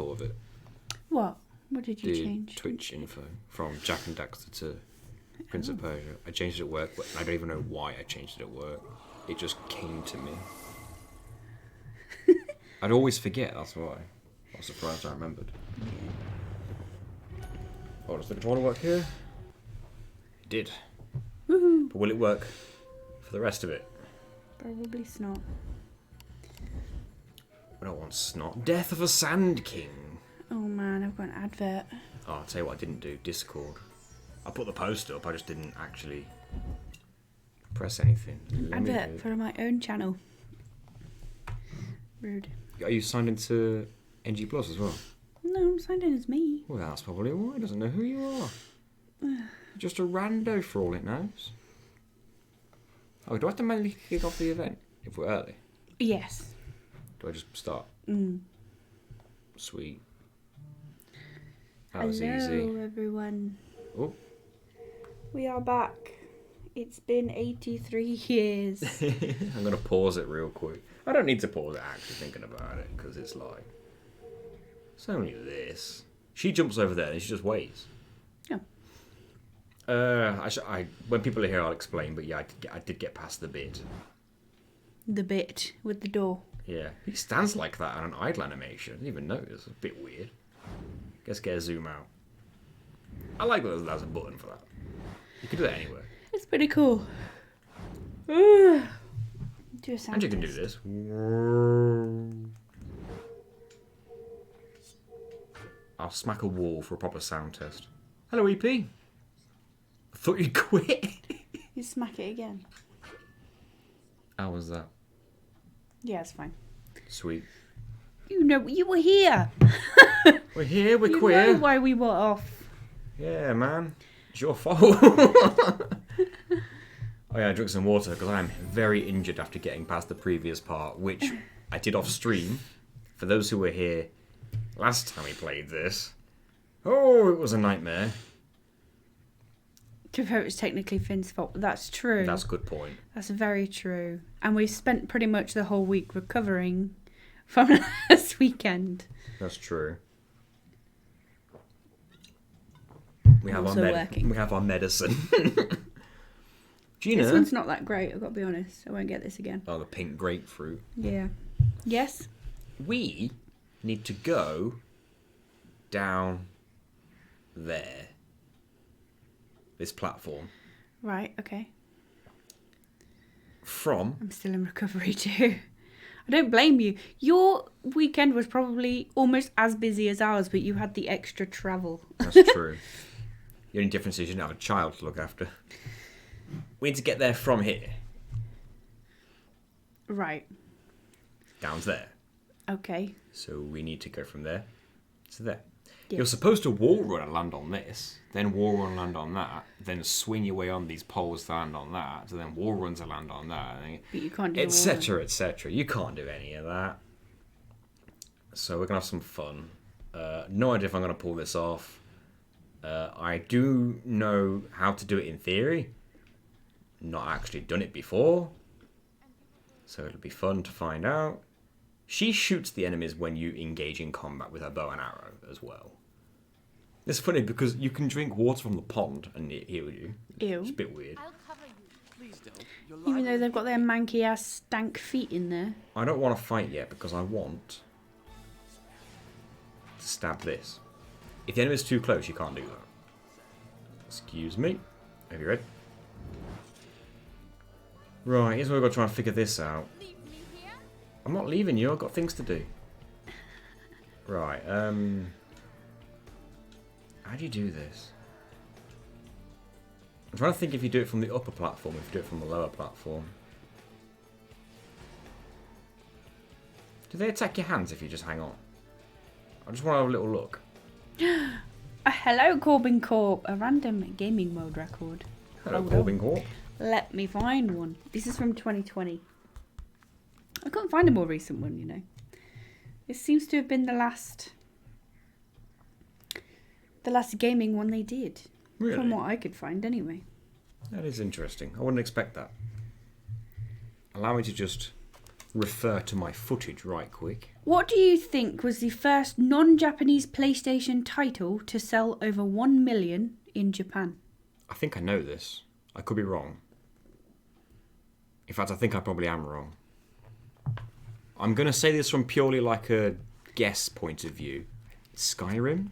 thought of it. What? What did you The change? Twitch info from Jack and Daxter to Prince of Persia. I changed it at work, but I don't even know why I changed it at work. It just came to me. I'd always forget, that's why. I was surprised I remembered. Oh, does the controller work here? It did. Woohoo! But will it work for the rest of it? Probably snot. I don't want snot. Death of a Sand King. Oh man, I've got an advert. Oh, I'll tell you what I didn't do. Discord. I put the post up, I just didn't actually press anything. Advert for my own channel. Rude. Are you signed into NG Plus as well? No, I'm signed in as me. Well, that's probably why. It doesn't know who you are. You're just a rando for all it knows. Oh, do I have to manually kick off the event if we're early? Yes. Do I just start? Sweet. That was Hello, easy. everyone. Oh. We are back. It's been 83 years. I'm going to pause it real quick. I don't need to pause it actually thinking about it, because it's like... It's only this. She jumps over there and she just waits. Yeah. When people are here, I'll explain, but yeah, I did get past the bit. The bit with the door. Yeah. He stands like that on an idle animation. I didn't even notice. It's a bit weird. Guess get a zoom out. I like that there's a button for that. You can do that anywhere. It's pretty cool. Do a sound And you can do test. this. I'll smack a wall for a proper sound test. Hello, EP. I thought you'd quit. You smack it again. How was that? Yeah, it's fine. Sweet. You know, you were here. We're here, we're You queer. know why we were off. Yeah, man. It's your fault. Oh yeah, I drank some water because I'm very injured after getting past the previous part, which I did off stream. For those who were here last time we played this. Oh, it was a nightmare. To be fair, it was technically Finn's fault. That's true. That's a good point. That's very true. And we spent pretty much the whole week recovering from last weekend. That's true. We have Also working. We have our medicine. Gina. This one's not that great, I've got to be honest. I won't get this again. Oh, the pink grapefruit. Yeah. Yes? We need to go down there. This platform. Right, okay. From... I'm still in recovery too. I don't blame you. Your weekend was probably almost as busy as ours, but you had the extra travel. That's true. The only difference is you didn't have a child to look after. We need to get there from here. Right. Down there. Okay. So we need to go from there to there. Yes. You're supposed to wall run and land on this, then wall run and land on that, then swing your way on these poles to land on that, so then wall run to land on that, But you can't do etc., etc. You can't do any of that. So we're going to have some fun. No idea if I'm going to pull this off. I do know how to do it in theory. Not actually done it before. So it'll be fun to find out. She shoots the enemies when you engage in combat with her bow and arrow as well. It's funny because you can drink water from the pond and it heal you. Ew. It's a bit weird. I'll cover you. Please don't. Your Even though they've got their manky ass stank feet in there. I don't want to fight yet because I want to stab this. If the enemy's too close, you can't do that. Excuse me. Have you read? Right, here's where we've got to try and figure this out. leave me here. I'm not leaving you, I've got things to do. Right, how do you do this? I'm trying to think if you do it from the upper platform, if you do it from the lower platform. Do they attack your hands if you just hang on? I just want to have a little look. Hello, Corbin Corp. A random gaming mode record. Hello, Hold Corbin on. Corp. Let me find one. This is from 2020. I couldn't find a more recent one, you know. This seems to have been the last gaming one they did. Really? From what I could find, anyway. That is interesting. I wouldn't expect that. Allow me to just refer to my footage right quick. What do you think was the first non-Japanese PlayStation title to sell over 1 million in Japan? I think I know this. I could be wrong. In fact, I think I probably am wrong. I'm going to say this from purely like a guess point of view. Skyrim?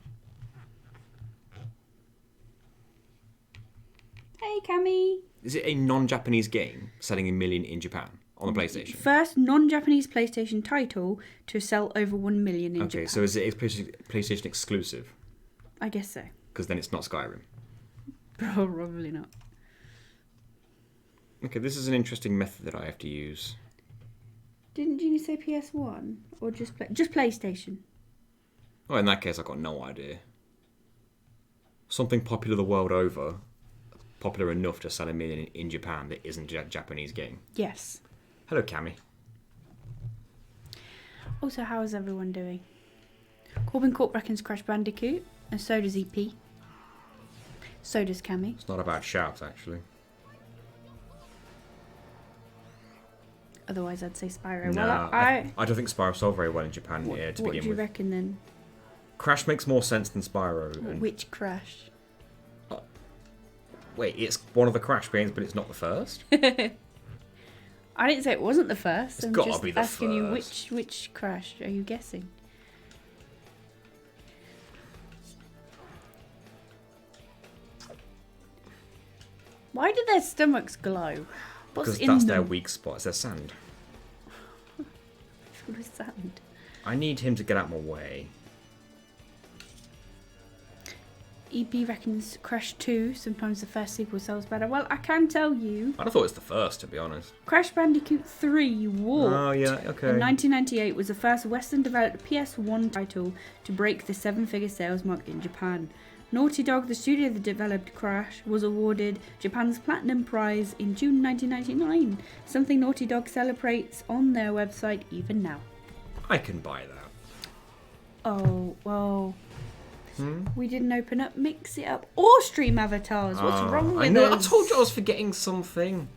Hey, Cammy. Is it a non-Japanese game selling a million in Japan on the PlayStation? First non-Japanese PlayStation title to sell over 1 million in Japan. Okay, so is it a PlayStation exclusive? I guess so. Because then it's not Skyrim. Probably not. Okay, this is an interesting method that I have to use. Didn't you say PS1 or just PlayStation? Oh, in that case, I've got no idea. Something popular the world over, popular enough to sell a million in Japan that isn't a Japanese game. Yes. Hello, Cammy. Also, how is everyone doing? Corbin Corp reckons Crash Bandicoot, and so does EP. So does Cammy. It's not a bad shout, actually. Otherwise, I'd say Spyro. No, Well, I don't think Spyro sold very well in Japan to what begin do you with. reckon then? Crash makes more sense than Spyro. And... Which Crash? Wait, it's one of the Crash games, but it's not the first? I didn't say it wasn't the first. It's I'm gotta just be the asking you first. which Crash are you guessing? Why do their stomachs glow? What's Because in that's them? their weak spot, it's their sand. Full of sand. I need him to get out of my way. EP reckons Crash 2, sometimes the first sequel sells better. Well, I can tell you, I'd have thought it's the first, to be honest. Crash Bandicoot 3 Warped Oh, yeah, okay. in 1998 was the first Western-developed PS1 title to break the seven-figure sales mark in Japan. Naughty Dog, the studio that developed Crash, was awarded Japan's Platinum Prize in June 1999, something Naughty Dog celebrates on their website even now. I can buy that. Oh, well... We didn't open up Mix It Up or Stream Avatars. What's wrong with I know, us? I told you I was forgetting something.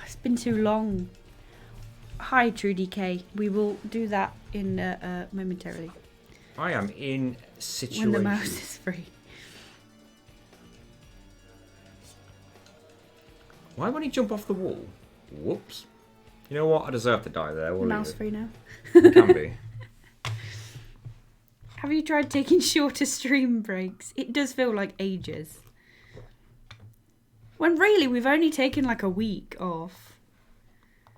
It's been too long. Hi, True DK. We will do that in momentarily I am in situation. when the mouse is free. Why won't he jump off the wall? Whoops. You know what? I deserve to die there. We'll Mouse leave free now. it. Can be. Have you tried taking shorter stream breaks? It does feel like ages. When really we've only taken like a week off.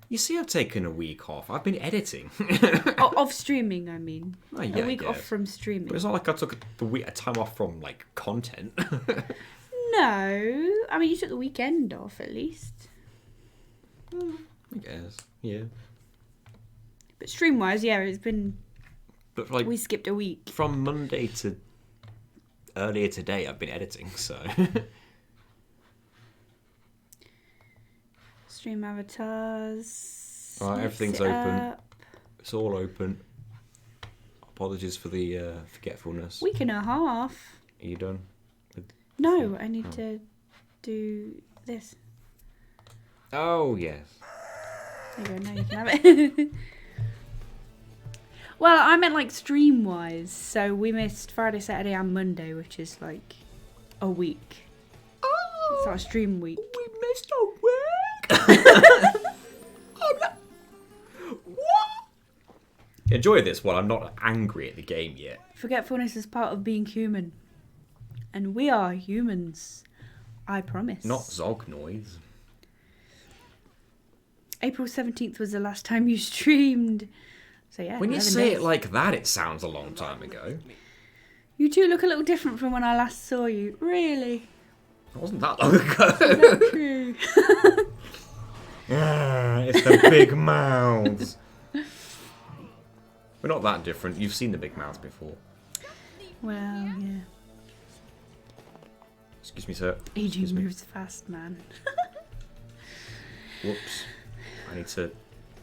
You see, I've taken a week off. I've been editing. Of streaming, I mean. Oh, yeah, A week I off guess. from streaming. But it's not like I took a time off from like content. No. I mean, you took the weekend off at least. I guess. Yeah. But stream-wise, yeah, it's been... But like We skipped a week. from Monday to earlier today, I've been editing. So. Stream avatars. Alright, Mix everything's it open. up. It's all open. Apologies for the forgetfulness. Week and a half. Are you done? No, I need to do this. Oh yes. There you go, now you can have it. Well, I meant like stream-wise. So we missed Friday, Saturday and Monday, which is like a week. Oh, It's our stream week. we missed a week. What? Enjoy this while I'm not angry at the game yet. Forgetfulness is part of being human. And we are humans. I promise. Not Zog noise. April 17th was the last time you streamed. So yeah. When you 11 say days. it like that, it sounds a long time ago. You two look a little different from when I last saw you. Really? It wasn't that long ago. Is that true? It's the big mouths. We're not that different. You've seen the big mouths before. Well, yeah. Excuse me, sir. Aging Excuse me. moves fast, man. Whoops. I need to...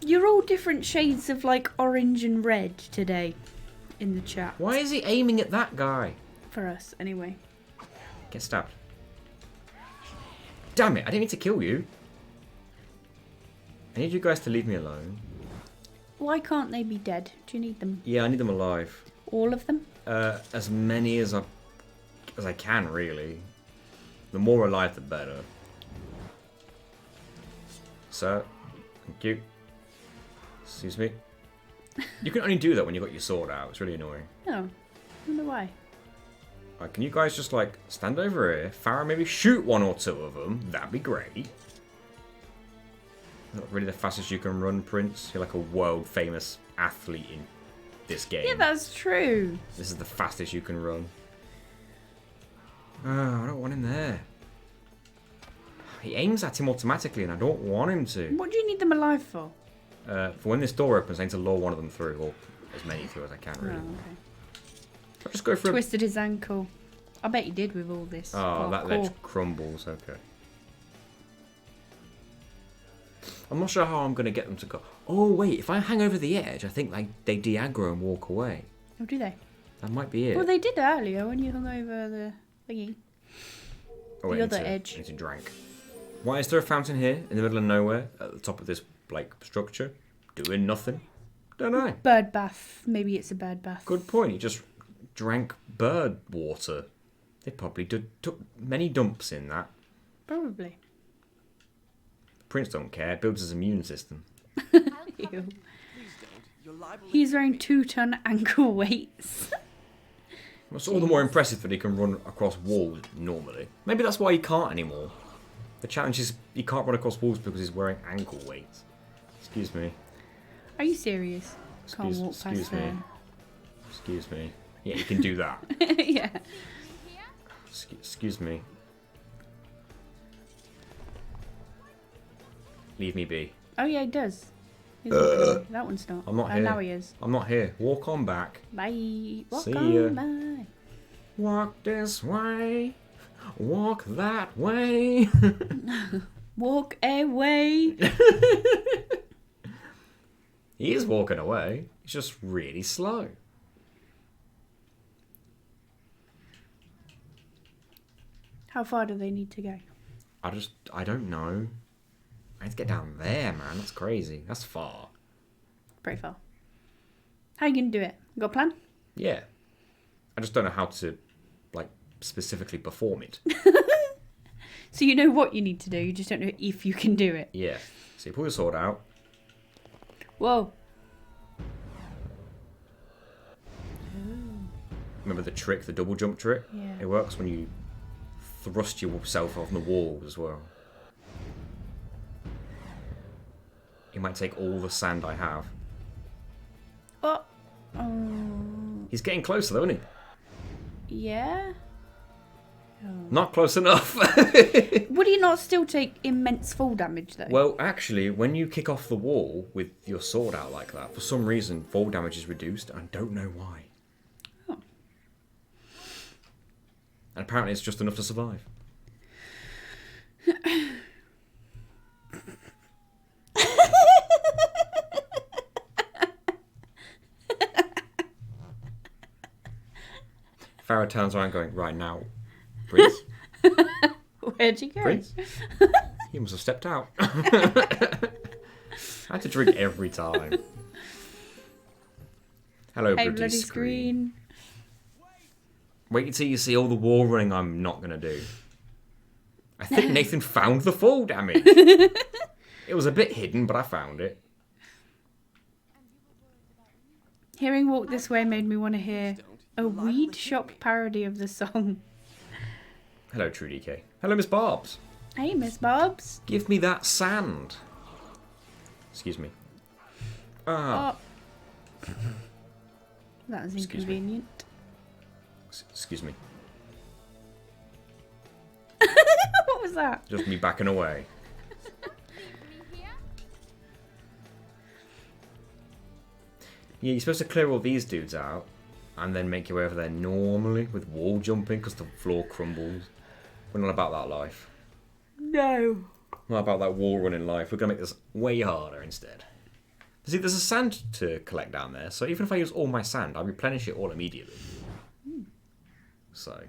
You're all different shades of like orange and red today in the chat. Why is he aiming at that guy? For us, anyway. Get stabbed. Damn it, I didn't mean to kill you. I need you guys to leave me alone. Why can't they be dead? Do you need them? Yeah, I need them alive. All of them? As many as I can, really. The more alive, the better. So, thank you. Excuse me. You can only do that when you've got your sword out. It's really annoying. Oh, I wonder why. Right, can you guys just, like, stand over here? Farah, maybe shoot one or two of them. That'd be great. Not really the fastest you can run, Prince. You're like a world-famous athlete in this game. Yeah, that's true. This is the fastest you can run. Oh, I don't want him there. He aims at him automatically, and I don't want him to. What do you need them alive for? For when this door opens, I need to lure one of them through, or as many through as I can, Oh, really. okay. I'll just go for Twisted his ankle. I bet he did with all this. Oh, that ledge parkour. crumbles. Okay. I'm not sure how I'm going to get them to go. Oh, wait. If I hang over the edge, I think they de-aggro and walk away. Oh, do they? That might be it. Well, they did earlier when you hung over the thingy. Oh, wait, the I need other to- edge. I need to drink. Why is there a fountain here in the middle of nowhere at the top of this like structure, doing nothing? Don't know. Bird bath. Maybe it's a bird bath. Good point. He just drank bird water. They probably took many dumps in that. Probably. Prince don't care. It builds his immune system. Ew. Please don't. You're liable to He's wearing 2-ton ankle weights. It's all the more impressive that he can run across walls normally. Maybe that's why he can't anymore. The challenge is he can't run across walls because he's wearing ankle weights. Excuse me. Are you serious? Can't walk Excuse past me. there. Excuse me. Yeah, you can do that. Yeah. Excuse me. Leave me be. Oh yeah, he does. He's walking away. That one's not. I'm not Oh, here. now he is. I'm not here. Walk on back. Bye. Walk See on ya. by. Walk this way. Walk that way. Walk away. He is walking away. He's just really slow. How far do they need to go? I don't know. I need to get down there, man. That's crazy. That's far. Pretty far. How you gonna do it? Got a plan? Yeah. I just don't know how to, like, specifically perform it. So you know what you need to do, you just don't know if you can do it. Yeah. So you pull your sword out. Whoa. Remember the trick, the double jump trick? Yeah. It works when you thrust yourself off the wall as well. He might take all the sand I have. Oh. Oh. He's getting closer though, isn't he? Yeah. Oh. Not close enough. Would he not still take immense fall damage though? Well, actually, when you kick off the wall with your sword out like that, for some reason, fall damage is reduced. I don't know why. Oh. And apparently it's just enough to survive. Farah turns around going, right now, Prince? Where'd you go? Prince? He must have stepped out. I had to drink every time. Hello, Hey, bloody bloody screen. screen. Wait until you see all the wall running I'm not going to do. I think Nathan found the fall damage. It was a bit hidden, but I found it. Hearing Walk This Way made me want to hear don't. a You're liable weed to shop hear me. parody of the song. Hello, Trudy K. Hello, Miss Barbs. Hey, Miss Bobs. Give me that sand. Excuse me. Ah, Oh. That was Excuse me. inconvenient. excuse me. What was that? Just me backing away. leave me here. Yeah, you're supposed to clear all these dudes out and then make your way over there normally with wall jumping because the floor crumbles. We're not about that life. No. Not about that wall running life. We're going to make this way harder instead. See, there's a sand to collect down there, so even if I use all my sand, I'll replenish it all immediately. So.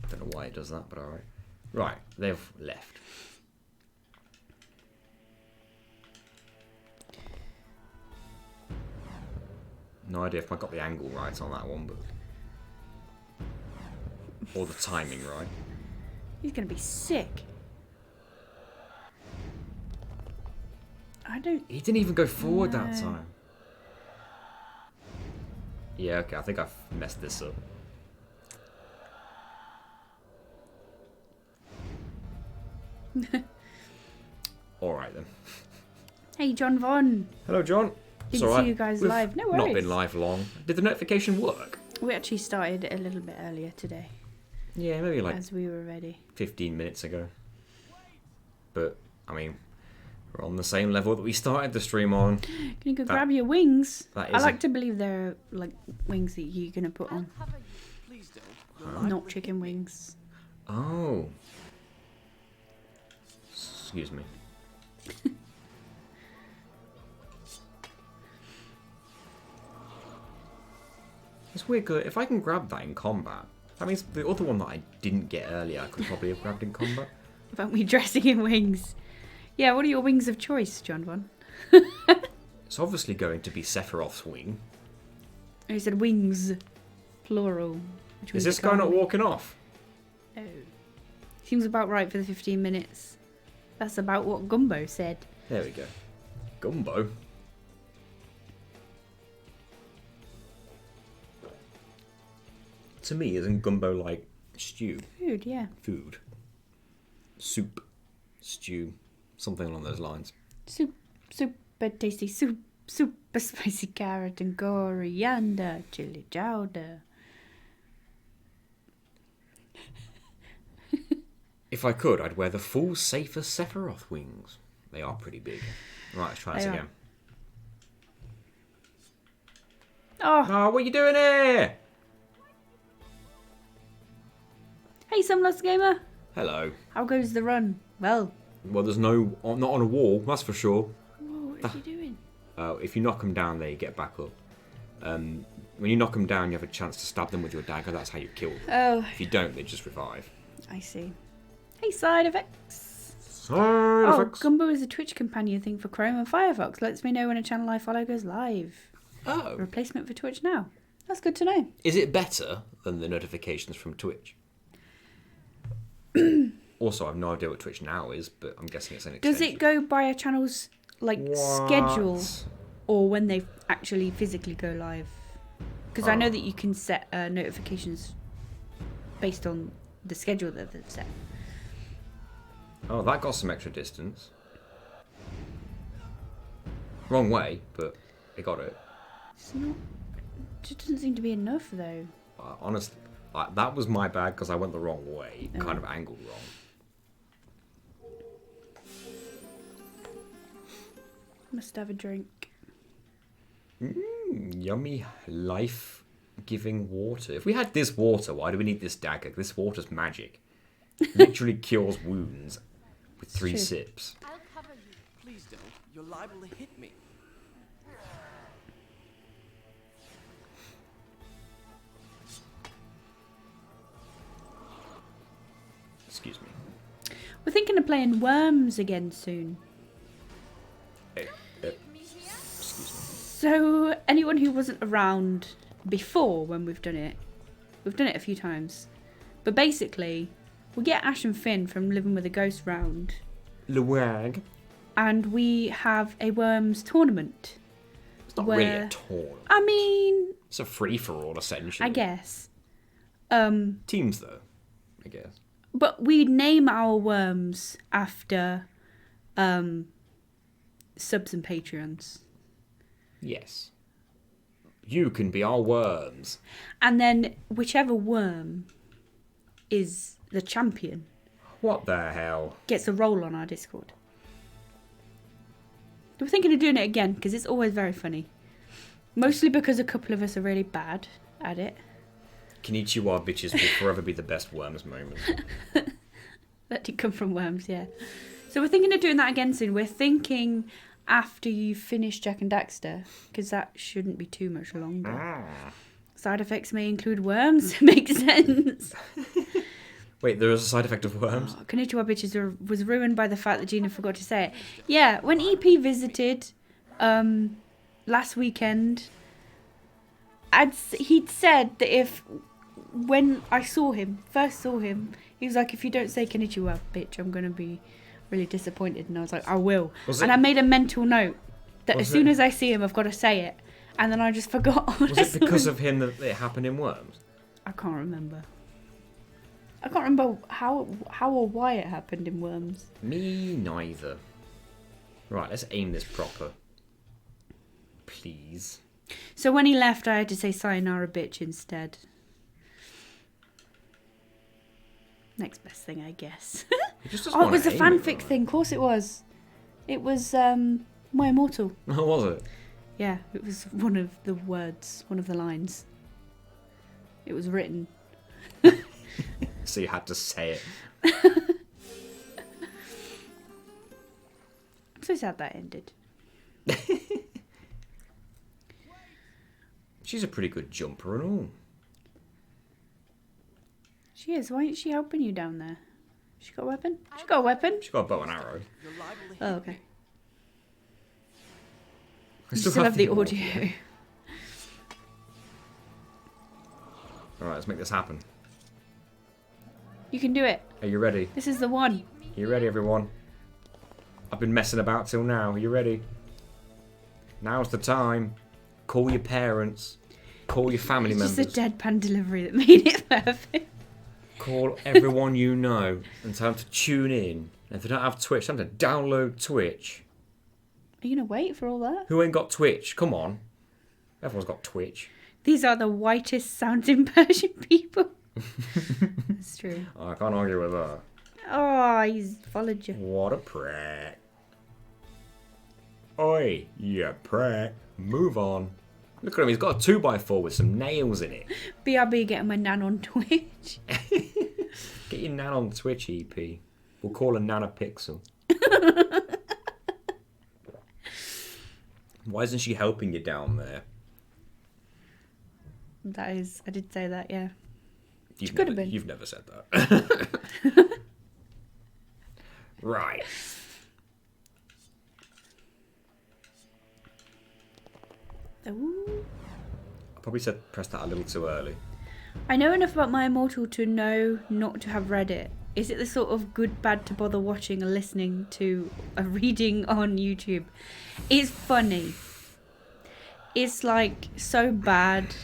I don't know why it does that, but alright. Right, they've left. No idea if I got the angle right on that one, but... Or the timing right. He's gonna be sick. I don't... He didn't even go forward that No. time. Yeah, okay, I think I've messed this up. Alright then. Hey, John Von. Hello, John. It's Didn't all right. see you guys We've live. No not worries. been live long. Did the notification work? We actually started a little bit earlier today, Yeah, maybe like as we were ready. 15 minutes ago. But, I mean, we're on the same level that we started the stream on. Can you go That- grab your wings? that I is like a- to believe they're like wings that you're gonna put I'll on, cover you. Please don't. You're liable not to chicken hit me. wings. Oh. Excuse me. It's weird, 'cause if I can grab that in combat, that means the other one that I didn't get earlier I could probably have grabbed in combat. About me dressing in wings. Yeah, what are your wings of choice, John Von? It's obviously going to be Sephiroth's wing. He said wings, plural. Which Is means this a guy car. not walking off? Oh. Seems about right for the 15 minutes. That's about what Gumbo said. There we go. Gumbo. To me, isn't gumbo like stew? Food, yeah. Food. Soup. Stew. Something along those lines. Super tasty soup. Super spicy carrot and coriander. Chili chowder. If I could, I'd wear the full safer Sephiroth wings. They are pretty big. Right, let's try this They are. again. Oh, Oh, what are you doing here? hey, Sumlost Gamer. Hello. How goes the run? Well. Well, there's no... Not on a wall, that's for sure. Whoa, what are you doing? If you knock them down, they get back up. When you knock them down, you have a chance to stab them with your dagger. That's how you kill them. Oh, If you don't, they just revive. I see. Hey, side effects. Side Oh, effects. Gumbo is a Twitch companion thing for Chrome and Firefox. Lets me know when a channel I follow goes live. Oh. Replacement for Twitch now. That's good to know. Is it better than the notifications from Twitch? Also, I have no idea what Twitch Now is, but I'm guessing it's an extension. Does it go by a channel's like What? schedule, or when they actually physically go live? Because I know Oh. that you can set notifications based on the schedule that they've set. Oh, that got some extra distance. Wrong way, but it got it. It's not. It just doesn't seem to be enough though. Honestly, that was my bad because I went the wrong way, Oh. kind of angled wrong. Must have a drink. Yummy life-giving water. If we had this water, why do we need this dagger? This water's magic. Literally cures wounds with 3 true. sips. I'll cover you. Please don't. You're liable to hit me. Excuse me. We're thinking of playing Worms again soon. Excuse me. So anyone who wasn't around before when we've done it a few times. But basically, we get Ash and Finn from Living with a Ghost round, Luwag. and we have a Worms tournament. It's not really a Where- tournament. I mean, It's a free-for-all, essentially. I guess. Teams, though, I guess. But we name our worms after subs and Patreons. Yes. You can be our worms. And then whichever worm is the champion What the hell? gets a role on our Discord. We're thinking of doing it again because it's always very funny. Mostly because a couple of us are really bad at it. Konnichiwa bitches will forever be the best worms moment. That did come from worms, yeah. So we're thinking of doing that again soon. We're thinking after you finish Jack and Daxter, because that shouldn't be too much longer. Side effects may include worms. Makes sense. Wait, there is a side effect of worms? Oh, Konnichiwa Bitches was ruined by the fact that Gina forgot to say it. Yeah, when EP visited last weekend, he'd said that when I first saw him, he was like, if you don't say konnichiwa, bitch, I'm going to be really disappointed. And I was like, I will. I made a mental note that as soon as I see him, I've got to say it. And then I just forgot. Was it because of him that it happened in Worms? I can't remember. I can't remember how or why it happened in Worms. Me neither. Right, let's aim this proper. Please. So when he left, I had to say sayonara, bitch, instead. Next best thing, I guess. Oh, it was a fanfic thing. Of course it was. It was My Immortal. Oh, was it? Yeah, it was one of the words, one of the lines. It was written. So you had to say it. I'm so sad that ended. She's a pretty good jumper and all. She is. Why isn't she helping you down there? She got a weapon? She got a weapon? She's got a bow and arrow. You're liable to hit Oh, me. okay. I You still have the audio. Alright, let's make this happen. You can do it. Are you ready? This is the one. Are you ready, everyone? I've been messing about till now. Are you ready? Now's the time. Call your parents. Call your family It's members. just a deadpan delivery that made it perfect. Call everyone you know and tell them to tune in. And if they don't have Twitch, tell them to download Twitch. Are you going to wait for all that? Who ain't got Twitch? Come on. Everyone's got Twitch. These are the whitest sounding Persian people. That's true. Oh, I can't argue with that. Oh, he's followed you. What a prat. Oi, you prat. Move on. Look at him, he's got a 2x4 with some nails in it. BRB getting my nan on Twitch. Get your nan on Twitch, EP. We'll call her Nanopixel. Why isn't she helping you down there? That is, I did say that, yeah. You've could have been. You've never said that. Right. Ooh. I probably said press that a little too early. I know enough about My Immortal to know not to have read it. Is it the sort of good, bad to bother watching or listening to a reading on YouTube? It's funny. It's like so bad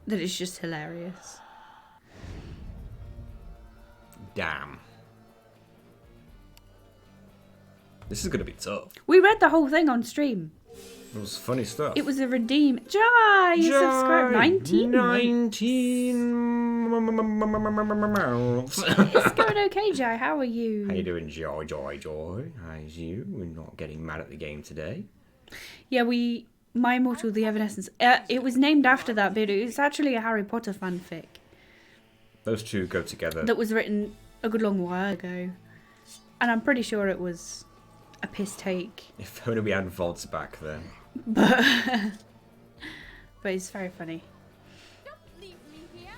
that it's just hilarious. Damn. This is going to be tough. We read the whole thing on stream. It was funny stuff. It was a redeem. Jai, you subscribed 19. 19 mouths. It's going okay, Jai. How are you? How you doing, Joy? How's you? We're not getting mad at the game today. Yeah, My Immortal, The Evanescence. It was named after that, but it's actually a Harry Potter fanfic. Those two go together. That was written a good long while ago. And I'm pretty sure it was a piss take. If only we had VODs back then. But it's very funny. Don't leave me here.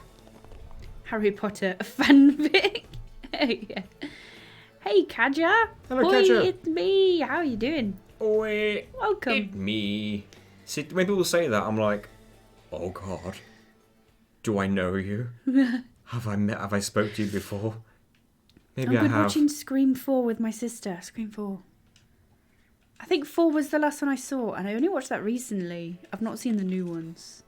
Harry Potter fanfic. Yeah. Hey, Kaja. Hello, Oi, Kaja. it's me. How are you doing? Oi, Welcome. it me. See, when people say that, I'm like, oh God, do I know you? Have I spoke to you before? Maybe I've I been have. watching Scream 4 with my sister. Scream 4. I think 4 was the last one I saw, and I only watched that recently. I've not seen the new ones.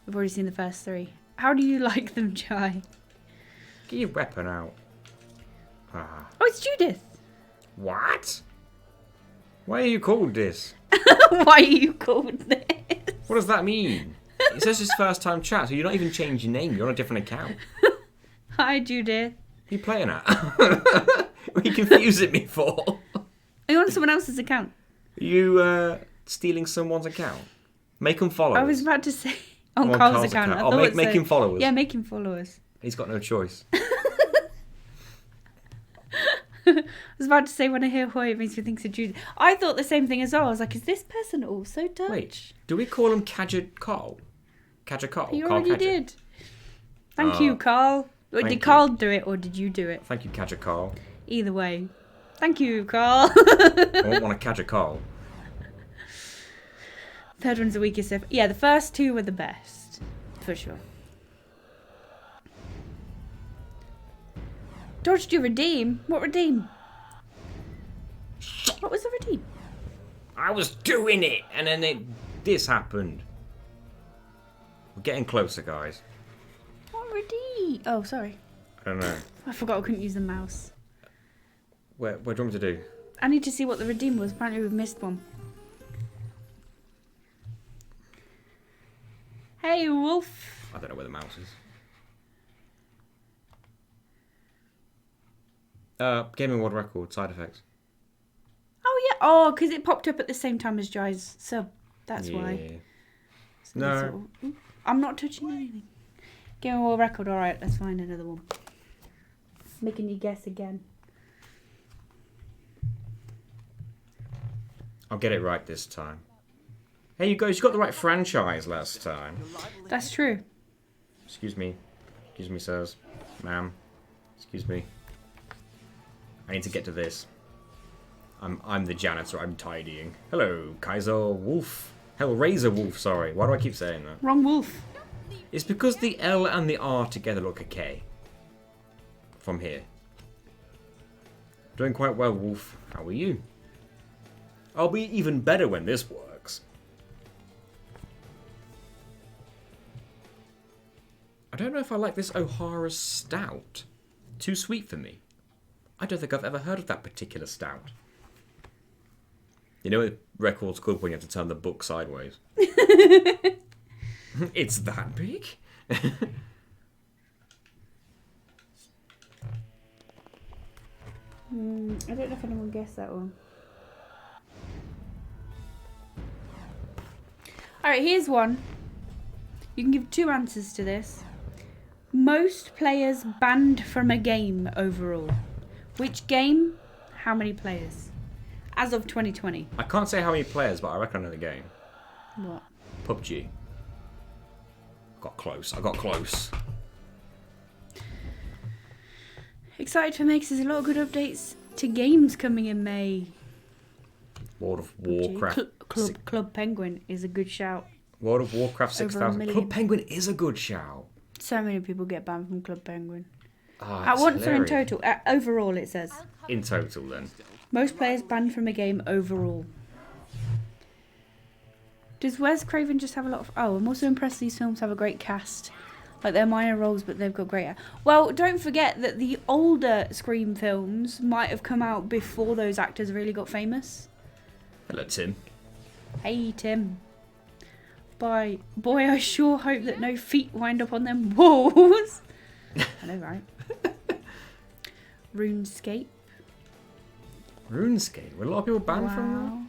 I've already seen the first 3. How do you like them, Jai? Get your weapon out. Ah. Oh, it's Judith. What? Why are you called this? Why are you called this? What does that mean? It says it's first time chat, so you're not even changing your name. You're on a different account. Hi, Judith. Who are you playing at? What are you confusing me for? Are you on someone else's account? Are you stealing someone's account? Make them follow I was us. about to say on On Carl's Carl's account. account. I Oh, thought make it him follow us. Yeah, make him follow us. He's got no choice. I was about to say when I hear Hoy, it makes me think of Judith. I thought the same thing as well. I was like, is this person also Dutch? Wait, do we call him Kaja Carl? Kaja Carl? You Carl already Kaja? did. Thank you, Carl. Wait, thank did you. Carl do it or did you do it? Thank you, Kaja Carl. Either way. Thank you, Carl. I won't want to Kaja Carl. Third one's the weakest. Yeah, the first 2 were the best. For sure. Dodged your redeem? What redeem? What was the redeem? I was doing it, and then this happened. We're getting closer, guys. What redeem? Oh, sorry. I don't know. I forgot I couldn't use the mouse. What do you want me to do? I need to see what the redeem was. Apparently we've missed one. Hey, Wolf. I don't know where the mouse is. Gaming World Record, side effects. Oh, yeah. Oh, because it popped up at the same time as Jai's sub. That's Yeah. why. So No. that's all. Ooh, I'm not touching anything. Game World Record. All right, let's find another one. Making you guess again. I'll get it right this time. Hey, you guys, you got the right franchise last time. You're liable to That's true. Excuse me, sirs. Ma'am. Excuse me. I need to get to this. I'm the janitor, I'm tidying. Hello, Kaiser Wolf. Hellraiser Wolf, sorry. Why do I keep saying that? Wrong Wolf. It's because the L and the R together look a K. From here. Doing quite well, Wolf. How are you? I'll be even better when this works. I don't know if I like this O'Hara stout. Too sweet for me. I don't think I've ever heard of that particular stout. You know what record's called when you have to turn the book sideways? It's that big? I don't know if anyone guessed that one. Alright, here's one. You can give two answers to this. Most players banned from a game overall. Which game? How many players? As of 2020. I can't say how many players, but I reckon I know the game. What? PUBG. Got close. I got close. Excited for makes there's a lot of good updates to games coming in May. World of PUBG. Warcraft. Club Penguin is a good shout. World of Warcraft Over 6000. 1 million. Club Penguin is a good shout. So many people get banned from Club Penguin. Ah, At it's once or in hilarious. total? Overall, it says. In total, then. Most players banned from a game overall. Does Wes Craven just have a lot of... Oh, I'm also impressed these films have a great cast. Like, they're minor roles, but they've got great... Well, don't forget that the older Scream films might have come out before those actors really got famous. Hello, Tim. Hey, Tim. Boy, I sure hope that no feet wind up on them walls. I know, right? RuneScape. RuneScape. Were a lot of people banned from that?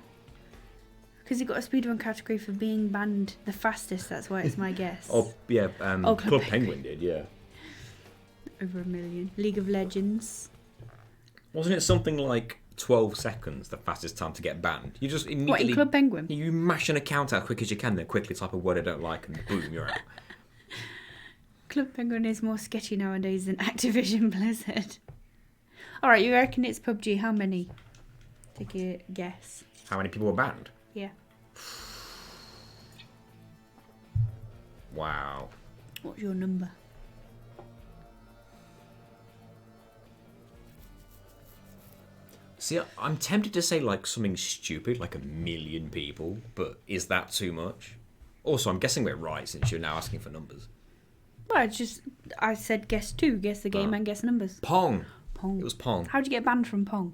Because it got a speedrun category for being banned the fastest, that's why it's my guess. Oh, yeah. Oh, Club Penguin did, yeah. Over 1 million. League of Legends. Wasn't it something like 12 seconds, the fastest time to get banned? You just What, immediately... in Club Penguin? You mash an account out as quick as you can, then quickly type a word I don't like, and boom, you're out. Club Penguin is more sketchy nowadays than Activision Blizzard. Alright, you reckon it's PUBG. How many? Take a guess. How many people were banned? Yeah. Wow. What's your number? See, I'm tempted to say like something stupid, like 1 million people, but is that too much? Also, I'm guessing we're right since you're now asking for numbers. Well, it's just... I said guess two. Guess the game and guess numbers. Pong. Pong. It was Pong. How'd you get banned from Pong?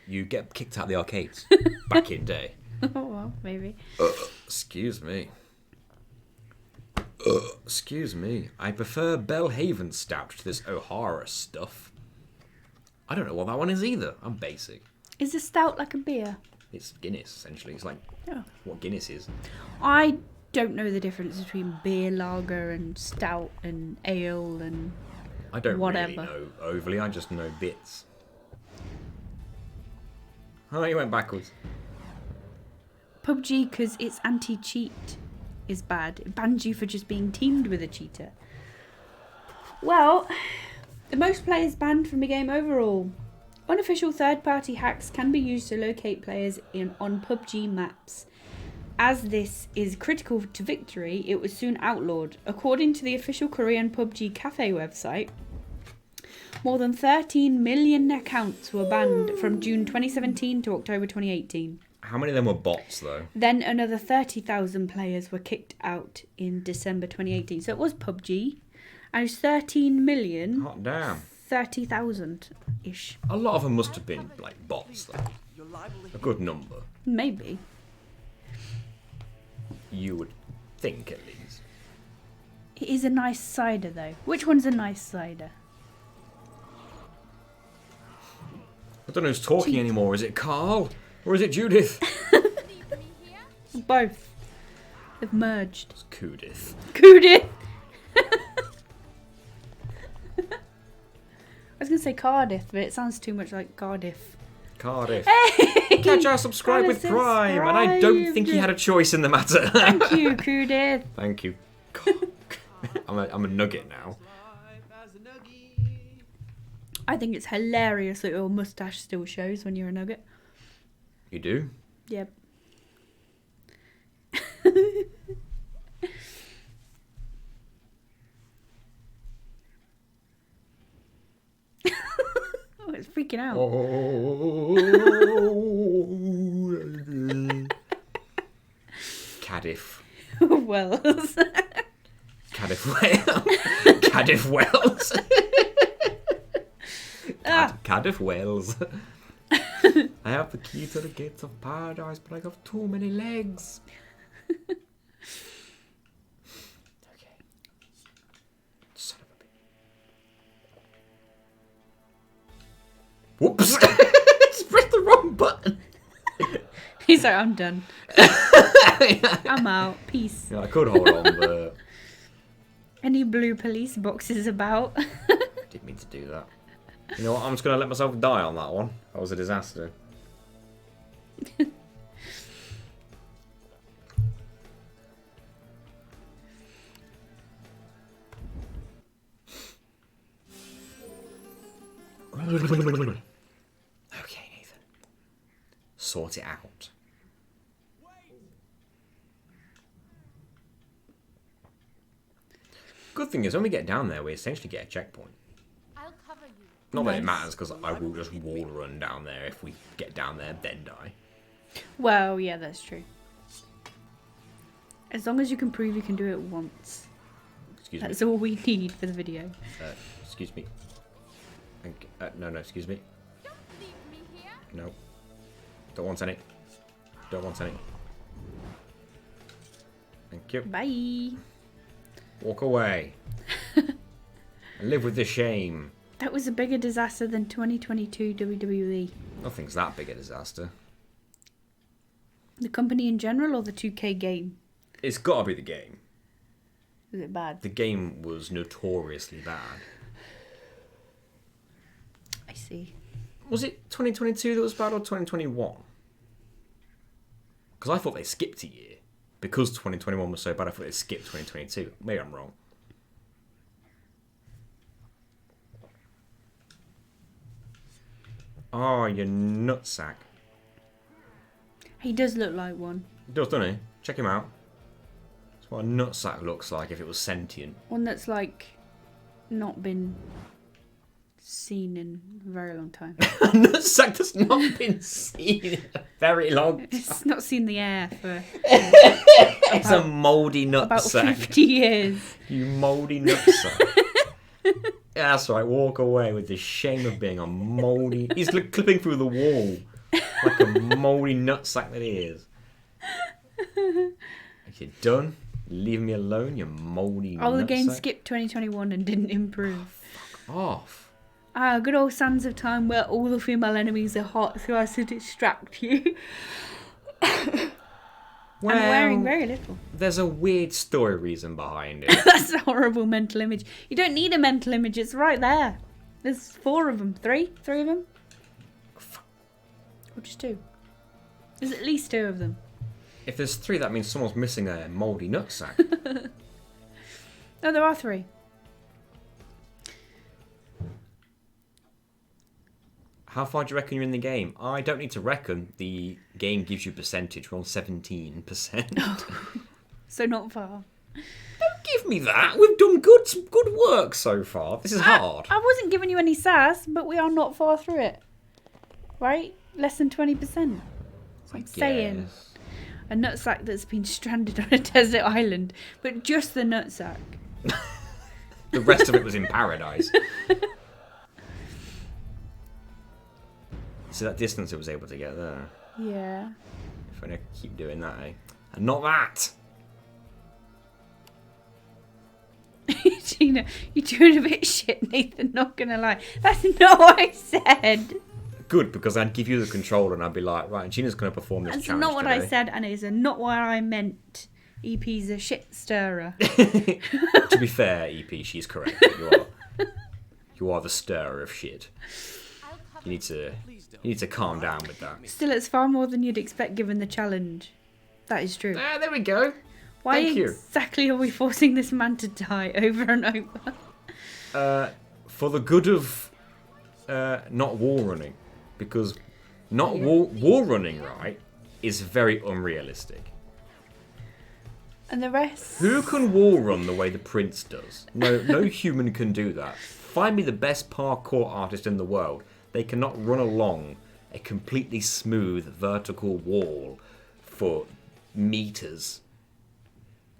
You get kicked out of the arcades back in day. Oh, well, maybe. Excuse me. Excuse me. I prefer Belhaven Stout to this O'Hara stuff. I don't know what that one is either. I'm basic. Is a stout like a beer? It's Guinness, essentially. It's like Oh. what Guinness is. I don't know the difference between beer, lager, and stout, and ale, and... I don't Whatever. really know overly. I just know bits. Oh, you went backwards. PUBG, because it's anti-cheat, is bad. It bans you for just being teamed with a cheater. Well, the most players banned from a game overall. Unofficial third-party hacks can be used to locate players on PUBG maps. As this is critical to victory, it was soon outlawed. According to the official Korean PUBG Cafe website, more than 13 million accounts were banned from June 2017 to October 2018. How many of them were bots, though? Then another 30,000 players were kicked out in December 2018. So it was PUBG. And it was 13 million, Hot damn. 30,000-ish. A lot of them must have been, like, bots, though. You're liable to A hit good number. Maybe. You would think, at least. It is a nice cider, though. Which one's a nice cider? I don't know who's talking anymore. Is it Carl? Or is it Judith? Leave me here. Both. They've merged. It's Judith. Cudith! I was going to say Cardiff, but it sounds too much like Cardiff. Cardiff. Hey! Catch our subscribe with Gotta Prime. And I don't think he had a choice in the matter. Thank you, Cudith. Thank you. God. I'm a nugget now. life as a nuggie. I think it's hilarious that your moustache still shows when you're a nugget. You do? Yep. Oh, it's freaking out. Cardiff. Wells. Cardiff Wales. Cardiff Wales. Cardiff Wales. I have the key to the gates of paradise, but I got too many legs. Okay. Son of a bitch. Whoops! Just pressed the wrong button. He's like, I'm done. I'm out. Peace. Yeah, I could hold on, but Any blue police boxes about? didn't mean to do that. You know what? I'm just gonna let myself die on that one. That was a disaster. Okay, Nathan. Sort it out. Good thing is, when we get down there, we essentially get a checkpoint. I'll cover you. Not that it Nice. matters, because I will just wall run down there if we get down there, then die. Well, yeah, that's true. As long as you can prove you can do it once. Excuse me. That's all we need for the video. Excuse me. No, excuse me. Don't leave me here. No. Don't want any. Don't want any. Thank you. Bye. Walk away. And live with the shame. That was a bigger disaster than 2022 WWE. Nothing's that big a disaster. The company in general or the 2K game? It's got to be the game. Was it bad? The game was notoriously bad. I see. Was it 2022 that was bad or 2021? Because I thought they skipped a year. Because 2021 was so bad, I thought they skipped 2022. Maybe I'm wrong. Oh, you nutsack. He does look like one. He does, doesn't he? Check him out. That's what a nutsack looks like if it was sentient. One that's like not been seen in a very long time. A nutsack that's not been seen in a very long time. It's not seen the air for It's a mouldy about nutsack. 50 years. You mouldy nutsack. Yeah, that's right. Walk away with the shame of being a mouldy. He's clipping through the wall like a mouldy nutsack that he is. If you're done, leave me alone. You mouldy. Oh, the game nutsack. skipped 2021 and didn't improve. Off. Ah, good old Sands of Time where all the female enemies are hot so as to distract you. Well, I'm wearing very little. There's a weird story reason behind it. That's a horrible mental image. You don't need a mental image, it's right there. There's 4 of them. 3? 3 of them? Or just 2? There's at least 2 of them. If there's 3, that means someone's missing a mouldy nutsack. No, there are 3. How far do you reckon you're in the game? I don't need to reckon. The game gives you percentage. We're on 17%. So not far. Don't give me that. We've done some good work so far. This is hard. I wasn't giving you any sass, but we are not far through it. Right? Less than 20%. I'm saying. A nutsack that's been stranded on a desert island, but just the nutsack. The rest of it was in paradise. So that distance it was able to get there. Yeah. If I keep doing that, eh? And not that! Gina, you're doing a bit shit, Nathan, not gonna lie. That's not what I said. Good, because I'd give you the controller and I'd be like, right, Gina's going to perform this That's challenge not what today. I said, and it's not what I meant. EP's a shit stirrer. To be fair, EP, she's correct. You are the stirrer of shit. I'll cover You need to calm down with that. Still, it's far more than you'd expect given the challenge. That is true. Ah, there we go. Why Thank you. exactly are we forcing this man to die over and over? For the good of not wall running. Because not wall running, right, is very unrealistic. And the rest? Who can wall run the way the prince does? No human can do that. Find me the best parkour artist in the world. They cannot run along a completely smooth vertical wall for meters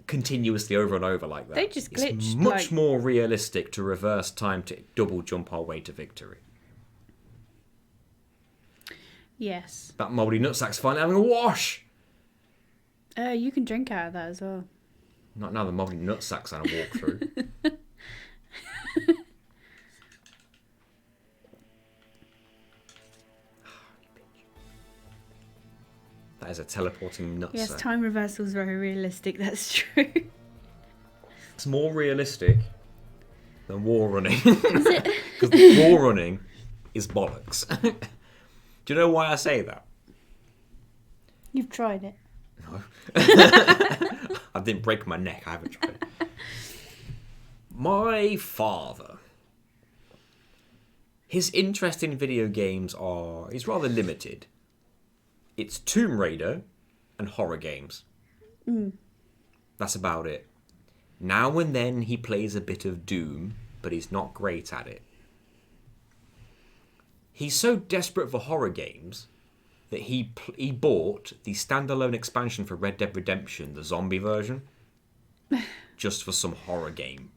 continuously over and over like that. They just glitched, It's much like- more realistic to reverse time to double jump our way to victory. Yes. That mouldy nutsack's finally having a wash. You can drink out of that as well. Not now the mouldy nutsack's on a walk through. That is a teleporting nutsack. Yes, time reversal is very realistic, that's true. It's more realistic than wall running. Because wall running is bollocks. Do you know why I say that? You've tried it. No. I didn't break my neck. I haven't tried it. My father. His interest in video games is rather limited. It's Tomb Raider and horror games. That's about it. Now and then he plays a bit of Doom, but he's not great at it. He's so desperate for horror games that he bought the standalone expansion for Red Dead Redemption, the zombie version, just for some horror game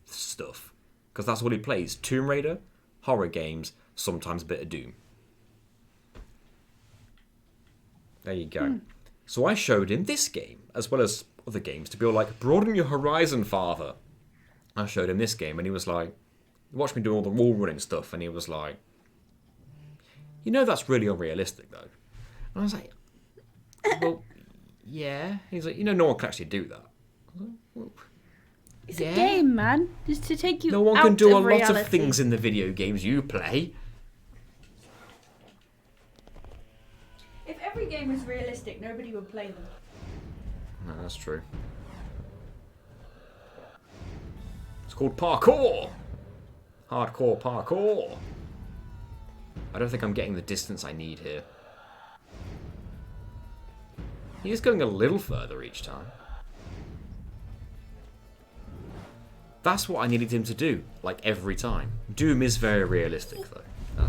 stuff. Because that's what he plays. Tomb Raider, horror games, sometimes a bit of Doom. There you go. So I showed him this game, as well as other games, to be all like, broaden your horizon, father. I showed him this game, and he was like, watch me do all the wall running stuff, and he was like, you know that's really unrealistic, though. And I was like, well, yeah. He's like, you know no one can actually do that. I was like, well, It's a game, man. Just to take you no one out can do a of lot reality. of things in the video games you play. If every game was realistic, nobody would play them. No, that's true. It's called parkour. Hardcore parkour. I don't think I'm getting the distance I need here. He's going a little further each time. That's what I needed him to do, like every time. Doom is very realistic, though.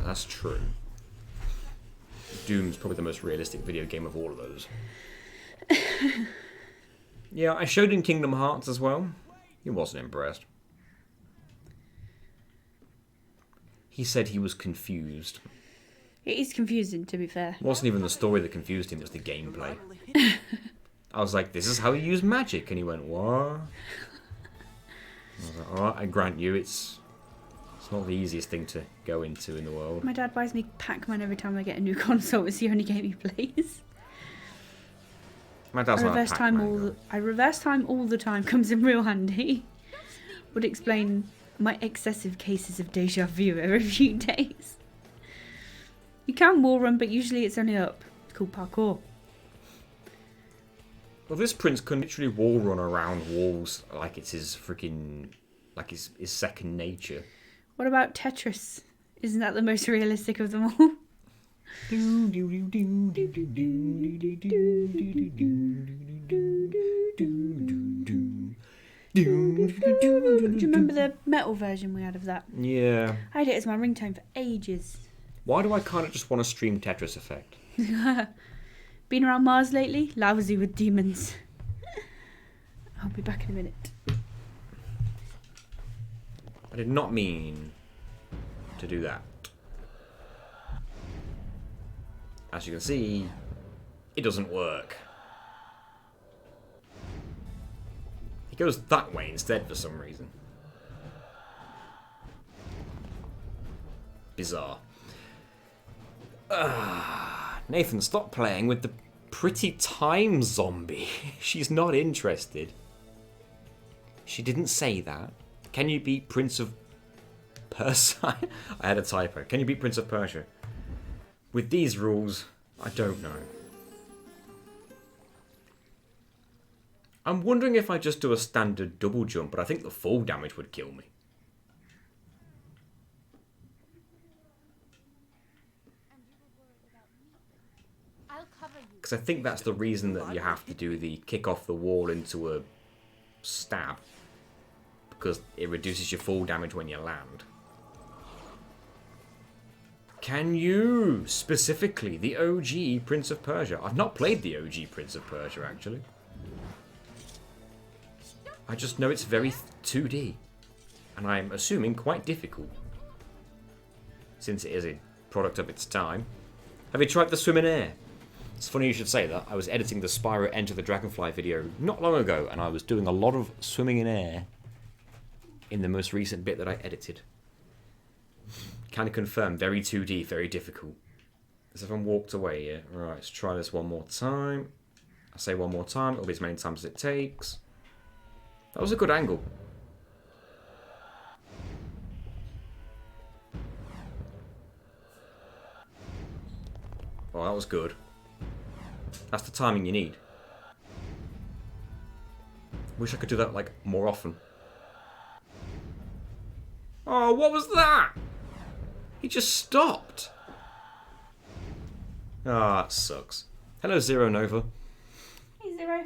That's true. Doom's probably the most realistic video game of all of those. Yeah, I showed him Kingdom Hearts as well. He wasn't impressed. He said he was confused. It is confusing, to be fair. It wasn't even the story that confused him, it was the gameplay. I was like, this is how you use magic. And he went, what? I was like, alright, I grant you, it's not the easiest thing to go into in the world. My dad buys me Pac-Man every time I get a new console. It's the only game he plays. My dad's not a I reverse time all the time. Comes in real handy. Would explain my excessive cases of deja vu every few days. You can wall run, but usually it's only up. It's called parkour. Well, this prince can literally wall run around walls like it's his freaking, like his second nature. What about Tetris? Isn't that the most realistic of them all? Do you remember the metal version we had of that? Yeah. I had it as my ringtone for ages. Why do I kind of just want to stream Tetris Effect? Been around Mars lately? Lousy with demons. I'll be back in a minute. I did not mean to do that. As you can see, it doesn't work. It goes that way instead for some reason. Bizarre. Nathan, stop playing with the pretty time zombie. She's not interested. She didn't say that. Can you beat Prince of Persia? I had a typo. Can you beat Prince of Persia? With these rules, I don't know. I'm wondering if I just do a standard double jump, but I think the fall damage would kill me. I'll cover you. Because I think that's the reason that you have to do the kick off the wall into a stab. Because it reduces your fall damage when you land. Can you, specifically, the OG Prince of Persia? I've not played the OG Prince of Persia, actually. I just know it's very 2D. And I'm assuming quite difficult. Since it is a product of its time. Have you tried the swim in air? It's funny you should say that. I was editing the Spyro Enter the Dragonfly video not long ago, and I was doing a lot of swimming in air in the most recent bit that I edited. Can confirm, very 2D, very difficult. As if I'm walked away, yeah. Right, let's try this one more time. I say one more time, it'll be as many times as it takes. That was a good angle. Oh, that was good. That's the timing you need. Wish I could do that, like, more often. Oh, what was that? He just stopped. Ah, that sucks. Hello, Zero Nova. Hey, Zero.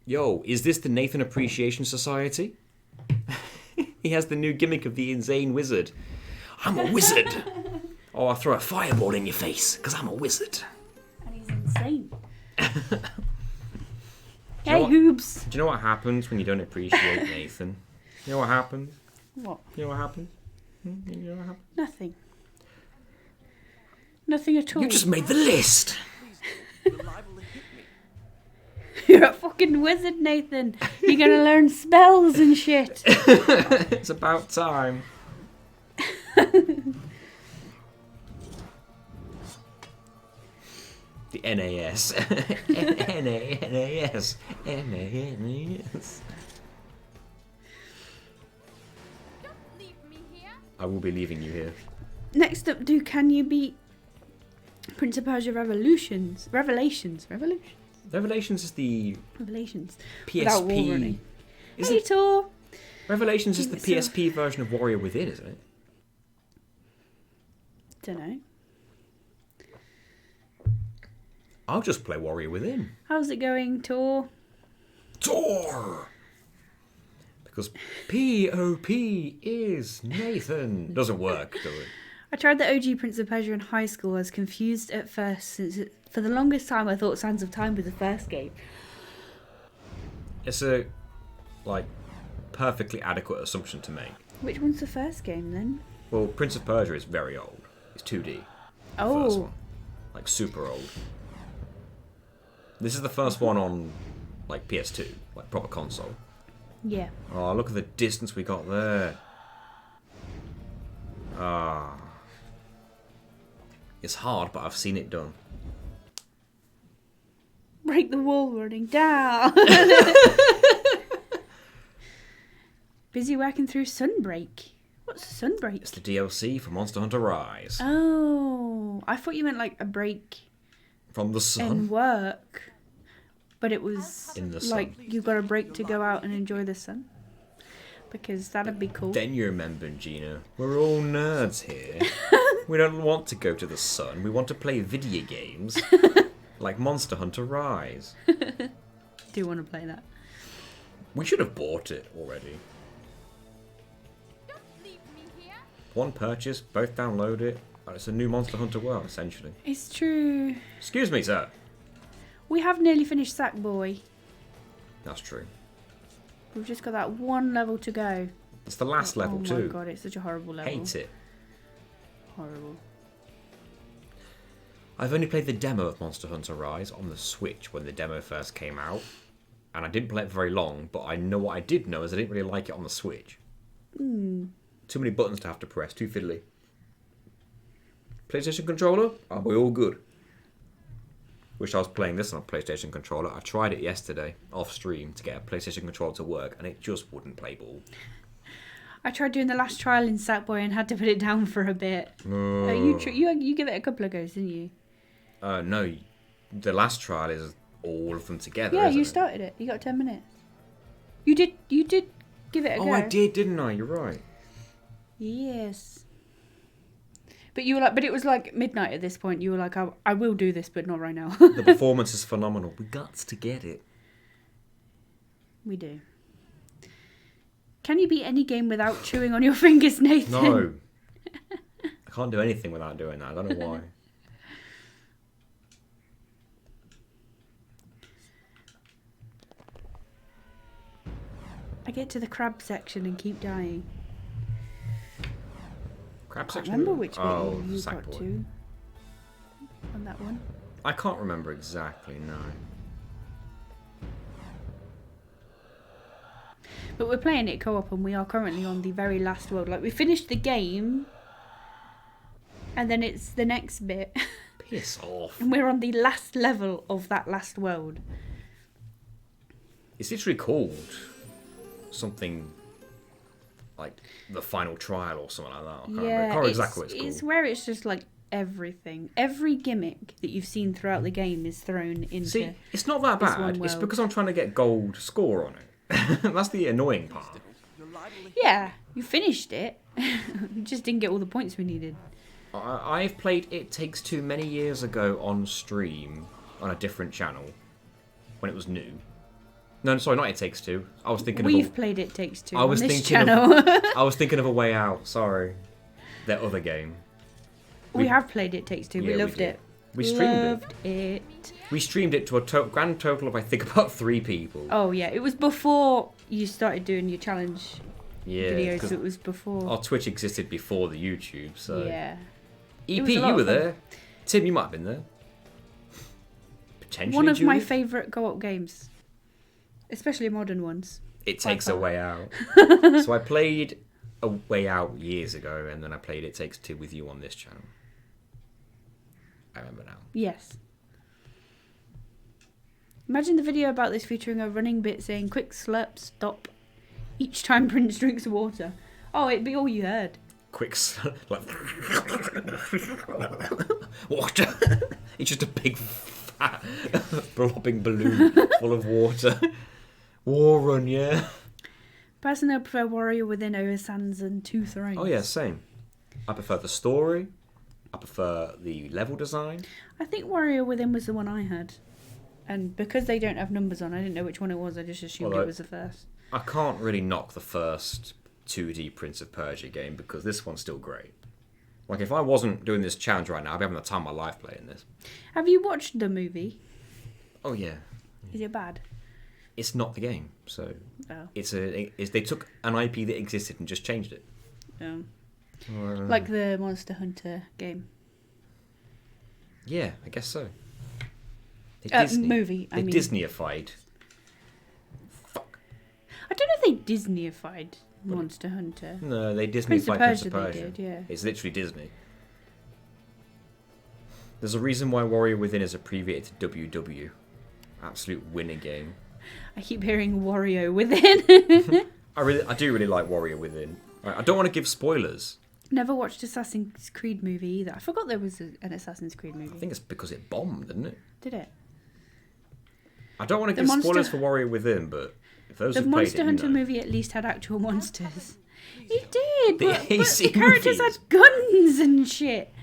Yo, is this the Nathan Appreciation Society? He has the new gimmick of the insane wizard. I'm a wizard. Oh, I'll throw a fireball in your face, because I'm a wizard. And he's insane. you Hey, know what- Hoobs. Do you know what happens when you don't appreciate Nathan? You know what happens? What? You know what happens? You know what happens? Nothing. Nothing at all. You just made the list. You're liable to hit me. You're a fucking wizard, Nathan. You're gonna learn spells and shit. It's about time. The NAS. NAS. NAS. Don't leave me here. I will be leaving you here. Next up, can you beat Prince of Persia Revelations? Revelations. Revelations is the Without wall PSP. running. Is Hey, it? Tor. Revelations is the Keep it PSP version of Warrior Within, isn't it? Dunno. I'll just play Warrior Within. How's it going, Tor? Tor! Because POP is Nathan. Doesn't work, does it? I tried the OG Prince of Persia in high school. I was confused at first since for the longest time I thought Sands of Time was the first game. It's a, like, perfectly adequate assumption to make. Which one's the first game then? Well, Prince of Persia is very old. It's 2D. The first Oh, one. Like, super old. This is the first one on, like, PS2. Like, proper console. yeah. Oh, look at the distance we got there. Ah. It's hard, but I've seen it done. Break the wall running down. Busy working through Sunbreak. What's Sunbreak? It's the DLC for Monster Hunter Rise. Oh, I thought you meant like a break From the in sun. work. But it was In the like sun. you got a break to go out and enjoy the sun. because that'd be cool. Then you remember, Gina, we're all nerds here. We don't want to go to the sun. We want to play video games like Monster Hunter Rise. Do want to play that? We should have bought it already. Don't leave me here. One purchase, both download it. It's a new Monster Hunter world, essentially. It's true. Excuse me, sir. We have nearly finished Sackboy. That's true. We've just got that one level to go. It's the last level, too. Oh my god, it's such a horrible level. Hate it. Horrible. I've only played the demo of Monster Hunter Rise on the Switch when the demo first came out. And I didn't play it for very long, but I know what I did know is I didn't really like it on the Switch. Too many buttons to have to press, too fiddly. PlayStation controller? Are we all good? Wish I was playing this on a PlayStation controller. I tried it yesterday, off stream, to get a PlayStation controller to work, and it just wouldn't play ball. I tried doing the last trial in Sackboy and had to put it down for a bit. You give it a couple of goes, didn't you? No, the last trial is all of them together. Yeah, isn't you it? started it. You got 10 minutes. You did give it a go. Oh, I did, didn't I? You're right. Yes. But you were like, but it was like midnight at this point. You were like, I will do this, but not right now. The performance is phenomenal. We got to get it. We do. Can you beat any game without chewing on your fingers, Nathan? No. I can't do anything without doing that. I don't know why. I get to the crab section and keep dying. Crab I section? remember which bit Oh, you got Sackboy. to on that one. I can't remember exactly, no. But we're playing it co-op and we are currently on the very last world. Like, we finished the game and then it's the next bit. Piss off. And we're on the last level of that last world. It's literally called something like the final trial or something like that. I can't remember. I can't remember exactly what it's called. It's where it's just like everything. Every gimmick that you've seen throughout the game is thrown into. See, it's not that this bad. one It's world. because I'm trying to get gold score on it. That's the annoying part. You're liable to Yeah, you finished it. You just didn't get all the points we needed. I've played It Takes Two many years ago on stream on a different channel when it was new. No, sorry, not It Takes Two. I was thinking We've played It Takes Two I was on this thinking channel. I was thinking of A Way Out. Sorry, that other game. we have played It Takes Two. Yeah, we we loved did. it. We streamed it. Loved it. We streamed it to a grand total of I think about 3 people. Oh yeah, it was before you started doing your challenge Yeah, videos. 'cause So it was before. our Twitch existed before the YouTube. So Yeah. EP, was a lot you of were fun. there. Tim, you might have been there. Potentially, One of my Julie? favourite co-op games, especially modern ones. It by Takes a far. Way Out. So I played A Way Out years ago, and then I played It Takes Two with you on this channel. I remember now. Yes. Imagine the video about this featuring a running bit saying "Quick slurp, stop" each time Prince drinks water. Oh, it'd be all you heard. Quick, like water. It's just a big, fat, blobbing balloon full of water. War Run, yeah. Personally, I prefer Warrior Within over Sands and Two Thrones. Oh yeah, same. I prefer the story. I prefer the level design. I think Warrior Within was the one I had. And because they don't have numbers on, I didn't know which one it was. I just assumed Although- it was the first. I can't really knock the first 2D Prince of Persia game because this one's still great. Like, if I wasn't doing this challenge right now, I'd be having the time of my life playing this. Have you watched the movie? Oh, yeah. Is it bad? It's not the game, so... Oh. They took an IP that existed and just changed it. Like the Monster Hunter game. Yeah, I guess so. They Movie, I They mean. Disneyified. Fuck. I don't know if they Disneyified Monster Hunter. No, they Prince Disneyified of Prince Persia of they Persia. did, yeah. It's literally Disney. There's a reason why Warrior Within is abbreviated to WW. Absolute winner game. I keep hearing Wario Within. I do really like Warrior Within. I don't want to give spoilers. Never watched Assassin's Creed movie either. I forgot there was an Assassin's Creed movie. I think it's because it bombed, didn't it? Did it? I don't want to The give monster- spoilers for Warrior Within, but If those The have played Monster it, Hunter you know. movie at least had actual monsters. It did, The but AC the characters movies. had guns and shit.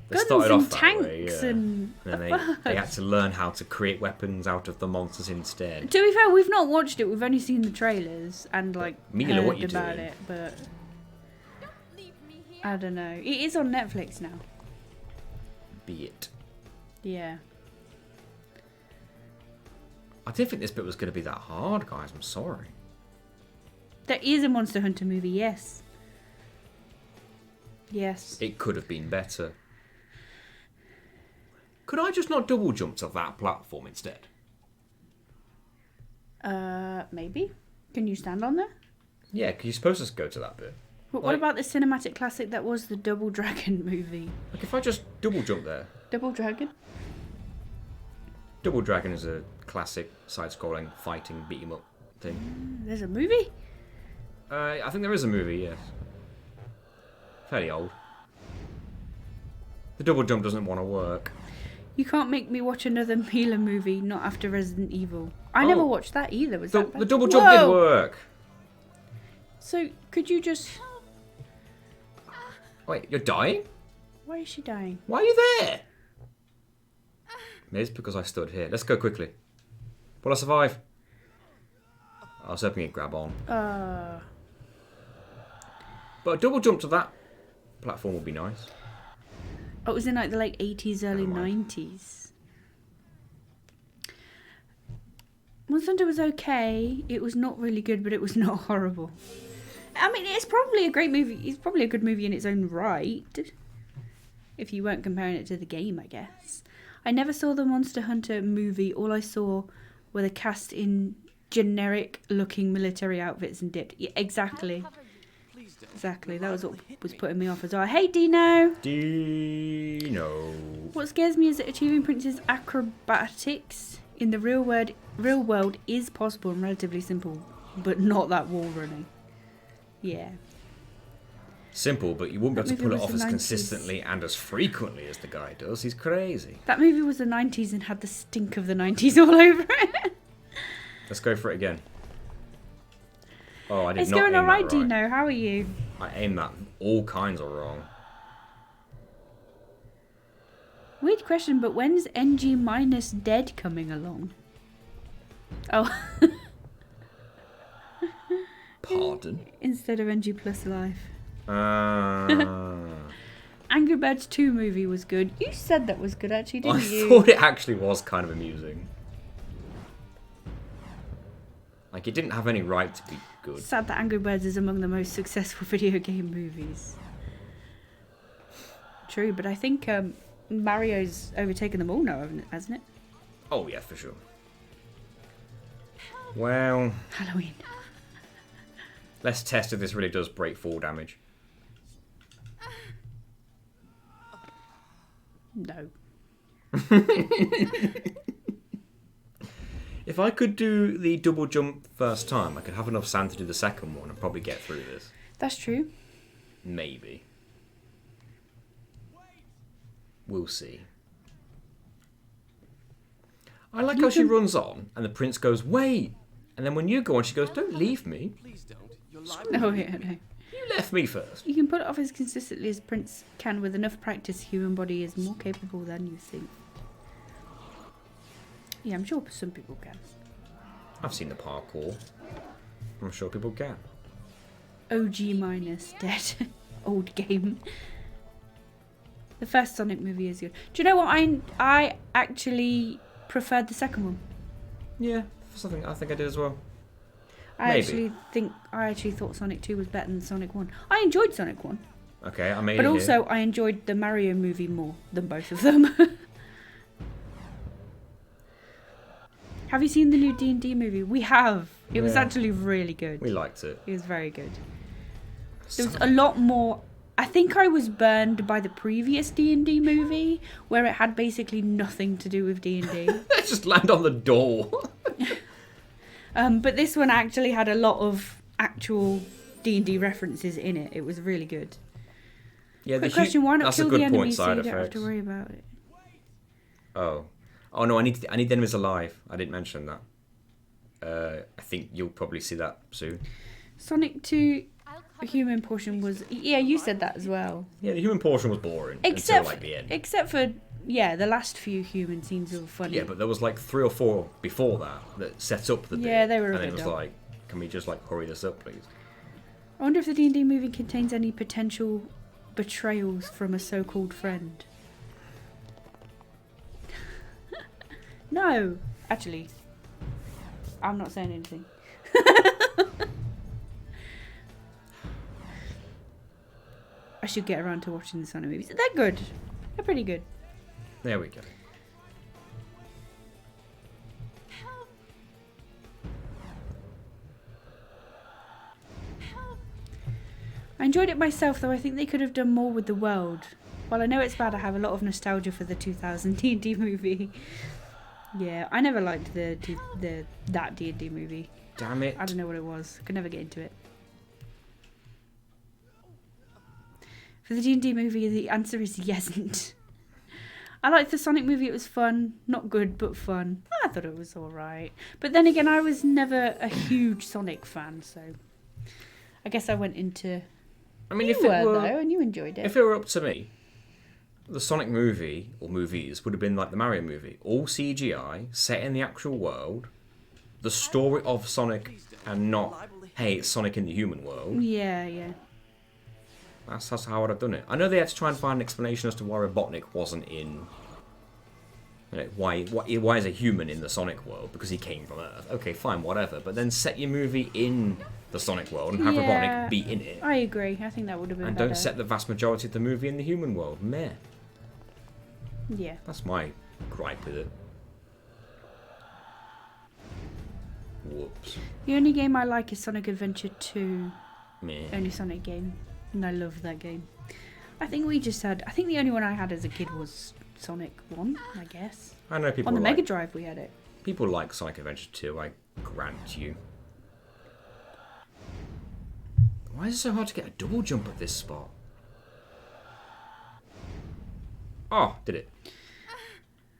They Guns started and off that tanks way, yeah. and then they had to learn how to create weapons out of the monsters instead. To be fair, we've not watched it. We've only seen the trailers and like Mila, heard what you about doing? it, but Don't leave me here. I don't know. It is on Netflix now. Be it. Yeah. I didn't think this bit was going to be that hard, guys. I'm sorry. There is a Monster Hunter movie, yes. Yes. It could have been better. Could I just not double jump to that platform instead? Maybe. Can you stand on there? Yeah, because you're supposed to go to that bit. But what Like- about the cinematic classic that was the Double Dragon movie? Like, if I just double jump there. Double Dragon? Double Dragon is a classic side-scrolling fighting beat-em-up thing. There's a movie? I think there is a movie, yes. Fairly old. The double jump doesn't want to work. You can't make me watch another Mila movie, not after Resident Evil. I never Oh. watched that either. Was The, that bad? the double jump did Whoa! work. So, could you just... Wait, you're dying? Why is she dying? Why are you there? Maybe it's because I stood here. Let's go quickly. Will I survive? I was hoping you'd grab on. But a double jump to that platform would be nice. Oh, it was in like the late 80s, early Never mind. 90s. Monster Hunter was okay. It was not really good, but it was not horrible. I mean, it's probably a great movie. It's probably a good movie in its own right. If you weren't comparing it to the game, I guess. I never saw the Monster Hunter movie. All I saw were the cast in generic-looking military outfits and dipped. Yeah, exactly. Please don't. Exactly. You're That was liable what to hit was me. putting me off as well. Hey, Dino! Dino. What scares me is that achieving Prince's acrobatics in the real world is possible and relatively simple, but not that wall running. Yeah. Simple, but you wouldn't be able to That pull it movie off was as the 90s. consistently and as frequently as the guy does. He's crazy. That movie was the 90s and had the stink of the 90s all over it. Let's go for it again. Oh, I did It's not going aim alright, that right. Dino. How are you? I aimed that all kinds of wrong. Weird question, but when's NG minus dead coming along? Oh, Pardon? instead of NG plus alive. Uh, Angry Birds 2 movie was good. You said that was good, actually, I didn't you? thought it actually was kind of amusing. Like, it didn't have any right to be good. Sad that Angry Birds is among the most successful video game movies. True, but I think Mario's overtaken them all now, hasn't it? Oh, yeah, for sure. Well, Halloween. let's test if this really does break fall damage. No. If I could do the double jump first time, I could have enough sand to do the second one and probably get through this. That's true. Maybe. We'll see. I like how she runs on and the prince goes, wait! And then when you go on, she goes, don't leave me. Please don't. You're liable. Oh, yeah, no. You left me first. You can put it off as consistently as Prince can. With enough practice, human body is more capable than you think. Yeah, I'm sure some people can. I've seen the parkour. I'm sure people can. OG minus dead. Old game. The first Sonic movie is good. Do you know what? I actually preferred the second one. Yeah, something I think I did as well. I Maybe. actually thought Sonic 2 was better than Sonic 1. I enjoyed Sonic 1, Okay, I made but it also I enjoyed the Mario movie more than both of them. Have you seen the new D&D movie? We have. It was Yeah. actually really good. We liked it. It was very good. There was a lot more. I think I was burned by the previous D&D movie, where it had basically nothing to do with D&D. Let's just land on the door. But this one actually had a lot of actual D&D references in it. It was really good. Yeah, Quick question: why not that's a kill good the point, enemies so side you don't have effects. to worry about it? Oh no, I need the enemies alive. I didn't mention that. I think you'll probably see that soon. Sonic 2 I'll the cover human portion was... Yeah, you said that as well. Yeah, the human portion was boring Except, until like the end. except for, yeah, the last few human scenes were funny. Yeah, but there was like 3 or 4 before that set up the bit. Yeah, they were a and then bit it was dumb. like, can we just like hurry this up, please? I wonder if the D&D movie contains any potential betrayals from a so-called friend. No, actually, I'm not saying anything. I should get around to watching the Sonic movies. They're good. They're pretty good. There we go. help. Help. I enjoyed it myself, though I think they could have done more with the world. While I know it's bad, I have a lot of nostalgia for the 2000 D&D movie. Yeah, I never liked that D&D movie. Damn it. I don't know what it was. Could never get into it. For the D&D movie, the answer is yesn't. I liked the Sonic movie. It was fun. Not good, but fun. I thought it was alright. But then again, I was never a huge Sonic fan, so... I guess I went into... I mean, You if it were, were, though, and you enjoyed it. if it were up to me, the Sonic movie, or movies, would have been like the Mario movie. All CGI, set in the actual world, the story of Sonic, and not, hey, it's Sonic in the human world. Yeah, yeah. That's how I'd have done it. I know they had to try and find an explanation as to why Robotnik wasn't in... You know, why is a human in the Sonic world? Because he came from Earth. Okay, fine, whatever. But then set your movie in the Sonic world and have Yeah. Robotnik be in it. I agree. I think that would have been And better. don't set the vast majority of the movie in the human world. Meh. Yeah. That's my gripe with it. Whoops. The only game I like is Sonic Adventure 2. Meh. Only Sonic game. And I love that game. I think the only one I had as a kid was Sonic 1, I guess. I know people On the like Mega Drive we had it. people like Sonic Adventure 2, I grant you. Why is it so hard to get a double jump at this spot? Oh, did it.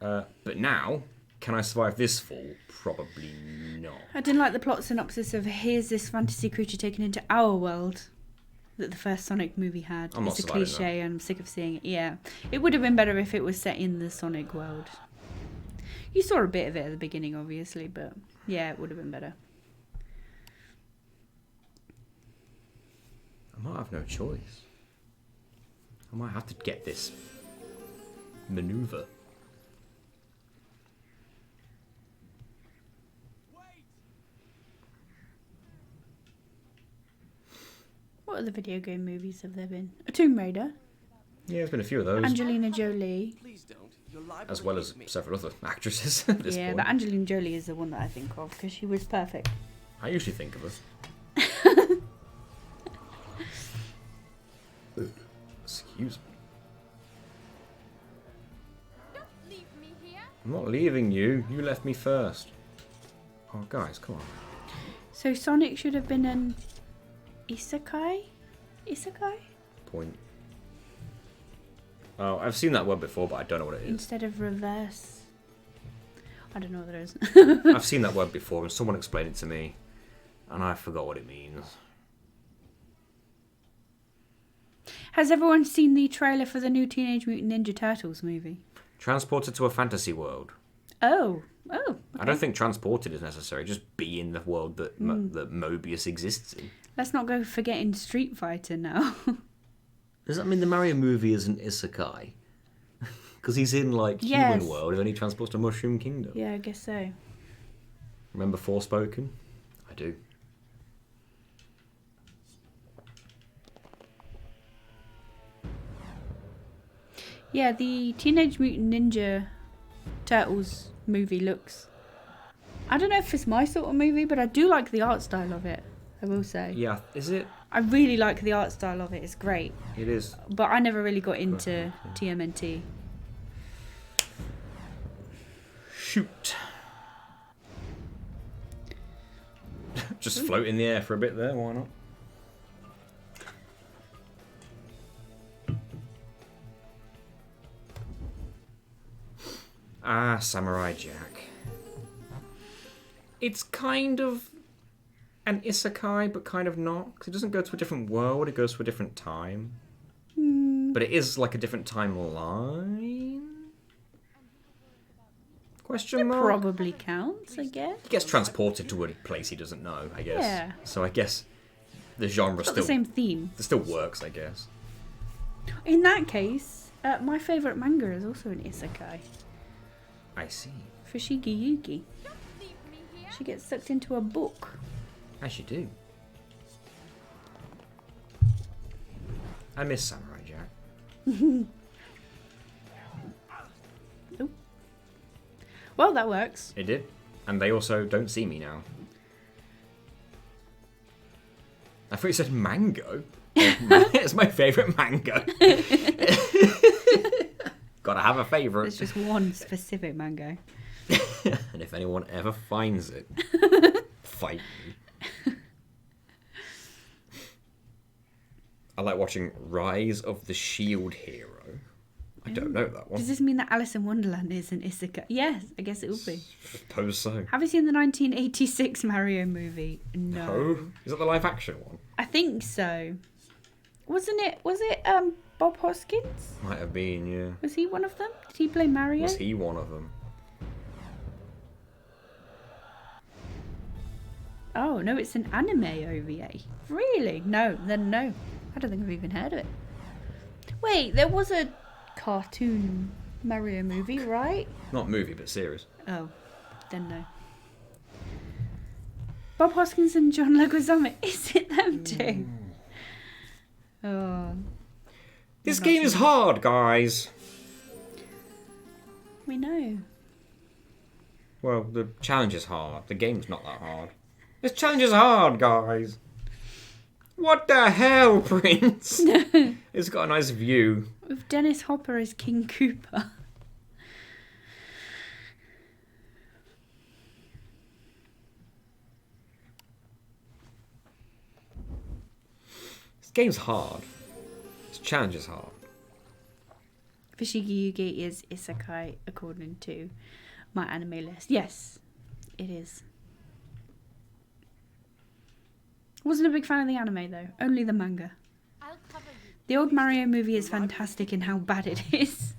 But now, can I survive this fall? Probably not. I didn't like the plot synopsis of here's this fantasy creature taken into our world that the first Sonic movie had. I'm not It's a surviving cliche and I'm sick of seeing it. Yeah. It would have been better if it was set in the Sonic world. You saw a bit of it at the beginning, obviously, but yeah, it would have been better. I might have no choice. I might have to get this maneuver. What other video game movies have there been? A Tomb Raider, Yeah, there's been a few of those, Angelina Jolie. Please don't. You're liable as to well hate as me. several other actresses at this Yeah, point. but Angelina Jolie is the one that I think of because she was perfect. I usually think of her. Excuse me. Don't leave me here. I'm not leaving you. You left me first. Oh, guys, come on. So Sonic should have been an isekai? Isekai? Point. Oh, I've seen that word before, but I don't know what it is. Instead of reverse. I don't know what it is. I've seen that word before, and someone explained it to me, and I forgot what it means. Has everyone seen the trailer for the new Teenage Mutant Ninja Turtles movie? Transported to a fantasy world. Oh. I don't think transported is necessary. Just be in the world that that Mobius exists in. Let's not go forgetting Street Fighter now. Does that mean the Mario movie is an isekai? Because he's in like Yes. human world, and then he transports to Mushroom Kingdom. Yeah, I guess so. Remember Forspoken? I do. Yeah, the Teenage Mutant Ninja Turtles movie looks... I don't know if it's my sort of movie, but I do like the art style of it, I will say. Yeah, is it? I really like the art style of it, it's great. It is. But I never really got into TMNT. Shoot. Just float in the air for a bit there, why not? Ah, Samurai Jack. It's kind of an isekai, but kind of not. Because it doesn't go to a different world, it goes to a different time. But it is like a different timeline? Question mark? Probably counts, I guess. He gets transported to a place he doesn't know, I guess. Yeah. So I guess the genre It's got still... the same theme. It still works, I guess. In that case, my favourite manga is also an isekai. I see. Fushigi Yugi. Don't leave me here. She gets sucked into a book. As you do. I miss Samurai Jack. Oh. Well, that works. It did. And they also don't see me now. I thought you said mango. It's my favourite mango. Gotta have a favourite. There's just one specific mango. And if anyone ever finds it, fight me. I like watching Rise of the Shield Hero. I don't know that one. Does this mean that Alice in Wonderland is an isekai? Yes, I guess it will be. I suppose so. Have you seen the 1986 Mario movie? No. No? Is that the live action one? I think so. Wasn't it? Was it Bob Hoskins? Might have been, yeah. Was he one of them? Did he play Mario? Was he one of them? Oh no, it's an anime OVA. Really? No, then no. I don't think I've even heard of it. Wait, there was a cartoon Mario movie, right? Not movie, but series. Oh, then no. Bob Hoskins and John Leguizamo. Is it them two? Oh, This game is hard, guys. we know. Well, the challenge is hard. The game's not that hard. This challenge is hard, guys. What the hell, Prince? It's got a nice view. With Dennis Hopper as King Koopa. This game's hard. This challenge is hard. Fushigi Yugi is isekai according to my anime list. Yes, it is. Wasn't a big fan of the anime though, only the manga. I'll cover you. The old Mario movie is fantastic in how bad it is.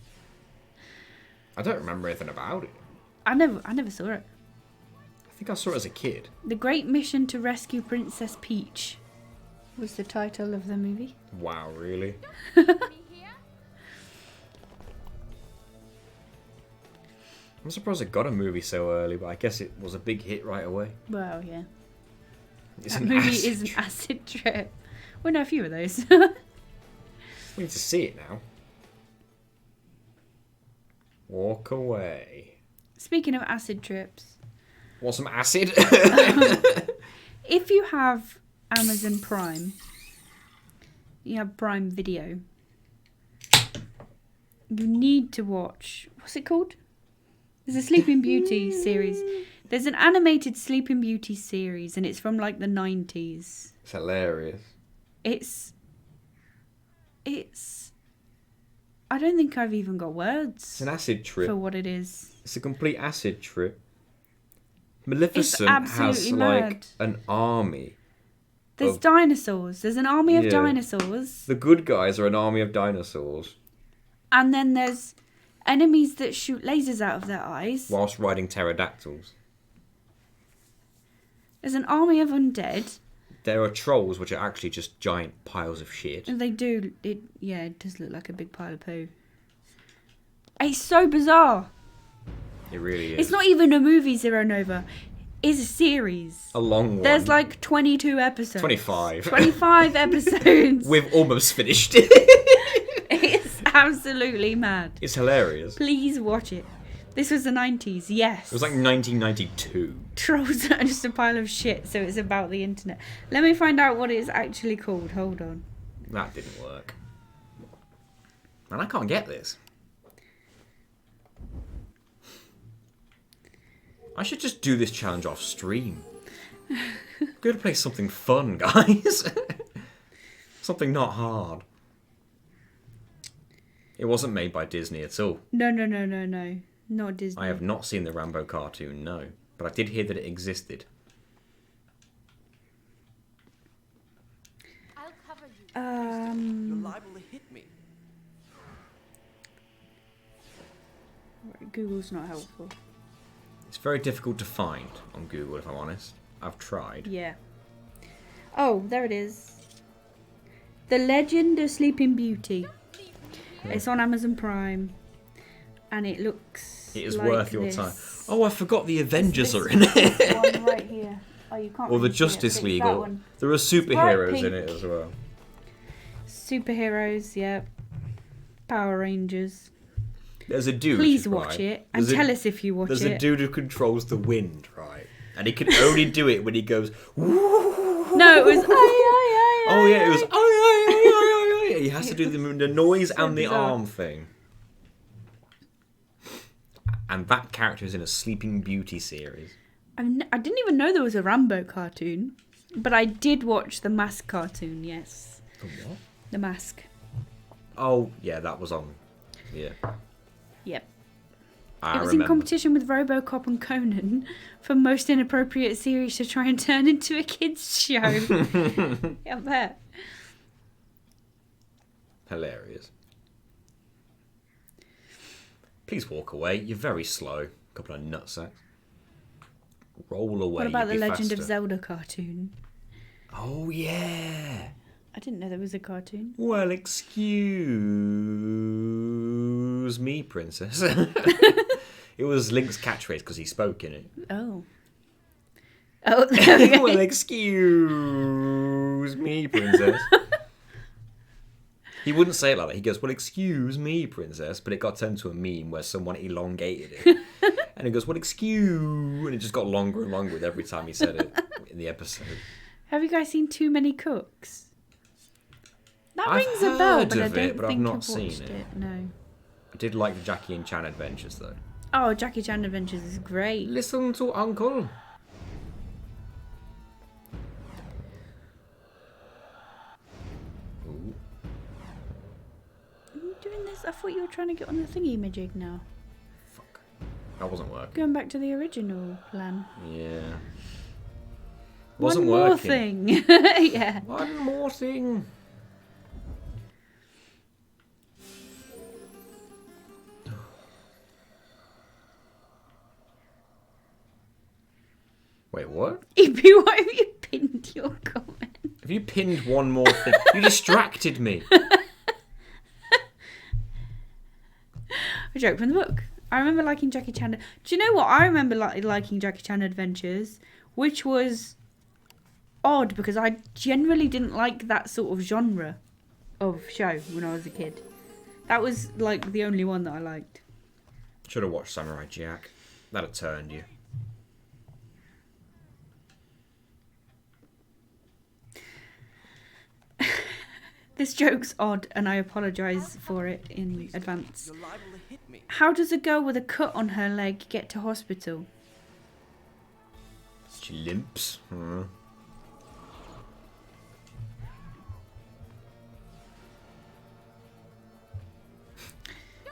I don't remember anything about it. I never saw it. I think I saw it as a kid. The Great Mission to Rescue Princess Peach was the title of the movie. Wow, really? Me here. I'm surprised it got a movie so early, but I guess it was a big hit right away. Well, yeah. It's That an movie acid is an trip. acid trip. We know a few of those. We need to see it now. Walk away. Speaking of acid trips, Want some acid? if you have Amazon Prime, you have Prime Video, you need to watch, what's it called? There's a Sleeping Beauty series. There's an animated Sleeping Beauty series and it's from like the 90s. It's hilarious. It's I don't think I've even got It's words an acid trip. for what it is. It's a complete acid trip. Maleficent has absolutely like mad. an army. There's of- dinosaurs. There's an army of Yeah. dinosaurs. The good guys are an army of dinosaurs And then there's enemies that shoot lasers out of their eyes. whilst riding pterodactyls. There's an army of undead. There are trolls, which are actually just giant piles of shit. And they do, it does look like a big pile of poo. It's so bizarre. It really is. It's not even a movie, Zero Nova. It's a series. a long one. There's like 22 episodes. 25. 25 episodes. We've almost finished it. It's absolutely mad. It's hilarious. Please watch it. This was the 90s, yes. It was like 1992. Trolls are just a pile of shit, so it's about the internet. Let me find out what it's actually called. Hold on. That didn't work. Man, I can't get this. I should just do this challenge off stream. Go to play something fun, guys. Something not hard. It wasn't made by Disney at all. No. Not Disney. I have not seen the Rambo cartoon, no. but I did hear that it existed. I'll cover you. You're liable to hit me. Google's not helpful. It's very difficult to find on Google, if I'm honest. I've tried. Yeah. Oh, there it is. The Legend of Sleeping Beauty. It's on Amazon Prime, and it looks. It is like worth your this. time. Oh, I forgot the Avengers This are in it. one right here. Oh, you can't. Or the really see it, Justice but it's League. that Or one. there are superheroes pink. in it as well. Superheroes, yeah. Power Rangers. There's a dude. Please right? watch it and There's a- tell us if you watch There's it. a dude who controls the wind, right? And he can only do it when he goes. Woo! No, it was. Aye, Oh yeah, it was. aye. Aye, aye, aye, aye, aye. He has to do the noise So and the bizarre. arm thing. And that character is in a Sleeping Beauty series. I didn't even know there was a Rambo cartoon, but I did watch the Mask cartoon. Yes, The what? the Mask. Oh yeah, that was on. Yeah, Yep. I It was remember. in competition with RoboCop and Conan for most inappropriate series to try and turn into a kids show. Yeah, I bet. Hilarious. Please walk away. You're very slow. Couple of nutsacks. Roll away. What about the you'd be Legend of faster. Zelda cartoon? Oh yeah. I didn't know there was a cartoon. Well, excuse me, princess. It was Link's catchphrase because he spoke in it. Oh. Oh, there we go. Well, excuse me, princess. He wouldn't say it like that. He goes, well, excuse me, princess. But it got turned to a meme where someone elongated it. And he goes, well, excuse... And it just got longer and longer with every time he said it in the episode. Have you guys seen Too Many Cooks? That I've rings a bell, heard but I of don't it, but I've think not I've seen watched it. it. No. I did like the Jackie and Chan adventures, though. Oh, Jackie Chan Adventures is great. Listen to Uncle. Ooh. Are you doing this? I thought you were trying to get on the thingy majig now. Fuck. That wasn't working. Going back to the original plan. Yeah. Wasn't One more working. thing. Yeah. One more thing. Wait, what? EP, why have you pinned your comment? Have you pinned one more thing? You distracted me. A joke from the book. I remember liking Jackie Chan. Do you know what? I remember liking Jackie Chan Adventures, which was odd because I generally didn't like that sort of genre of show when I was a kid. That was like the only one that I liked. Should have watched Samurai Jack. That'd have turned you. This joke's odd and I apologise for it in advance. You're liable to hit me. How does a girl with a cut on her leg get to hospital? She limps. Hmm.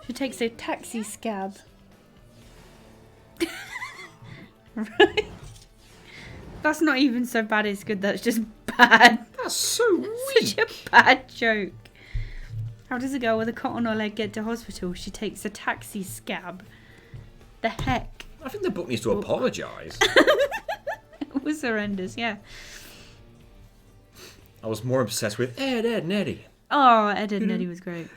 She takes a taxi scab. Right. That's not even so bad it's good, that's just bad. That's so Such a bad joke. How does a girl with a cut on her leg get to hospital? She takes a taxi scab. The heck? I think the book needs to apologise. It was horrendous, yeah. I was more obsessed with Ed, and Eddie. Oh, Ed and Eddie was great.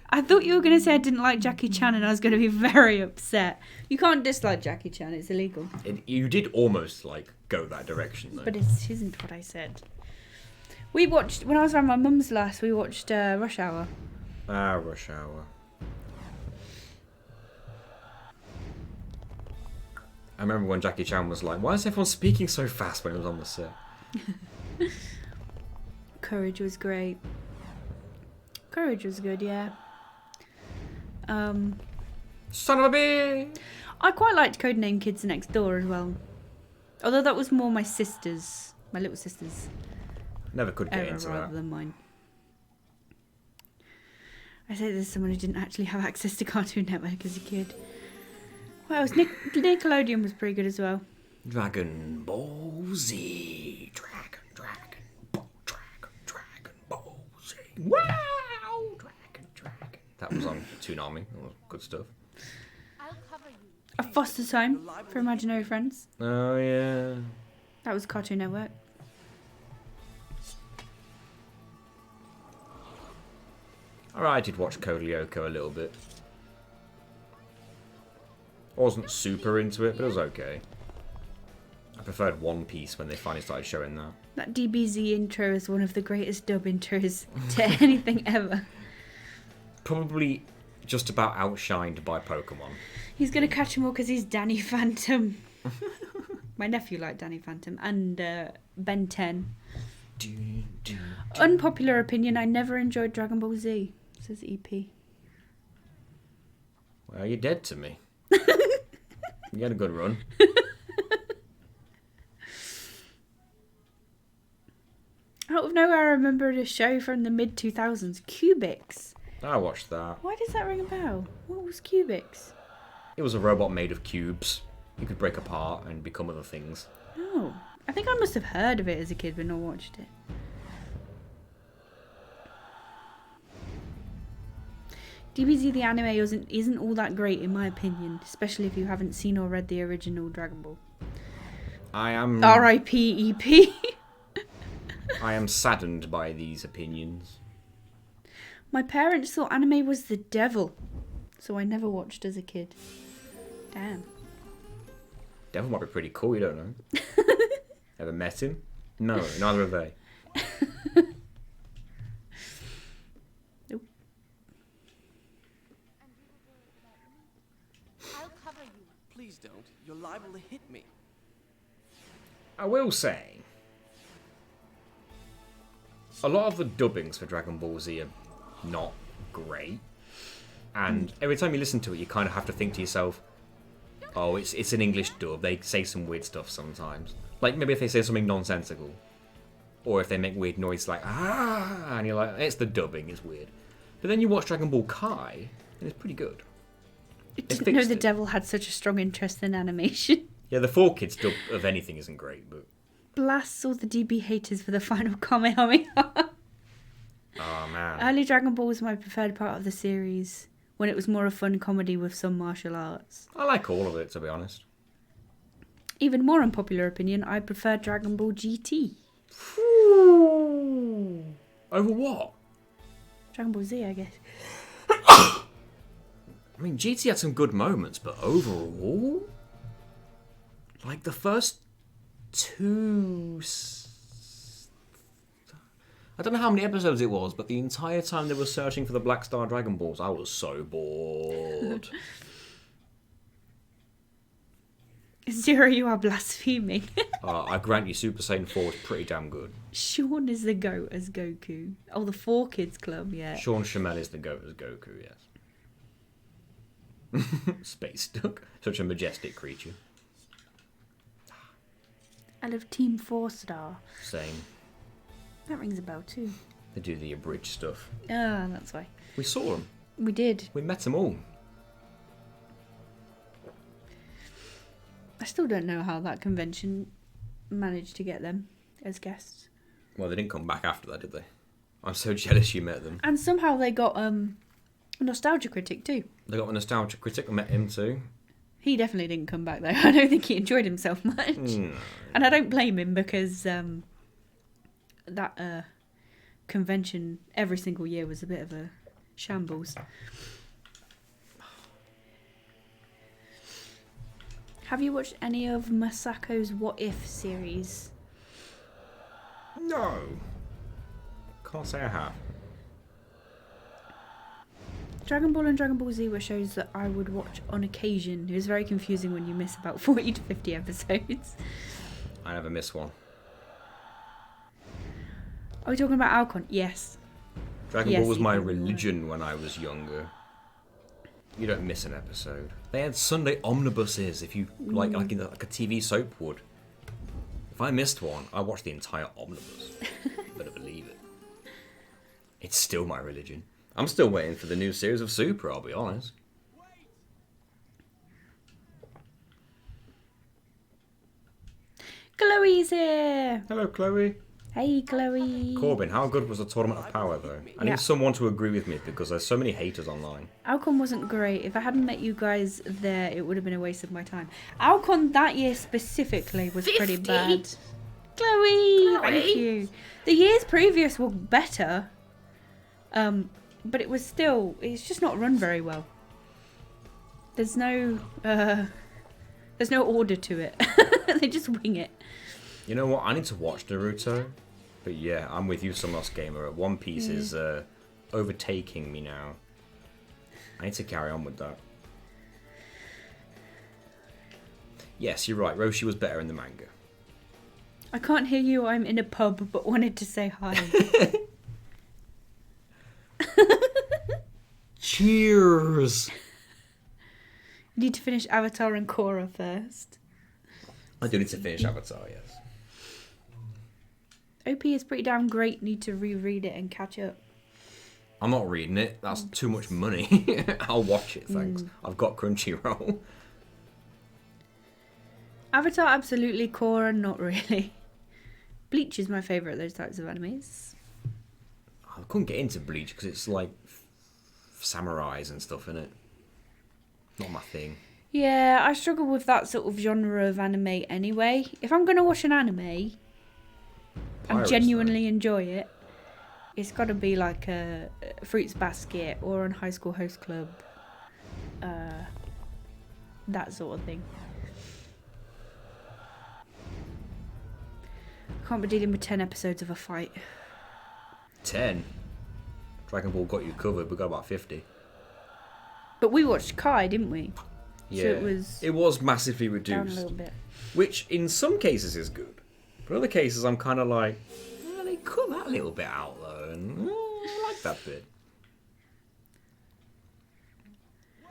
I thought you were going to say I didn't like Jackie Chan and I was going to be very upset. You can't dislike Jackie Chan, it's illegal. You did almost like go that direction though. But it isn't what I said. We watched, when I was around my mum's last, we watched Rush Hour. Rush Hour. I remember when Jackie Chan was like, why is everyone speaking so fast when he was on the set? Courage was great. Courage was good, yeah. Son of a bitch! I quite liked Codename Kids Next Door as well. Although that was more my sister's, my little sister's Never could get era into rather that. than mine. I say this as someone who didn't actually have access to Cartoon Network as a kid. What else? Nickelodeon was pretty good as well. Dragon Ball Z. Dragon Ball Z. Wow! Dragon. That was on Toonami. That was good stuff. I'll cover you. A Foster's Home for Imaginary Friends. Oh, yeah. That was Cartoon Network. Alright, I did watch Code Lyoko a little bit. I wasn't super into it, but it was okay. I preferred One Piece when they finally started showing that. That DBZ intro is one of the greatest dub intros to anything ever. Probably just about outshined by Pokemon. He's gonna catch him all because he's Danny Phantom. My nephew liked Danny Phantom and Ben 10. Unpopular opinion: I never enjoyed Dragon Ball Z. Says EP. Well, you're dead to me. You had a good run. Out of nowhere, I remembered a show from the mid 2000s, Cubics. I watched that. Why does that ring a bell? What was Cubics? It was a robot made of cubes. You could break apart and become other things. Oh, I think I must have heard of it as a kid but not watched it. DBZ the anime isn't all that great in my opinion, especially if you haven't seen or read the original Dragon Ball. I am R.I.P. EP. I am saddened by these opinions. My parents thought anime was the devil, so I never watched as a kid. Damn. Devil might be pretty cool, you don't know. Ever met him? No, neither have they. Nope. I'll cover you. Please don't. You're liable to hit me. I will say, a lot of the dubbings for Dragon Ball Z are not great. And every time you listen to it, you kind of have to think to yourself, oh, it's an English dub. They say some weird stuff sometimes. Like, maybe if they say something nonsensical. Or if they make weird noise like, ah, and you're like, it's the dubbing, it's weird. But then you watch Dragon Ball Kai, and it's pretty good. I They didn't know fixed the it. devil had such a strong interest in animation. Yeah, the 4Kids dub of anything isn't great, but... Blasts all the DB haters for the final Kamehameha. Oh, man. Early Dragon Ball was my preferred part of the series, when it was more a fun comedy with some martial arts. I like all of it, to be honest. Even more unpopular opinion, I prefer Dragon Ball GT. Over what? Dragon Ball Z, I guess. I mean, GT had some good moments, but overall... Like, the first two... I don't know how many episodes it was, but the entire time they were searching for the Black Star Dragon Balls, I was so bored. Zero, you are blaspheming. I grant you, Super Saiyan 4 is pretty damn good. Sean is the goat as Goku. Oh, the 4Kids Club, yeah. Sean Shamel is the goat as Goku, yes. Space Duck. Such a majestic creature. I love Team 4 Star. Same. That rings a bell too. They do the abridged stuff. Ah, that's why. We saw them. We did. We met them all. I still don't know how that convention managed to get them as guests. Well, they didn't come back after that, did they? I'm so jealous you met them. And somehow they got a Nostalgia Critic too. They got a nostalgia critic. I met him too. He definitely didn't come back though. I don't think he enjoyed himself much. No. And I don't blame him because that convention every single year was a bit of a shambles. Have you watched any of Masako's What If series? No. Can't say I have. Dragon Ball and Dragon Ball Z were shows that I would watch on occasion. It was very confusing when you miss about 40 to 50 episodes. I never miss one. Are we talking about Alcon? Yes. Dragon Yes, Ball was you my can. religion when I was younger. You don't miss an episode. They had Sunday omnibuses, if you like a TV soap would. If I missed one, I watched the entire omnibus. Better believe it. It's still my religion. I'm still waiting for the new series of Super, I'll be honest. Chloe's here. Hello, Chloe. Hey, Chloe. Corbin, how good was the Tournament of Power, though? I Yeah. need someone to agree with me because there's so many haters online. Alcon wasn't great. If I hadn't met you guys there, it would have been a waste of my time. Alcon that year specifically was pretty 50? bad. Chloe, thank you. The years previous were better, but it was still. It's just not run very well. There's no order to it. They just wing it. You know what? I need to watch Naruto. But yeah, I'm with you, Sumlos Gamer. One Piece is overtaking me now. I need to carry on with that. Yes, you're right. Roshi was better in the manga. I can't hear you. I'm in a pub, but wanted to say hi. Cheers! Need to finish Avatar and Korra first. I do need to finish Avatar, yes. OP is pretty damn great. Need to reread it and catch up. I'm not reading it. That's too much money. I'll watch it, thanks. I've got Crunchyroll. Avatar, absolutely. Korra, not really. Bleach is my favourite of those types of animes. I couldn't get into Bleach because it's like samurais and stuff, innit? Not my thing. Yeah, I struggle with that sort of genre of anime anyway. If I'm going to watch an anime and Pirates, genuinely enjoy it, it's got to be like a Fruits Basket or on High School Host Club. That sort of thing. I can't be dealing with 10 episodes of a fight. 10. Dragon Ball got you covered. We got about 50. But we watched Kai, didn't we? Yeah, So it was massively down a reduced, little bit. which in some cases is good, but in other cases I'm kind of like, they cut that little bit out though, and I like that bit.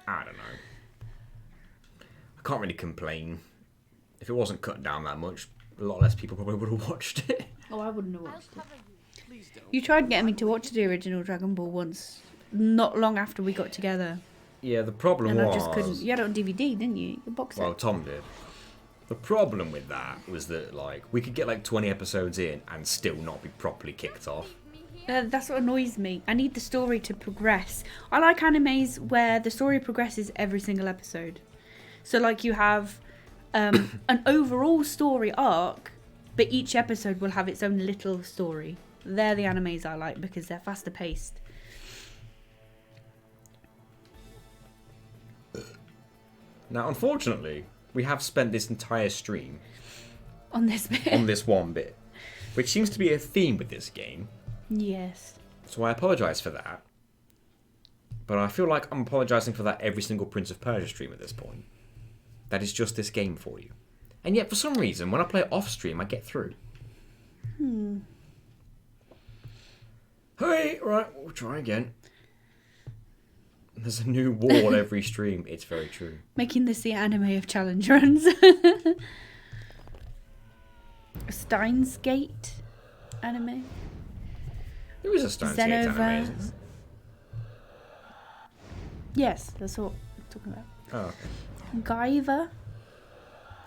I don't know. I can't really complain. If it wasn't cut down that much, a lot less people probably would have watched it. Oh, I wouldn't have I'll watched it. cover you. Please don't. You tried getting me to watch the original Dragon Ball once, not long after we got together. Yeah, the problem And was... I just couldn't. You had it on DVD, didn't you? The box set. Well, Tom did. The problem with that was that, like, we could get like 20 episodes in and still not be properly kicked off. That's what annoys me. I need the story to progress. I like animes where the story progresses every single episode. So, like, you have an overall story arc, but each episode will have its own little story. They're the animes I like because they're faster paced. Now, unfortunately, we have spent this entire stream On this bit. on this one bit, which seems to be a theme with this game. Yes. So I apologise for that. But I feel like I'm apologising for that every single Prince of Persia stream at this point. That is just this game for you. And yet, for some reason, when I play it off stream, I get through. Hey, right, we'll try again. There's a new wall every stream. It's very true. Making this the anime of challenge runs. Steins Gate anime. There is a Steins Gate Xenova. anime, isn't there? Yes, that's what I'm talking about. Oh, okay. Guyver.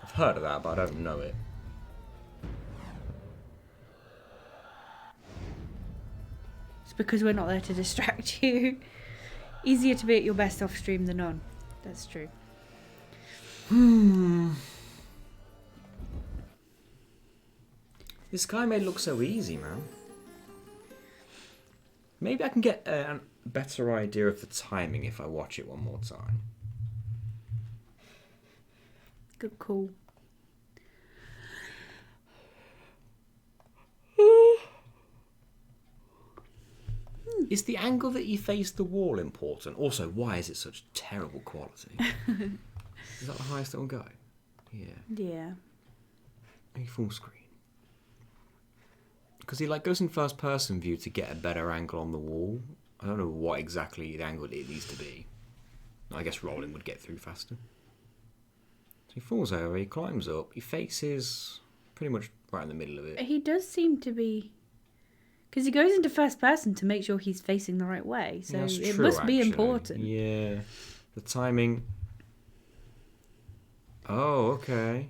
I've heard of that, but I don't know it. It's because we're not there to distract you. Easier to be at your best off stream than on. That's true. This guy may look so easy, man. Maybe I can get a better idea of the timing if I watch it one more time. Good call. Is the angle that you face the wall important? Also, why is it such terrible quality? Is that the highest it'll go? Yeah. Yeah. Maybe full screen. Because he like goes in first person view to get a better angle on the wall. I don't know what exactly the angle it needs to be. I guess rolling would get through faster. So he falls over, he climbs up, he faces pretty much right in the middle of it. He does seem to be... Because he goes into first person to make sure he's facing the right way. So That's it true, must be actually. important. Yeah. The timing. Oh, okay.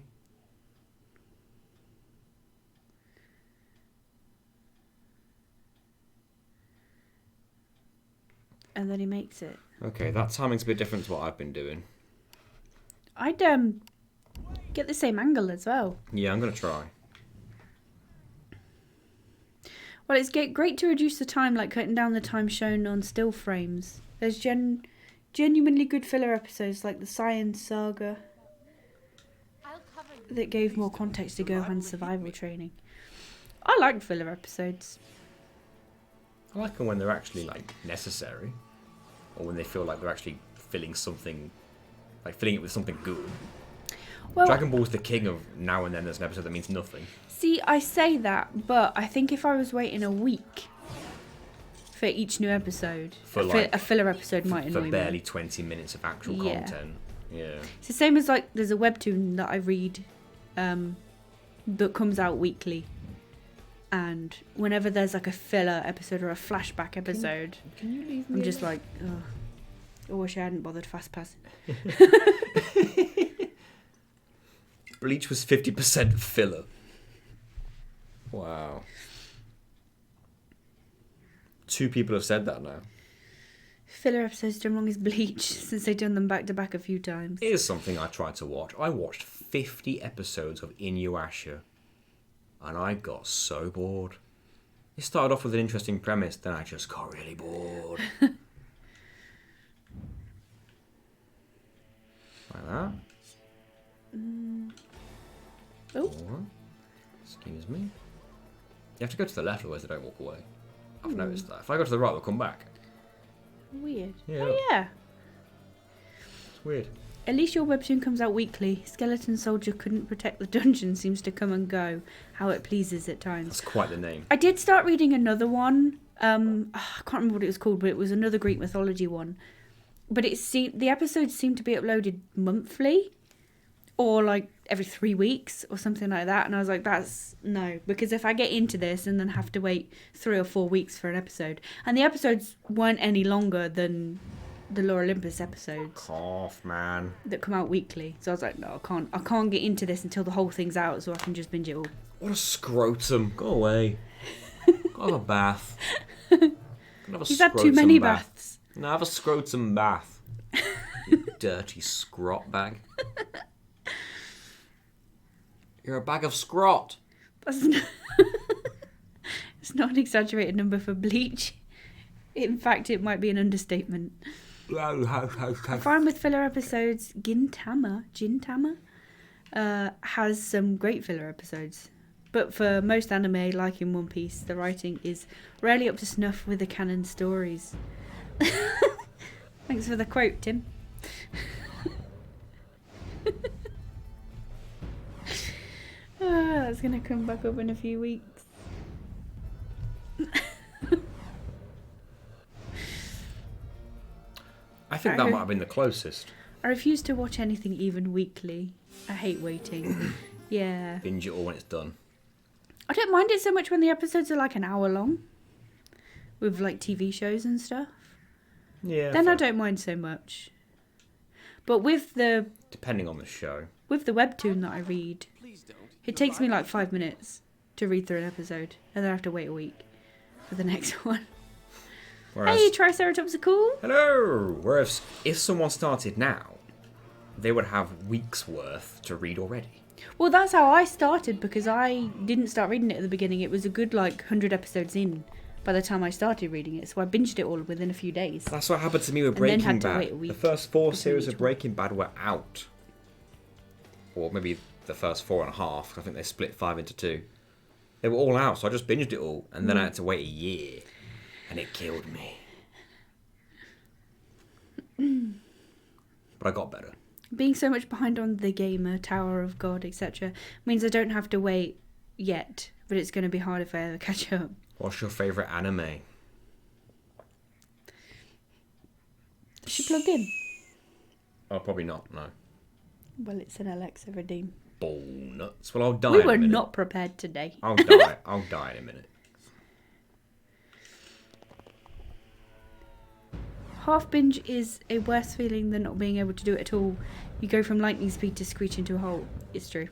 and then he makes it. Okay, that timing's a bit different to what I've been doing. I'd get the same angle as well. Yeah, I'm gonna try. Well, it's great to reduce the time, like cutting down the time shown on still frames. There's genuinely good filler episodes like the Science Saga I'll cover you. that gave more context to Gohan's survival training. I like filler episodes. I like them when they're actually like necessary, or when they feel like they're actually filling something, like filling it with something good. Well, Dragon Ball's the king of now and then there's an episode that means nothing. see, I say that, but I think if I was waiting a week for each new episode, For like- a filler episode might For annoy barely me. 20 minutes of actual Yeah. content. Yeah. It's the same as like there's a webtoon that I read that comes out weekly, and whenever there's like a filler episode or a flashback episode, Can you leave I'm just like, ugh, I wish I hadn't bothered fast passing. Bleach was 50% filler. Wow. 2 people have said that now. Filler episodes done wrong as Bleach since they've done them back to back a few times. It is something I tried to watch. I watched 50 episodes of Inuyasha, and I got so bored. It started off with an interesting premise, then I just got really bored. Like that. Oh. Alright. Excuse me. You have to go to the left, otherwise they don't walk away. I've noticed that. If I go to the right, they'll come back. Weird. Yeah. Oh yeah. It's weird. At least your webtoon comes out weekly. Skeleton Soldier couldn't protect the dungeon seems to come and go how it pleases at times. That's quite the name. I did start reading another one. I can't remember what it was called, but it was another Greek mythology one. But the episodes seem to be uploaded monthly, or like every 3 weeks or something like that. And I was like, that's no, because if I get into this and then have to wait 3 or 4 weeks for an episode, and the episodes weren't any longer than the Lore Olympus episodes Cough, man. that come out weekly. So I was like, no, I can't get into this until the whole thing's out, so I can just binge it all. What a scrotum. Go away. Go have a bath. Have a He's had too many baths. No, have a scrotum bath. You dirty scrot bag. You're a bag of scrot. That's not it's not an exaggerated number for Bleach. In fact, it might be an understatement. Fine with filler episodes. Gintama has some great filler episodes. But for most anime, like in One Piece, the writing is rarely up to snuff with the canon stories. Thanks for the quote, Tim. That's going to come back up in a few weeks. I think that might have been the closest. I refuse to watch anything even weekly. I hate waiting. Yeah. Binge it all when it's done. I don't mind it so much when the episodes are like an hour long. With like TV shows and stuff. Yeah. Then I fair. don't mind so much. But with the Depending on the show. webtoon that I read, Please don't. it takes me like 5 minutes to read through an episode. And then I have to wait a week for the next one. Whereas, Hey, Triceratops are cool. hello! Whereas if someone started now, they would have weeks worth to read already. Well, that's how I started because I didn't start reading it at the beginning. It was a good like 100 episodes in by the time I started reading it. So I binged it all within a few days. That's what happened to me with And then Breaking had to Bad. wait a week The first 4 between series each of one. Breaking Bad were out. Or maybe the first 4.5. I think they split 5 into 2. They were all out, so I just binged it all. And then I had to wait a year. And it killed me. But I got better. Being so much behind on The Gamer, Tower of God, etc. means I don't have to wait yet. But it's going to be hard if I ever catch up. What's your favourite anime? Is she plugged in? Oh, probably not, no. Well, it's an Alexa redeem. Ball nuts. Well, I'll die We in a were minute. not prepared today. I'll die. I'll die in a minute. Half binge is a worse feeling than not being able to do it at all. You go from lightning speed to screech into a hole. It's true.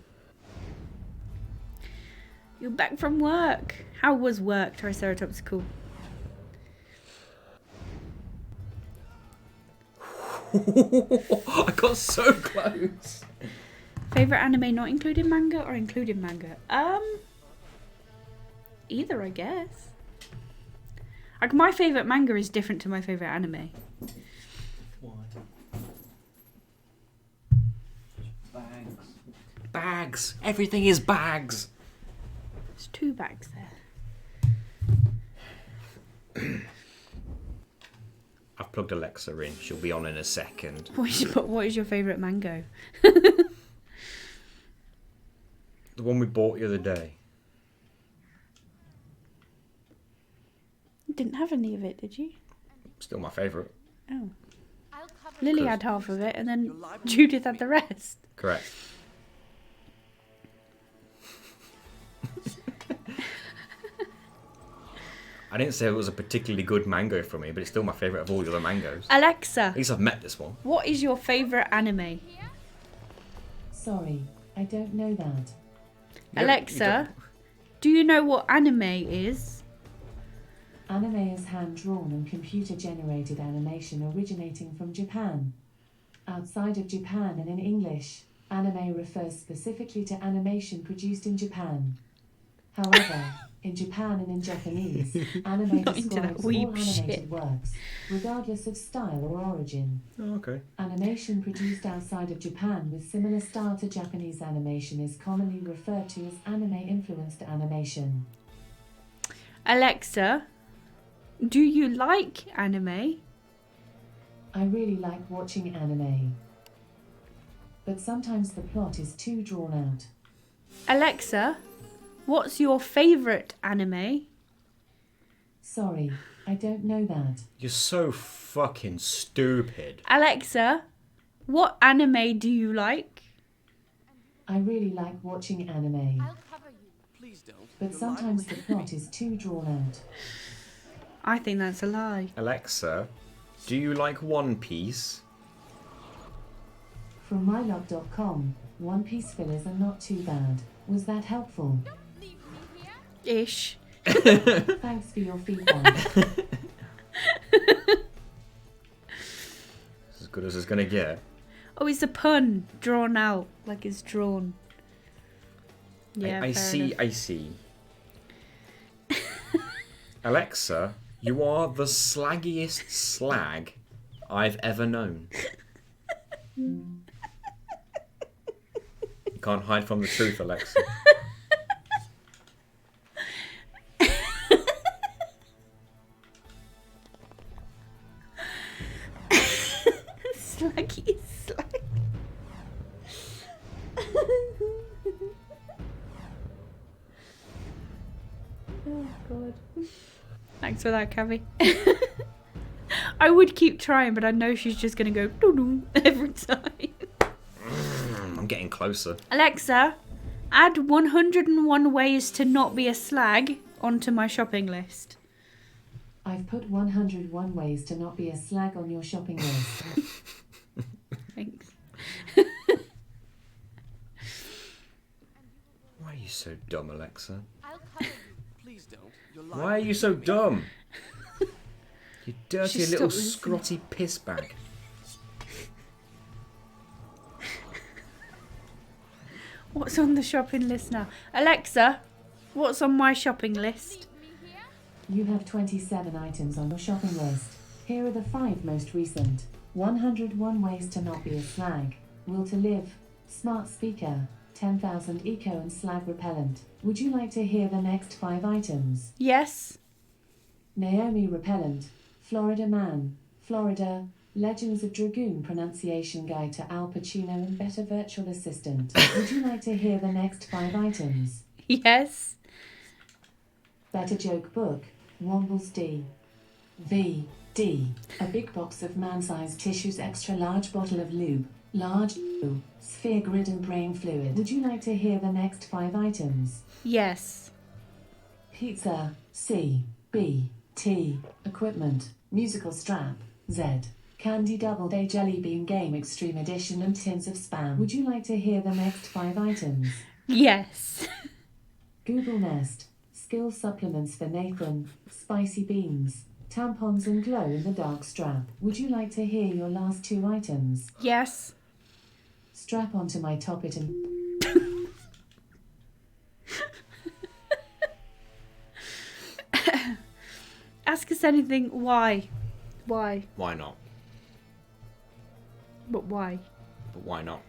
You're back from work. How was work? Triceratops cool. I got so close. Favorite anime not including manga or including manga? Either, I guess. Like, my favorite manga is different to my favorite anime. Why? Bags. Bags. Everything is bags. There's 2 bags there. I've plugged Alexa in. She'll be on in a second. What is your favorite mango? The one we bought the other day. You didn't have any of it, did you? Still my favourite. Oh. I'll cover Lily Good. had half of it, and then Judith had the rest. Correct. I didn't say it was a particularly good mango for me, but it's still my favourite of all the other mangoes. Alexa, At least I've met this one. what is your favorite anime? here. Sorry, I don't know that. You Alexa, do you know what anime is? Anime is hand-drawn and computer-generated animation originating from Japan. Outside of Japan and in English, anime refers specifically to animation produced in Japan. However, in Japan and in Japanese, anime Not into that describes all weeb animated shit. works, regardless of style or origin. Oh, okay. Animation produced outside of Japan with similar style to Japanese animation is commonly referred to as anime-influenced animation. Alexa, do you like anime? I really like watching anime. But sometimes the plot is too drawn out. Alexa, what's your favourite anime? Sorry, I don't know that. You're so fucking stupid. Alexa, what anime do you like? I really like watching anime. I'll cover you. Please don't. But You're sometimes the liable to hit plot me. is too drawn out. I think that's a lie. Alexa, do you like One Piece? From mylog.com, One Piece fillers are not too bad. Was that helpful? Leave me here. Ish. Thanks for your feedback. It's as good as it's gonna get. Oh, it's a pun. Drawn out. Like it's drawn. Yeah, I fair see, enough. I see. Alexa, you are the slaggiest slag I've ever known. You can't hide from the truth, Alexa. Slaggy slag. Oh god. Thanks for that, Cavi. I would keep trying, but I know she's just gonna go doo-doo every time. I'm getting closer. Alexa, add 101 ways to not be a slag onto my shopping list. I've put 101 ways to not be a slag on your shopping list. Thanks. Why are you so dumb, Alexa? I'll cover you. Please don't. You're Why are liable you to so hit me. dumb? You dirty Just little stop listening. scrotty piss bag. What's on the shopping list now? Alexa, what's on my shopping list? Leave me here. You have 27 items on your shopping list. Here are the 5 most recent. 101 ways to not be a slag. Will to live. Smart speaker. 10,000 eco and slag repellent. Would you like to hear the next 5 items? Yes. Naomi repellent. Florida man. Florida. Legends of Dragoon pronunciation guide to Al Pacino and better virtual assistant. Would you like to hear the next 5 items? Yes. Better joke book. Wombles D. V. D. A big box of man-sized tissues, extra large bottle of lube. Large lube, sphere grid and brain fluid. Would you like to hear the next 5 items? Yes. Pizza. C. B. T. Equipment. Musical strap. Z. Candy Double Day Jelly Bean Game Extreme Edition and tins of Spam. Would you like to hear the next 5 items? Yes. Google Nest. Skill supplements for Nathan. Spicy beans. tampons and glow-in-the-dark strap. Would you like to hear your last 2 items? Yes. Strap onto my toppet and... Ask us anything. Why? Why? Why not? But why? But why not?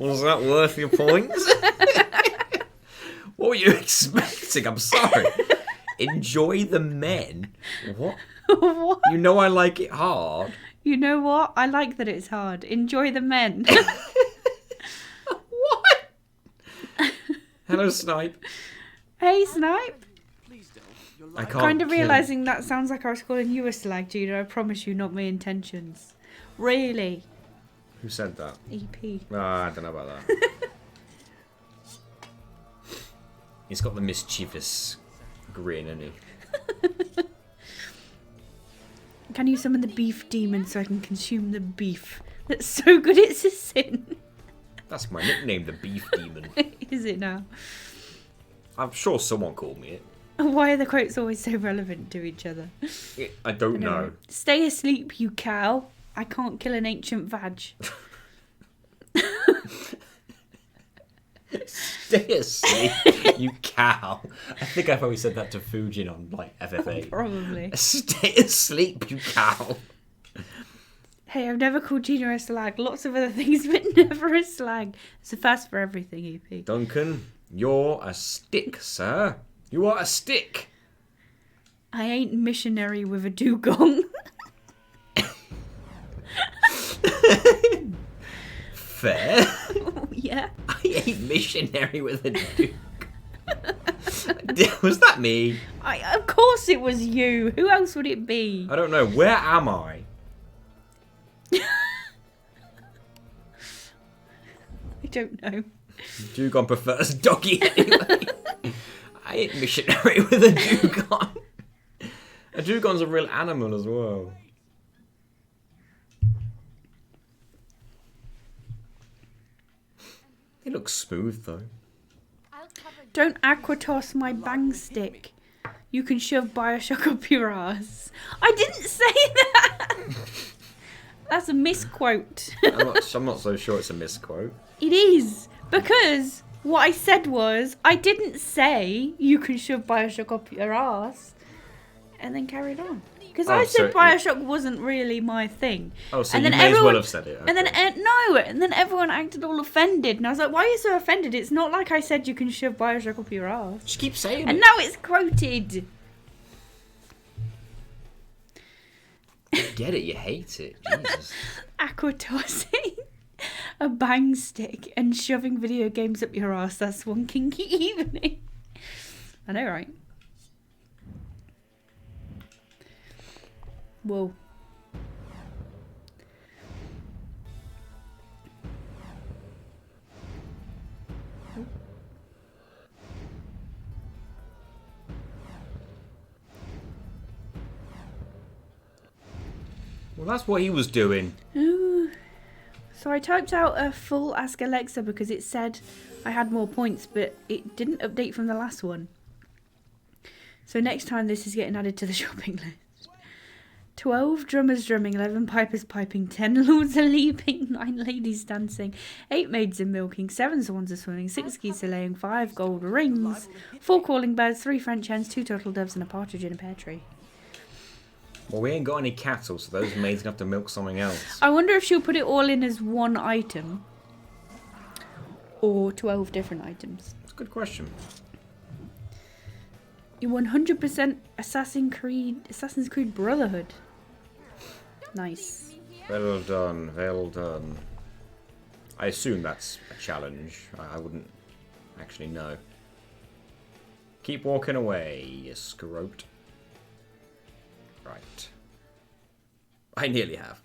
was that worth your points? What were you expecting? I'm sorry. Enjoy the men. What? What? You know I like it hard. You know what? I like that it's hard. Enjoy the men. What? Hello, Snipe. Hey, Snipe. Please don't. You're I lying. can't Kind of kill him. realising that sounds like I was calling you a slag, Gina. I promise you, not my intentions. Really? Who said that? EP. I don't know about that. He's got the mischievous grin, hasn't he? Can you summon the beef demon so I can consume the beef? That's so good it's a sin. That's my nickname, the Beef Demon. Is it now? I'm sure someone called me it. Why are the quotes always so relevant to each other? I don't know. Stay asleep, you cow. I can't kill an ancient vag. Stay asleep, you cow. I think I've always said that to Fujin on like FFA. Probably. Stay asleep, you cow. Hey, I've never called Gina a slag. Lots of other things, but never a slag. It's a first for everything, EP. Duncan, you're a stick, sir. You are a stick. I ain't missionary with a dugong. Fair. Yeah. I ain't missionary with a duke. Was that me? Of course it was you. Who else would it be? I don't know. Where am I? I don't know. Dugong prefers doggy anyway. I ain't missionary with a dugong. A dugon's a real animal as well. It looks smooth though. I'll cover you. Don't aquatoss my bang stick. You can shove Bioshock up your ass. I didn't say that. That's a misquote. I'm not so sure it's a misquote. It is. Because what I said was, I didn't say you can shove Bioshock up your ass. And then carried on. Because I so said Bioshock wasn't really my thing. Oh, so And you then may as well everyone- have said it. And then, okay. no, and then everyone acted all offended. And I was like, why are you so offended? It's not like I said you can shove Bioshock up your ass. Just keep saying And it. now it's quoted. I get it, you hate it. Jesus. Aquatossing a bang stick and shoving video games up your ass. That's one kinky evening. I know, right? Whoa. Well, that's what he was doing. Ooh. So I typed out a full Ask Alexa because it said I had more points, but it didn't update from the last one. So next time this is getting added to the shopping list. 12 drummers drumming, 11 pipers piping, 10 lords are leaping, 9 ladies dancing, 8 maids are milking, 7 swans are swimming, 6 geese are laying, 5 gold rings, 4 calling birds, 3 French hens, 2 turtle doves, and a partridge in a pear tree. Well, we ain't got any cattle, so those maids gonna have to milk something else. I wonder if she'll put it all in as one item. Or 12 different items. That's a good question. You 100% Assassin's Creed Brotherhood. Nice. Well done, well done. I assume that's a challenge. I wouldn't actually know. Keep walking away, you scrote. Right. I nearly have.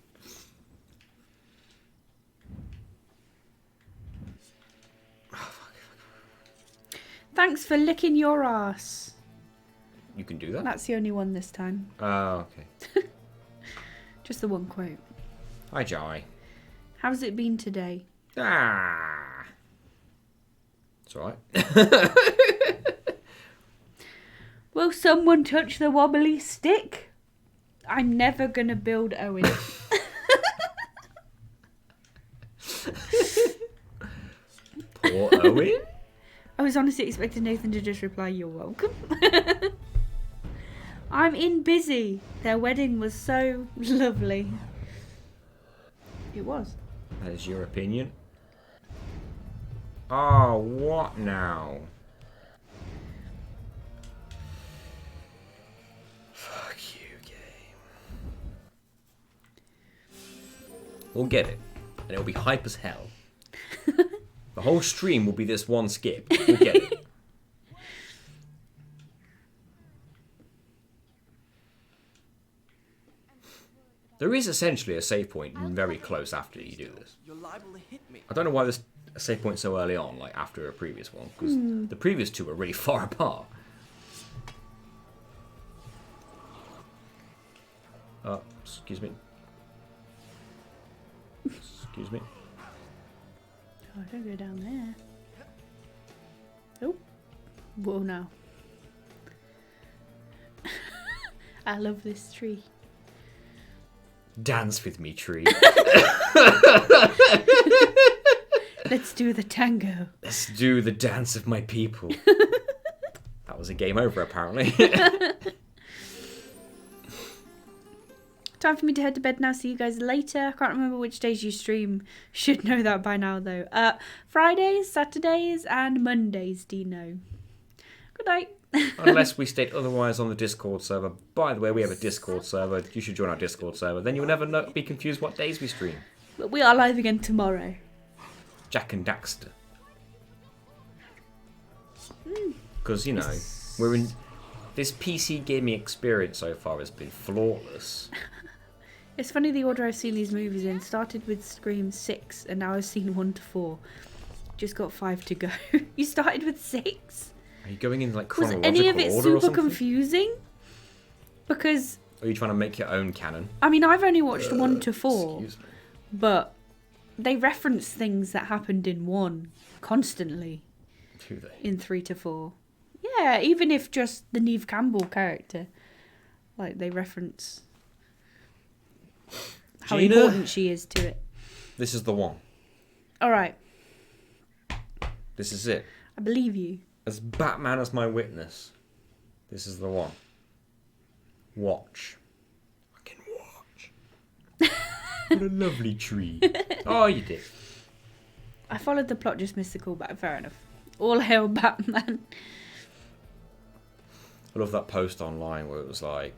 Thanks for licking your ass. You can do that? That's the only one this time. Oh, okay. Just the one quote. Hi, Jai. How's it been today? Ah. It's alright. Will someone touch the wobbly stick? I'm never gonna build Owen. Poor Owen. I was honestly expecting Nathan to just reply, "You're welcome." I'm in busy. Their wedding was so lovely. It was. That is your opinion. Oh, what now? Fuck you, game. We'll get it. And it'll be hype as hell. The whole stream will be this one skip. We'll get it. There is essentially a save point very close after you do this. You're liable to hit me. I don't know why this save point so early on, like after a previous one, because the previous two are really far apart. Excuse me. Excuse me. Oh, don't go down there. Oh. Whoa, now. I love this tree. Dance with me, tree. Let's do the tango. Let's do the dance of my people. That was a game over, apparently. Time for me to head to bed now. See you guys later. I can't remember which days you stream. Should know that by now, though. Fridays, Saturdays, and Mondays, do you know? Good night. Unless we state otherwise on the Discord server. By the way, we have a Discord server. You should join our Discord server. Then you'll never be confused what days we stream. But we are live again tomorrow. Jack and Daxter. Because, you know, we're in... This PC gaming experience so far has been flawless. It's funny the order I've seen these movies in. Started with Scream 6 and now I've seen 1 to 4. Just got 5 to go. You started with 6? Are you going in like Was chronological any of it order or super something? confusing? Because, Or are you trying to make your own canon? I mean, I've only watched 1 to 4. Excuse me. But they reference things that happened in 1 constantly Do they? in 3 to 4. Yeah, even if just the Neve Campbell character. Like, they reference how Gina? important she is to it. This is the one. Alright, This is it. I believe you. As Batman as my witness. This is the one. Watch. Fucking watch. What a lovely tree. Oh, you did. I followed the plot, just missed the callback. Fair enough. All hail Batman. I love that post online where it was like,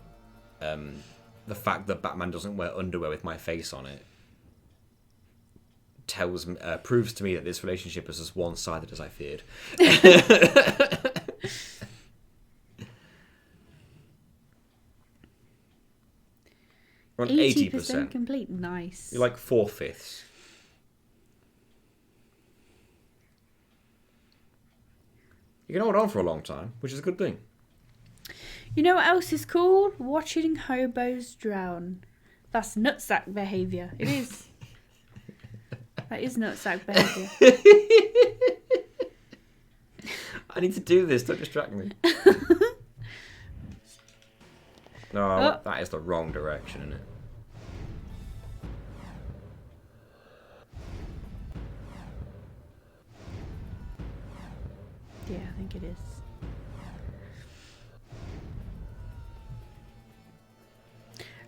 the fact that Batman doesn't wear underwear with my face on it tells me, proves to me that this relationship is as one-sided as I feared. We're on 80%. complete. Nice. You're like 4/5. You can hold on for a long time, which is a good thing. You know what else is cool? Watching hobos drown. That's nutsack behaviour. It is. That is nutsack behaviour. I need to do this, don't distract me. No, Oh. that is the wrong direction, isn't it? Yeah, I think it is.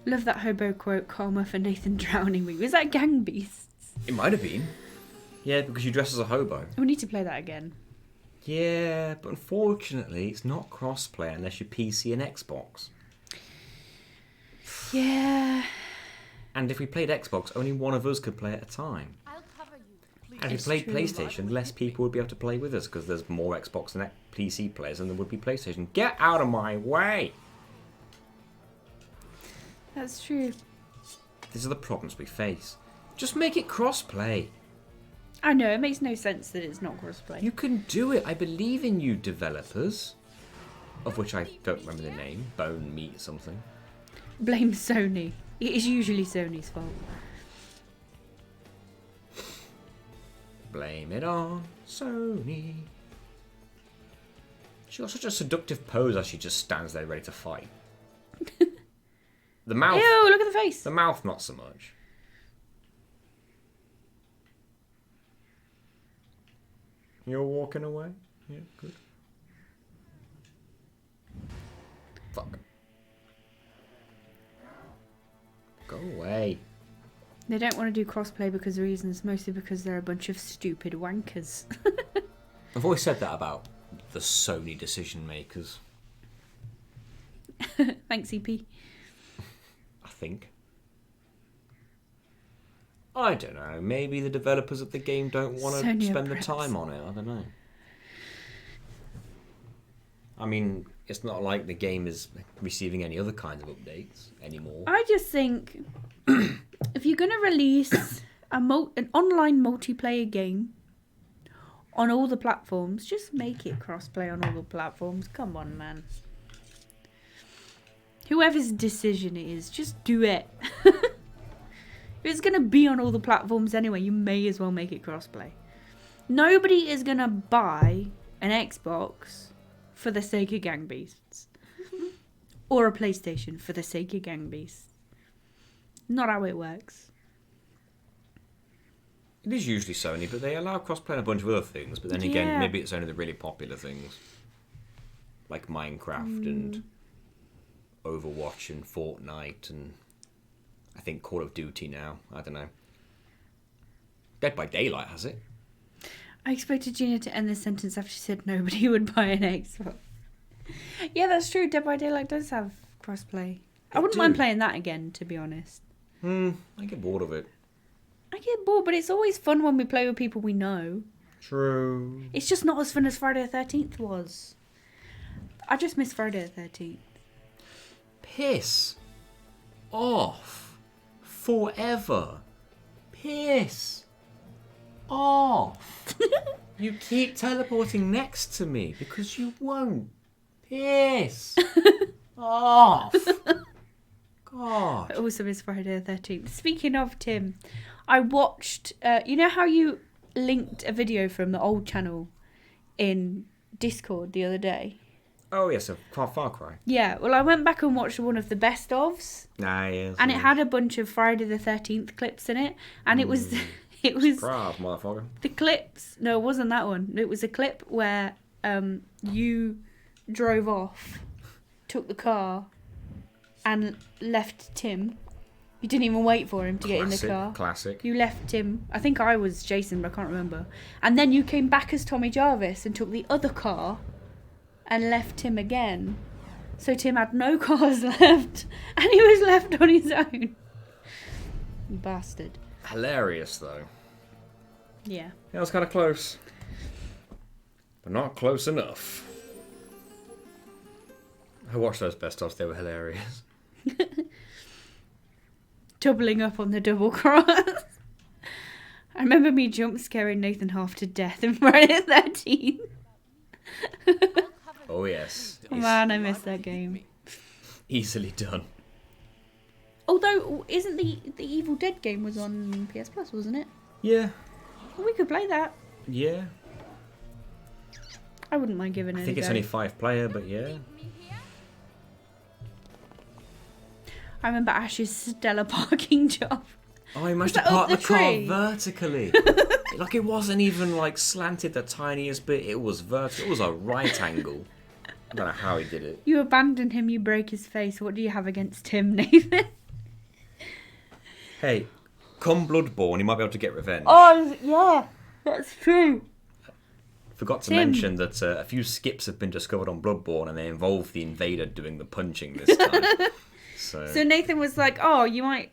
Love that hobo quote, karma for Nathan drowning me. Was that Gang Beasts? It might have been. Yeah, because you dress as a hobo. We need to play that again. Yeah, but unfortunately, it's not crossplay unless you're PC and Xbox. Yeah. And if we played Xbox, only one of us could play at a time. I'll cover you. And if It's we played true. PlayStation, less people would be able to play with us because there's more Xbox and PC players than there would be PlayStation. Get out of my way! That's true. These are the problems we face. Just make it crossplay. I know, it makes no sense that it's not crossplay. You can do it. I believe in you, developers. Of which I don't remember the name. Bone Meat something. Blame Sony. It is usually Sony's fault. Blame it on Sony. She got such a seductive pose as she just stands there ready to fight. The mouth. Ew, look at the face. The mouth, not so much. You're walking away? Yeah, good. Fuck. Go away. They don't want to do crossplay because of reasons, mostly because they're a bunch of stupid wankers. I've always said that about the Sony decision makers. Thanks, EP. I think. I don't know. Maybe the developers of the game don't want to Sony spend the pricks. time on it. I don't know. I mean, it's not like the game is receiving any other kinds of updates anymore. I just think if you're going to release an online multiplayer game on all the platforms, just make it crossplay on all the platforms. Come on, man. Whoever's decision it is, just do it. If it's going to be on all the platforms anyway, you may as well make it crossplay. Nobody is going to buy an Xbox for the sake of Gang Beasts. Or a PlayStation for the sake of Gang Beasts. Not how it works. It is usually Sony, but they allow crossplay on a bunch of other things. But then again, Yeah. maybe it's only the really popular things. Like Minecraft and Overwatch and Fortnite and I think Call of Duty now. I don't know. Dead by Daylight has it. I expected Gina to end this sentence after she said nobody would buy an Xbox. Yeah, that's true. Dead by Daylight does have crossplay. I wouldn't mind playing that again, to be honest. I get bored of it. I get bored, but it's always fun when we play with people we know. True. It's just not as fun as Friday the 13th was. I just miss Friday the 13th. Piss off. Forever. Piss off. You keep teleporting next to me because you won't. Piss off. God. I also miss Friday the 13th. Speaking of Tim, I watched... you know how you linked a video from the old channel in Discord the other day? Oh, yes, a Far Cry. Yeah, well, I went back and watched one of the best ofs. Nah, yes. And it had a bunch of Friday the 13th clips in it. And it was... It was Surprise, motherfucker. the clips... No, it wasn't that one. It was a clip where you drove off, took the car, and left Tim. You didn't even wait for him to get in the car. Classic. You left Tim. I think I was Jason, but I can't remember. And then you came back as Tommy Jarvis and took the other car and left Tim again. So Tim had no cars left and he was left on his own. You bastard. Hilarious, though. Yeah. Yeah, it was kind of close. But not close enough. I watched those best ofs, they were hilarious. Doubling up on the double cross. I remember me jump scaring Nathan half to death in Friday the 13th. Oh, yes. Oh man, I missed that game. Easily done. Although, isn't the Evil Dead game was on PS Plus, wasn't it? Yeah. We could play that. Yeah. I wouldn't mind giving it I a think it's go. only 5 player, but yeah. Me here? I remember Ash's stellar parking job. Oh, he managed Was to that up park the the car tree? vertically. Like, it wasn't even, like, slanted the tiniest bit. It was vertical. It was a right angle. I don't know how he did it. You abandon him, you break his face. What do you have against him, Nathan? Hey, come Bloodborne, he might be able to get revenge. Oh, yeah, that's true. Forgot to Tim. mention that a few skips have been discovered on Bloodborne, and they involve the invader doing the punching this time. So Nathan was like, "Oh, you might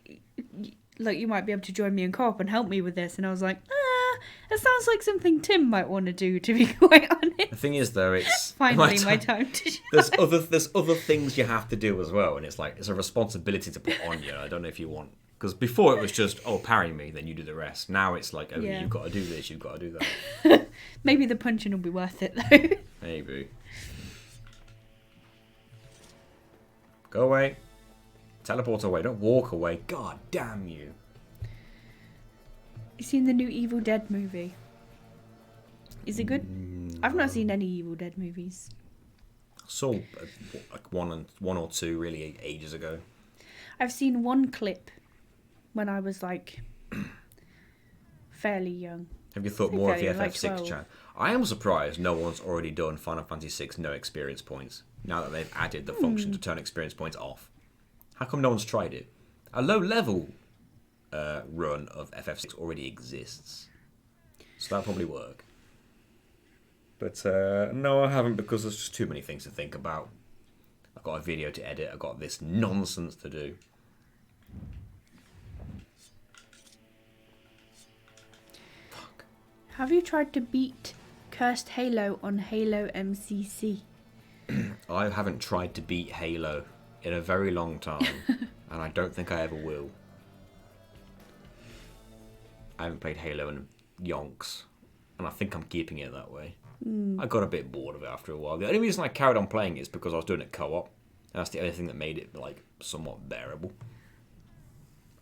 be able to join me in co-op and help me with this," and I was like, that sounds like something Tim might want to do. To be quite honest, the thing is, though, it's finally my time to. There's other things you have to do as well, and it's like it's a responsibility to put on you. I don't know if you want, because before it was just parry me, then you do the rest. Now it's like Yeah. you've got to do this, you've got to do that. Maybe the punching will be worth it though. Maybe. Go away. Teleport away. Don't walk away. God damn you. You seen the new Evil Dead movie? Is it good? I've not seen any Evil Dead movies. Saw like one or two really ages ago. I've seen one clip when I was like fairly young. Have you thought Say more of the fairly, like FF6 12. chat? I am surprised no one's already done Final Fantasy VI no experience points, now that they've added the function to turn experience points off. How come no one's tried it? A low level run of FF6 already exists, so that'll probably work. But no, I haven't, because there's just too many things to think about. I've got a video to edit, I've got this nonsense to do. Fuck. Have you tried to beat Cursed Halo on Halo MCC? I haven't tried to beat Halo in a very long time, and I don't think I ever will. I haven't played Halo in yonks, and I think I'm keeping it that way. I got a bit bored of it after a while. The only reason I carried on playing it is because I was doing it co-op, and that's the only thing that made it like somewhat bearable.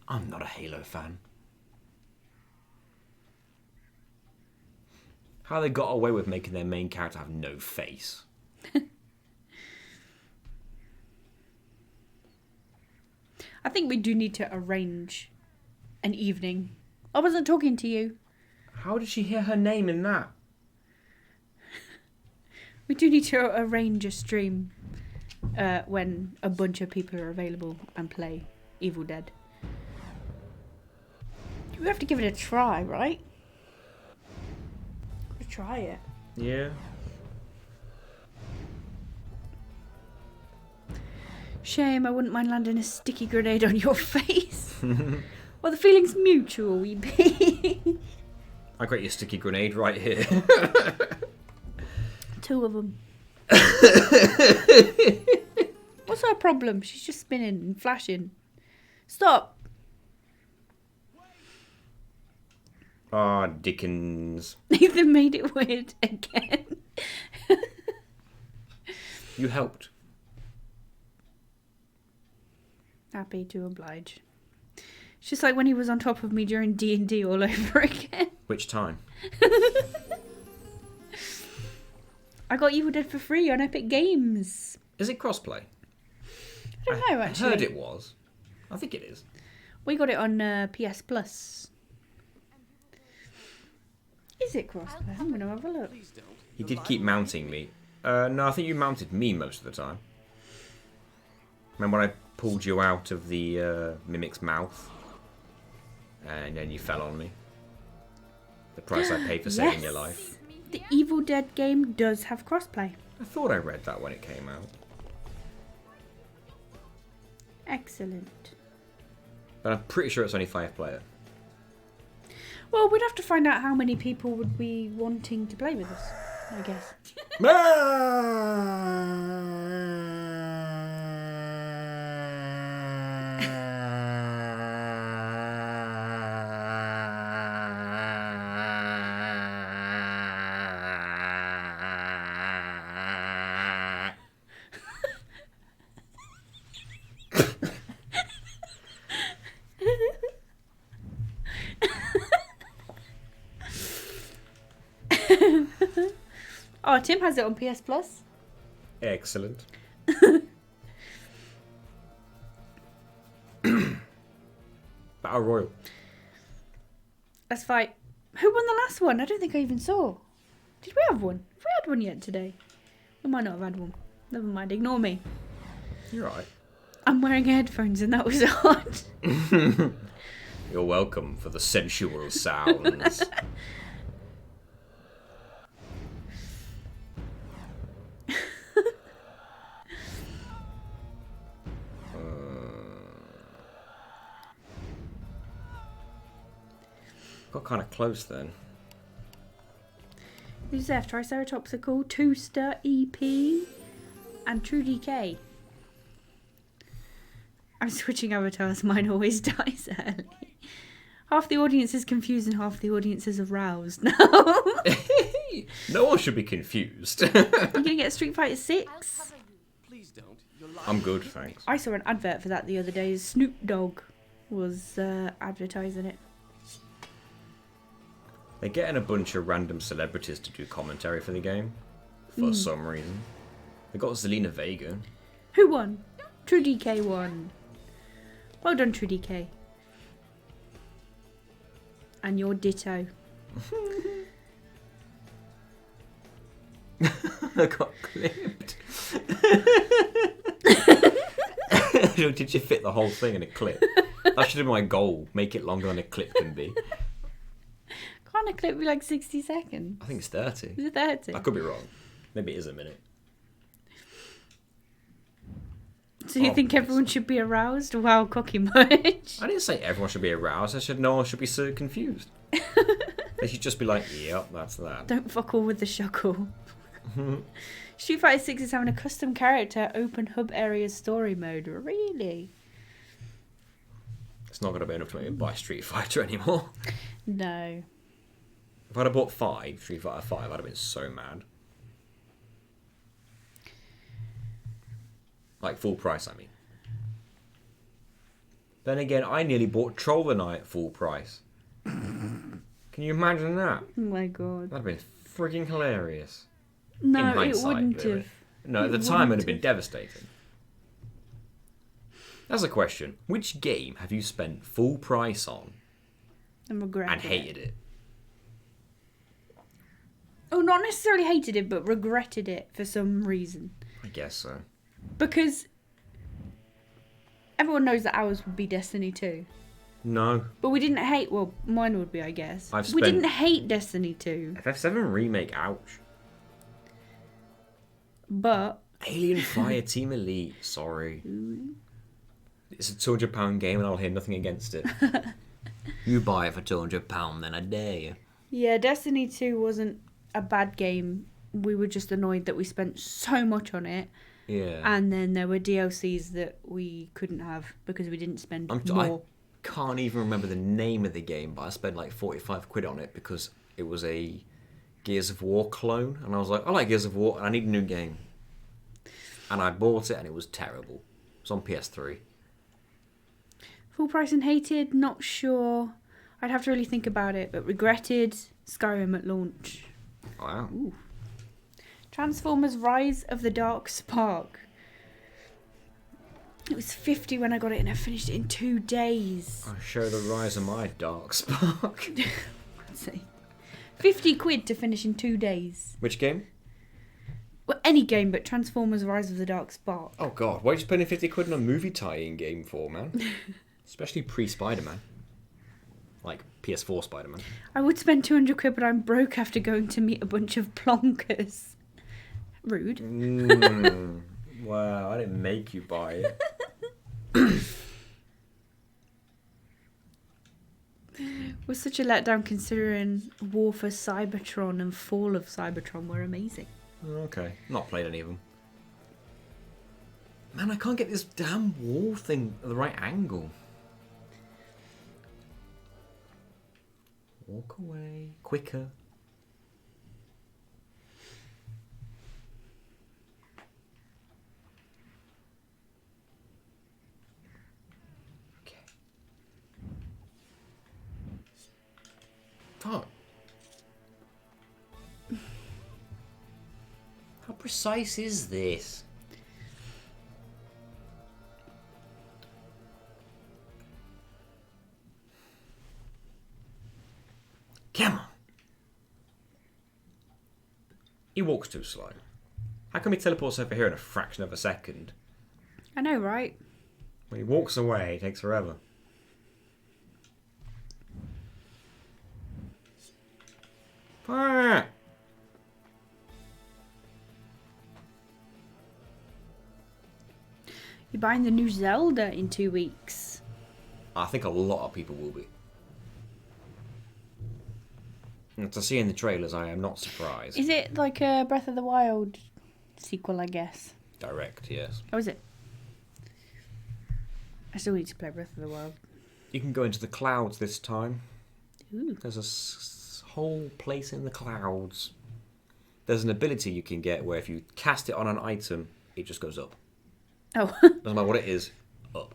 I'm not a Halo fan. How they got away with making their main character have no face. I think we do need to arrange an evening. I wasn't talking to you. How did she hear her name in that? We do need to arrange a stream when a bunch of people are available and play Evil Dead. We have to give it a try, right? Try it. Yeah. Shame, I wouldn't mind landing a sticky grenade on your face. Well, the feeling's mutual, we be. I got your sticky grenade right here. 2 of them. What's her problem? She's just spinning and flashing. Stop. Ah, Dickens. Nathan made it weird again. You helped. Happy to oblige. It's just like when he was on top of me during D&D all over again. Which time? I got Evil Dead for free on Epic Games. Is it crossplay? I don't know, actually. I heard it was. I think it is. We got it on PS Plus. Is it crossplay? I'm going to have a look. Please don't. He did keep mounting me. No, I think you mounted me most of the time. Remember when I pulled you out of the mimic's mouth? And then you fell on me? The price I paid for saving your Yes. life. The Evil Dead game does have crossplay. I thought I read that when it came out. Excellent. But I'm pretty sure it's only 5-player. Well, we'd have to find out how many people would be wanting to play with us, I guess. Oh, Tim has it on PS Plus. Excellent. Battle Royal. Let's fight. Who won the last one? I don't think I even saw. Did we have one? Have we had one yet today? We might not have had one. Never mind, ignore me. You're right. I'm wearing headphones and that was odd. You're welcome for the sensual sounds. Got kind of close then. Who's left? Triceratopsical, Tooster, EP, and True DK. I'm switching avatars, mine always dies early. Half the audience is confused and half the audience is aroused now. No one should be confused. You're gonna get Street Fighter 6? I'll cover you. Please don't. You're lying. I'm good, thanks. I saw an advert for that the other day. Snoop Dogg was advertising it. They're getting a bunch of random celebrities to do commentary for the game. For some reason. They got Zelina Vega. Who won? True DK won. Well done, True DK. And your ditto. I got clipped. Did you fit the whole thing in a clip? That should be my goal. Make it longer than a clip can be. Can't a clip be like 60 seconds? I think it's 30. Is it 30? I could be wrong. Maybe it is a minute. So you think everyone should be aroused while cooking much? I didn't say everyone should be aroused. I said no one should be so confused. They should just be like, yep, that's that. Don't fuck all with the shuckle. Street Fighter 6 is having a custom character open hub area story mode. Really? It's not going to be enough to make me buy Street Fighter anymore. No. If I'd have bought Street Fighter 5, I'd have been so mad. Like full price, I mean. Then again, I nearly bought Troll the Night full price. Can you imagine that? Oh my god. That'd have been freaking hilarious. No, In it hindsight, wouldn't really. have. No, at the It time it'd wouldn't have been devastating. That's a question. Which game have you spent full price on And regretted and hated it? Oh, not necessarily hated it, but regretted it for some reason. I guess so. Because everyone knows that ours would be Destiny 2. No. But we didn't hate... Well, mine would be, I guess. I've We spent- didn't hate Destiny 2. FF7 Remake, ouch. But... Alien Fire Team Elite, sorry. It's a £200 game and I'll hear nothing against it. You buy it for £200, then I dare you. Yeah, Destiny 2 wasn't a bad game. We were just annoyed that we spent so much on it. Yeah. And then there were DLCs that we couldn't have because we didn't spend more. I can't even remember the name of the game, but I spent like 45 quid on it because it was a Gears of War clone. And I was like, I like Gears of War and I need a new game. And I bought it and it was terrible. It was on PS3. Full price and hated, not sure. I'd have to really think about it, but regretted Skyrim at launch. Wow. Ooh. Transformers Rise of the Dark Spark. It was 50 when I got it and I finished it in 2 days. I show the rise of my dark spark. Let's see. 50 quid to finish in 2 days. Which game? Well, any game but Transformers Rise of the Dark Spark. Oh god, what are you spending 50 quid on a movie tie-in game for, man? Especially pre-Spider-Man. Like PS4 Spider-Man. I would spend 200 quid, but I'm broke after going to meet a bunch of plonkers. Rude. Wow, I didn't make you buy it. Was such a letdown considering War for Cybertron and Fall of Cybertron were amazing. Okay, not played any of them. Man, I can't get this damn wall thing at the right angle. Walk away. Quicker. Okay. Fuck. How precise is this? Come on. He walks too slow. How come he teleports over here in a fraction of a second? I know, right? When he walks away, it takes forever. Ah! You're buying the new Zelda in 2 weeks. I think a lot of people will be. And to see in the trailers, I am not surprised. Is it like a Breath of the Wild sequel, I guess? Direct, yes. Oh, is it? I still need to play Breath of the Wild. You can go into the clouds this time. Ooh. There's a whole place in the clouds. There's an ability you can get where if you cast it on an item, it just goes up. Oh. Doesn't matter what it is, up.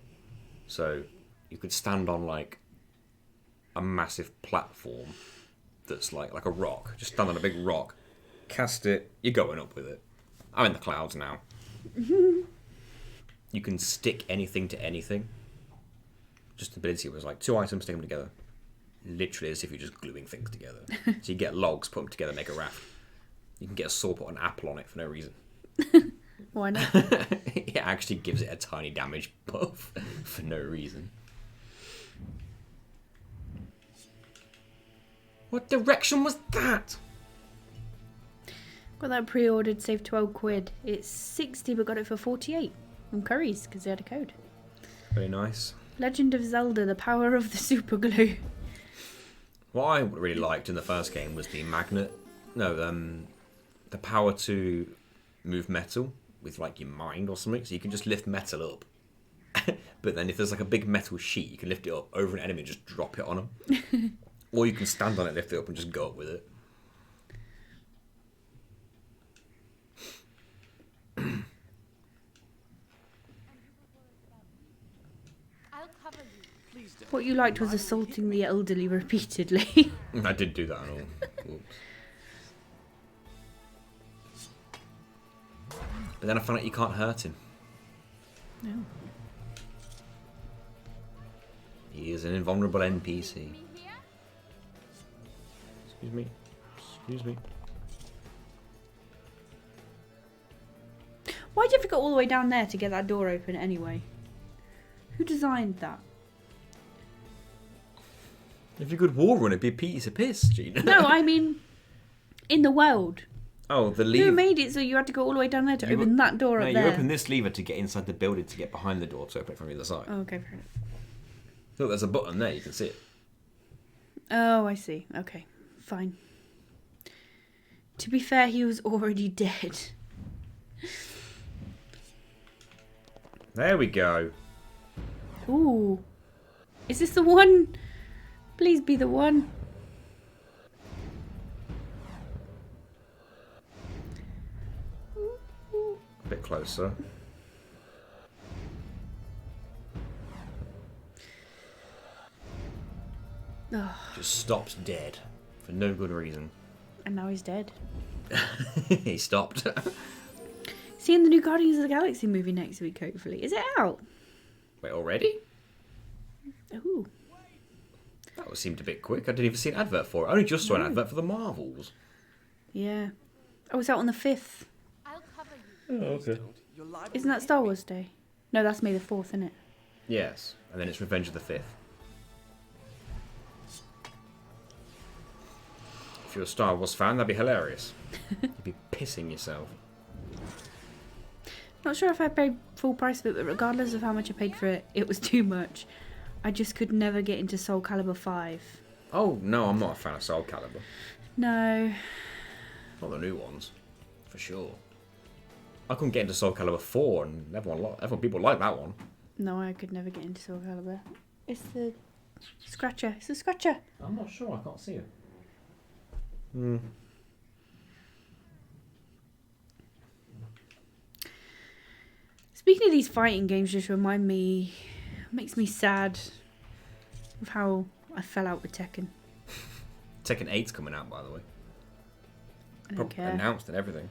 So you could stand on like a massive platform that's like a rock. Just stand on a big rock, cast it, you're going up with it. I'm in the clouds now. You can stick anything to anything. Just the ability was like 2 items, stick them together. Literally as if you're just gluing things together. So you get logs, put them together, make a raft. You can get a saw, put an apple on it for no reason. Why not? It actually gives it a tiny damage buff for no reason. What direction was that? Got that pre-ordered, saved 12 quid. It's 60, but got it for 48 from Curry's because they had a code. Very nice. Legend of Zelda: The Power of the Super Glue. What I really liked in the first game was the magnet. No, the power to move metal with like your mind or something. So you can just lift metal up. But then if there's like a big metal sheet, you can lift it up over an enemy and just drop it on them. Or you can stand on it, lift it up, and just go up with it. I'll cover you. Please don't. What you liked was assaulting the elderly repeatedly. I did do that and all. Oops. But then I found out you can't hurt him. No. He is an invulnerable NPC. Me here? Excuse me. Excuse me. Why'd you have to go all the way down there to get that door open anyway? Who designed that? If you could wall run, it'd be a piece of piss, Gina. No, I mean, in the world. Oh, the lever. Who made it so you had to go all the way down there to You open that door No, up you there? open this lever to get inside the building to get behind the door to open it from the other side. Oh, okay, fair enough. Look, there's a button there, you can see it. Oh, I see. Okay, fine. To be fair, he was already dead. There we go. Ooh. Is this the one? Please be the one. A bit closer. Oh, Just stops dead. For no good reason. and now he's dead. He stopped. Seeing the new Guardians of the Galaxy movie next week, hopefully. Is it out? Wait, already? Ooh. That seemed a bit quick. I didn't even see an advert for it. I only just saw an advert for the Marvels. Yeah. Oh, it's out on the 5th. I'll cover you. Oh, okay. Don't. You're liable Isn't to that hit Star me. Wars Day? No, that's May the 4th, isn't it? Yes. And then it's Revenge of the 5th. If you're a Star Wars fan, that'd be hilarious. You'd be pissing yourself. Not sure if I paid full price for it, but regardless of how much I paid for it, it was too much. I just could never get into Soul Calibur 5. Oh, no, I'm not a fan of Soul Calibur. No. Not the new ones. For sure. I couldn't get into Soul Calibur 4, and everyone people like that one. No, I could never get into Soul Calibur. It's the Scratcher. It's the Scratcher. I'm not sure, I can't see it. Hmm. Speaking of these fighting games, just makes me sad with how I fell out with Tekken. Tekken 8's coming out, by the way. I don't care. Announced and everything.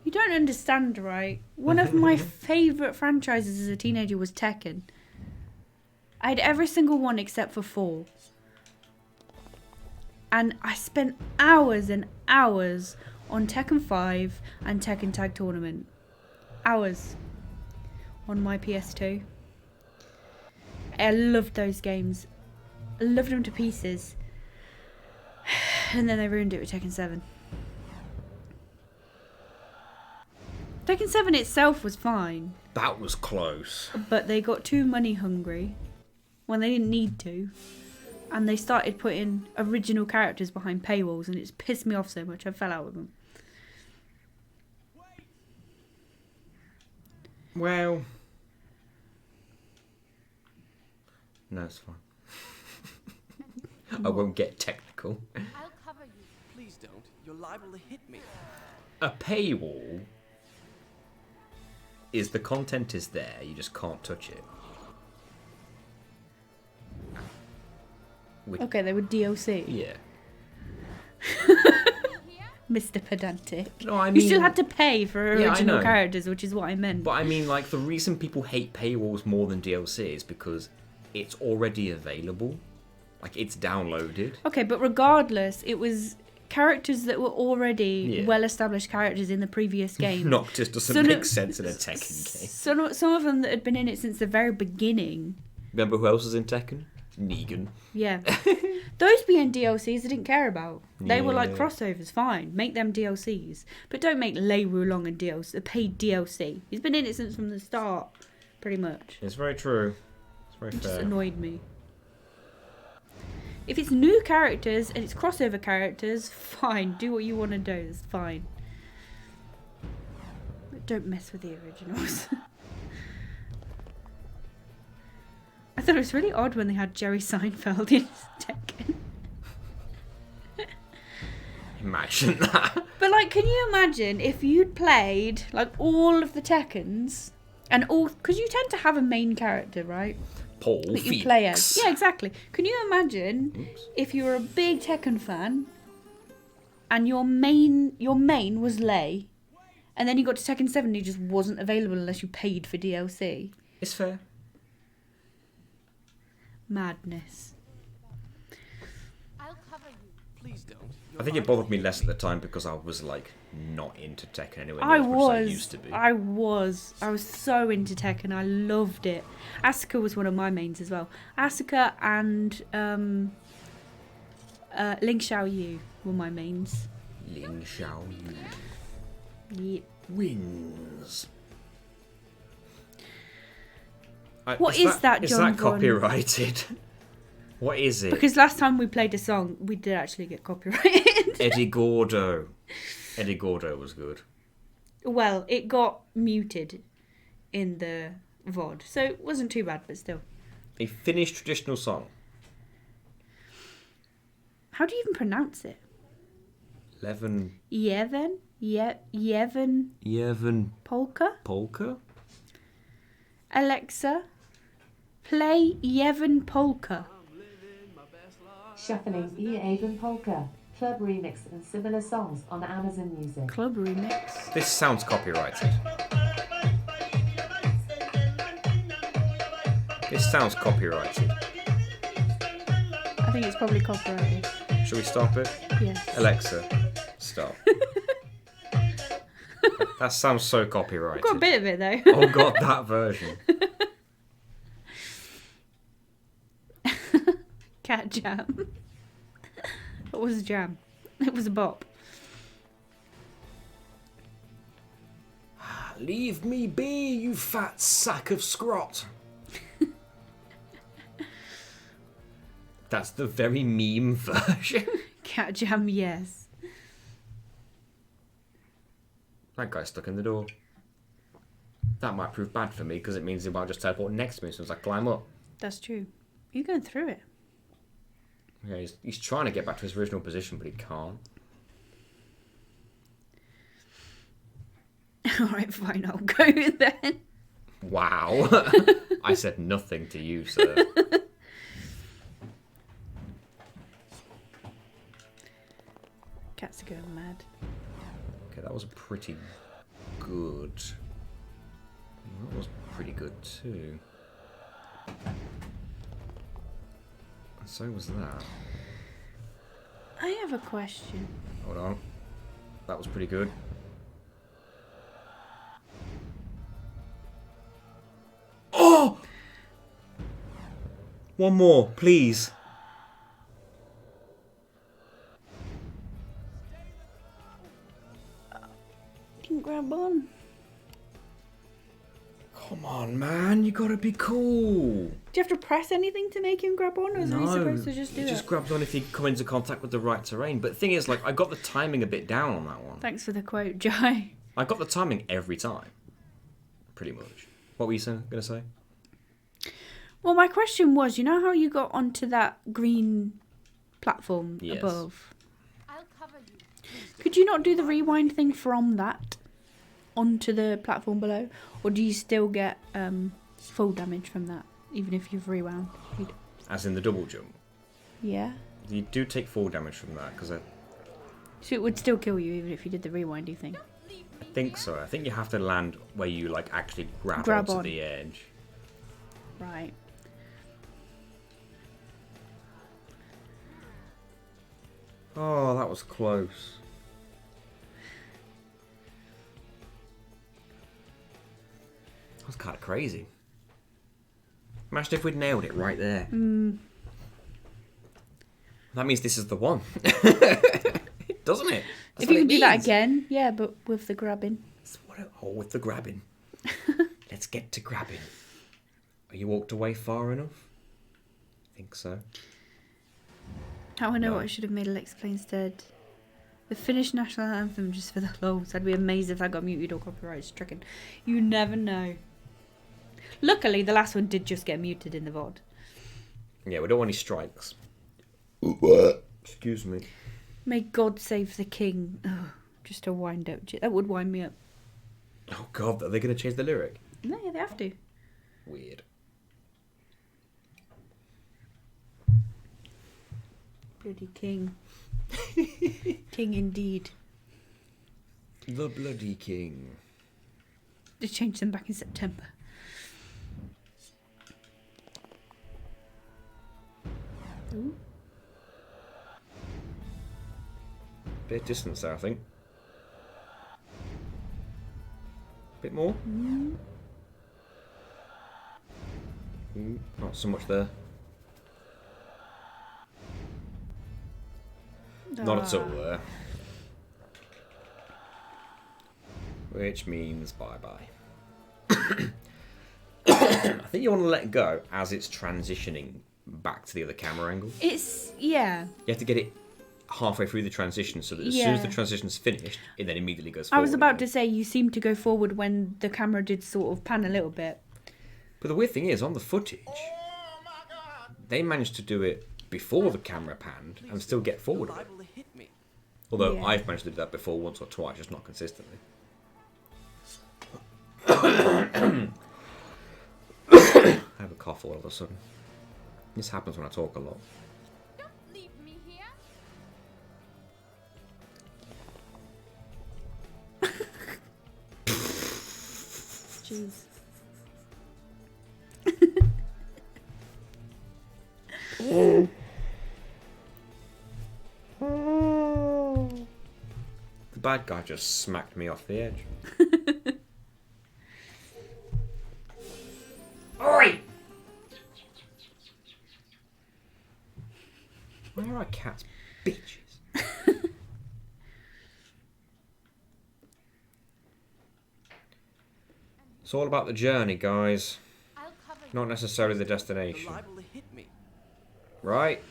You don't understand, right? One of my favourite franchises as a teenager was Tekken. I had every single one except for 4. And I spent hours and hours on Tekken 5 and Tekken Tag Tournament. Hours. On my PS2. I loved those games. I loved them to pieces. And then they ruined it with Tekken 7. Tekken 7 itself was fine, That was close. but they got too money hungry when they didn't need to. And they started putting original characters behind paywalls, and it's pissed me off so much I fell out with them. Well... No, it's fine. I won't get technical. I'll cover you. Please don't. You're liable to hit me. A paywall is the content is there, you just can't touch it. Okay, they were DLC. Yeah. Me here? Mr. Pedantic. No, I You mean, still had to pay for Yeah, I original know. characters, which is what I meant. but I mean, like, the reason people hate paywalls more than DLC is because it's already available. Like, it's downloaded. Okay, but regardless, it was characters that were already Yeah. well-established characters in the previous game. Noctis doesn't Some make of- sense in a Tekken game. Some of them that had been in it since the very beginning. Remember who else was in Tekken? Negan. Yeah. Those being DLCs I didn't care about. They were like Yeah. crossovers, fine. Make them DLCs. But don't make Lei Wulong a paid DLC. He's been in it since from the start, pretty much. It's very true. It's very It just fair. annoyed me. If it's new characters and it's crossover characters, fine. Do what you want to do. It's fine. But don't mess with the originals. I thought it was really odd when they had Jerry Seinfeld in Tekken. Imagine that. But like, can you imagine if you'd played like all of the Tekkens and all? Because you tend to have a main character, right? Paul That you Felix. play as. Yeah, exactly. Can you imagine Oops. if you were a big Tekken fan and your main was Lei, and then you got to Tekken 7 and he just wasn't available unless you paid for DLC? It's fair. Madness. I'll cover you. Please don't. I think it bothered me less at the time because I was like not into Tekken anyway. I as much as I used was. to be. I was so into Tekken. I loved it. Asuka was one of my mains as well. Asuka and Ling Xiaoyu were my mains. Ling Xiaoyu Yeah. wins. What is that, Is John that Von? copyrighted? What is it? Because last time we played a song, we did actually get copyrighted. Eddie Gordo. Eddie Gordo was good. Well, it got muted in the VOD, so it wasn't too bad, but still. A Finnish traditional song. How do you even pronounce it? Levin Yevon? Yevon Yevon Polka? Polka? Alexa, play Yevon Polka. Shuffling Avon Polka, Club Remix and similar songs on Amazon Music. Club remix. This sounds copyrighted. This sounds copyrighted. I think it's probably copyrighted. Shall we stop it? Yes. Alexa, stop. That sounds so copyrighted. Got a bit of it though. Oh god, that version. Cat jam. What was a jam? It was a bop. Leave me be, you fat sack of scrot. That's the very meme version. Cat jam, yes. That guy's stuck in the door. That might prove bad for me because it means he might just teleport next to me as soon as I climb up. That's true. He's going through it. Yeah, he's trying to get back to his original position, but he can't. Alright, fine, I'll go then. Wow. I said nothing to you, sir. Cats are going mad. Okay, that was pretty good. That was pretty good too. So was that. I have a question. Hold on. That was pretty good. Oh! One more, please. Didn't grab on. Come on, man. You gotta be cool. Do you have to press anything to make him grab on, or is he supposed to just do he it? just grabs on if you come into contact with the right terrain. But the thing is, like, I got the timing a bit down on that one. Thanks for the quote, Jai. I got the timing every time. Pretty much. What were you going to say? Well, my question was, you know how you got onto that green platform Yes. above? I'll cover you. Could you not do the rewind thing from that onto the platform below? Or do you still get full damage from that, even if you've rewound? As in the double jump. Yeah? You do take full damage from that, because So it would still kill you even if you did the rewindy thing. I think so. I think you have to land where you like actually grab onto on. the edge. Right. Oh, that was close. That was kind of crazy. Imagine if we'd nailed it right there. That means this is the one. Doesn't it? That's If what you it could do that means. again, yeah, but with the grabbing. That's what with the grabbing. Let's get to grabbing. Are you walked away far enough? I think so. How I know No. what I should have made Alex play instead. The Finnish national anthem just for the lols. I'd be amazed if that got muted or copyright stricken. You never know. Luckily, the last one did just get muted in the VOD. Yeah, we don't want any strikes. Excuse me. May God save the king. Oh, just a wind up. That would wind me up. Oh God, are they going to change the lyric? No, yeah, they have to. Weird. Bloody king. King indeed. The bloody king. They changed them back in September. Ooh. Bit of distance there, I think. Bit more. Not so much there. Not at all there. Which means bye-bye. I think you want to let it go as it's transitioning back to the other camera angle. It's, yeah. You have to get it halfway through the transition so that as soon as the Yeah. transition's finished, it then immediately goes I forward. was about to say you seemed to go forward when the camera did sort of pan a little bit. But the weird thing is, on the footage, they managed to do it before the camera panned and still get forward You're with it. liable to hit me. Although Yeah. I've managed to do that before once or twice, just not consistently. I have a cough all of a sudden. This happens when I talk a lot. Don't leave me here. Jeez. The bad guy just smacked me off the edge. Oi! Why are our cats bitches? It's all about the journey, guys. I'll cover you. Not necessarily the You're destination. liable to hit me. Right?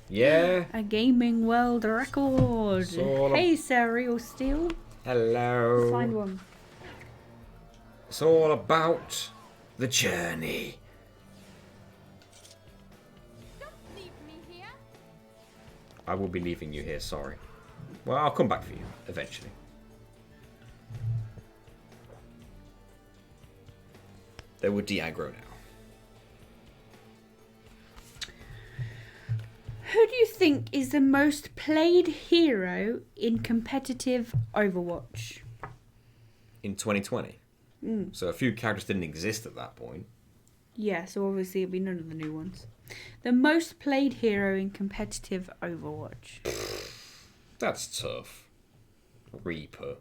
Yeah? A gaming world record. Sort of. Hey, Serial Steel. Hello. Find one. It's all about the journey. Don't leave me here. I will be leaving you here, sorry. Well, I'll come back for you, eventually. They were de-aggro now. Who do you think is the most played hero in competitive Overwatch? In 2020. So a few characters didn't exist at that point. Yeah, so obviously it'll be none of the new ones. The most played hero in competitive Overwatch. That's tough. Reaper.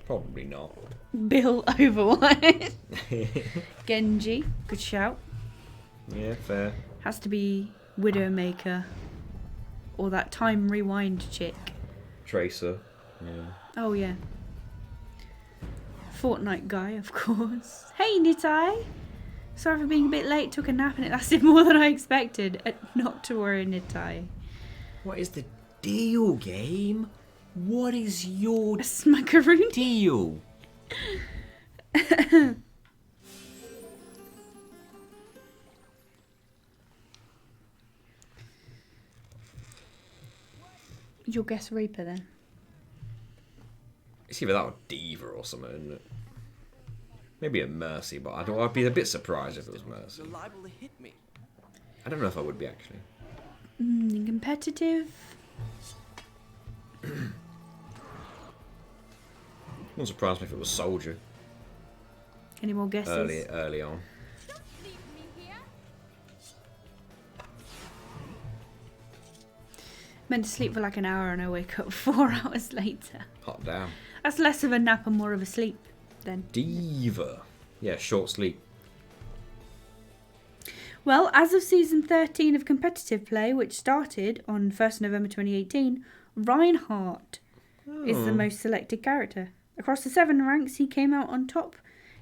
Probably not. Bill Overwatch. Genji, good shout. Yeah, fair. Has to be Widowmaker. Or that time rewind chick. Tracer. Yeah. Oh yeah. Fortnite guy, of course. Hey Nitai! Sorry for being a bit late, took a nap and it lasted more than I expected. Not to worry, Nitai. What is the deal, game? What is your A smackaroo? deal? You'll guess Reaper then. It's either that or Diva or something, isn't it? Maybe a Mercy, but I'd be a bit surprised if it was Mercy. You're liable to hit me. I don't know if I would be actually. Competitive. Wouldn't surprise me if it was soldier Any more guesses? early on. Don't leave me here. Meant to sleep for like an hour and I wake up 4 hours later. Hot damn. That's less of a nap and more of a sleep then. Diva. Yeah, short sleep. Well, as of season 13 of competitive play, which started on 1st November 2018, Reinhardt is the most selected character. Across the 7 ranks, he came out on top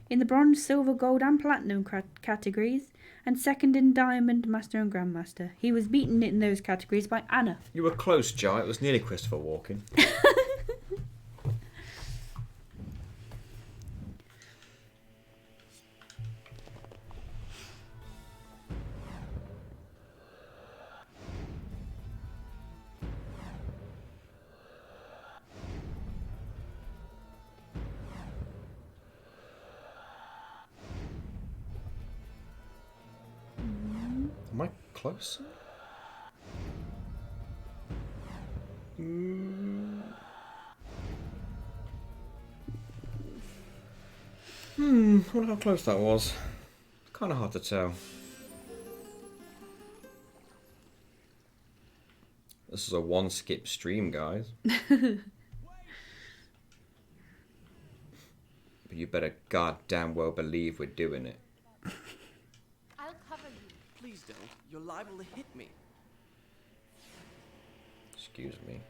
in the bronze, silver, gold and platinum categories, and second in diamond, master and grandmaster. He was beaten in those categories by Anna. You were close, Jai. It was nearly Christopher Walken. Am I close? I wonder how close that was. Kind of hard to tell. This is a one-skip stream, guys. But you better goddamn well believe we're doing it. I'll cover you. Please don't. You're liable to hit me. Excuse me.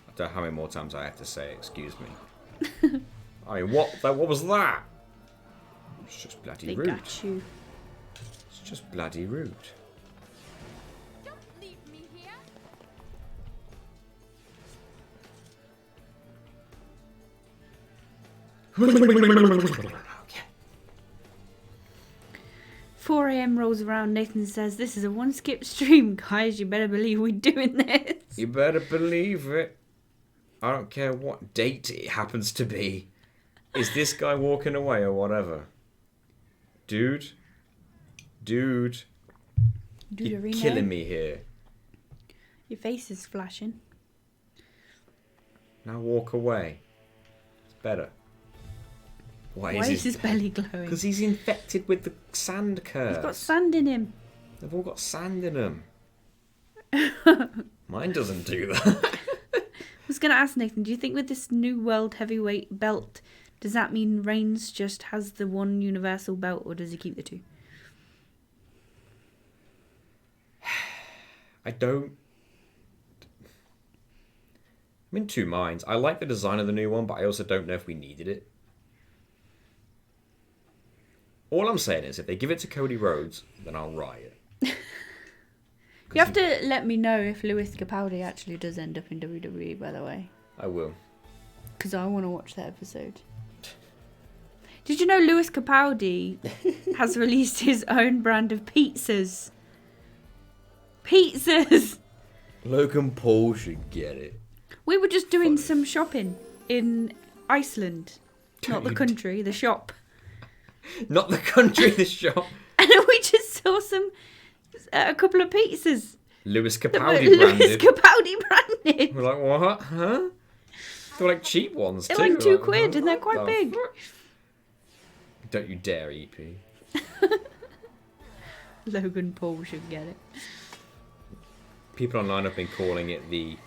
I don't know how many more times I have to say excuse me. I mean, what was that? It's just bloody They rude. got you. It's just bloody rude. Don't leave me here. 4 a.m. rolls around. Nathan says, "This is a one-skip stream, guys. You better believe we're doing this." You better believe it. I don't care what date it happens to be. Is this guy walking away or whatever? Dude, you're Duderino. killing me here. Your face is flashing. Now walk away. It's better. Why is his belly glowing? Because he's infected with the sand curse. He's got sand in him. They've all got sand in them. Mine doesn't do that. I was going to ask Nathan, do you think with this new world heavyweight belt, does that mean Reigns just has the one universal belt, or does he keep the two? I'm in two minds. I like the design of the new one, but I also don't know if we needed it. All I'm saying is, if they give it to Cody Rhodes, then I'll riot. You have to let me know if Lewis Capaldi actually does end up in WWE, by the way. I will. Because I want to watch that episode. Did you know Lewis Capaldi has released his own brand of pizzas? Pizzas! Logan Paul should get it. We were just doing Funny. some shopping in Iceland. Not the country, the shop. Not the country, the shop. And we just saw a couple of pizzas. Lewis that Capaldi were Lewis branded. Capaldi branded. We're like, what? Huh? They're like cheap ones They're too. like £2 We're and they're what quite the big. fuck? Don't you dare, EP. Logan Paul should get it. People online have been calling it the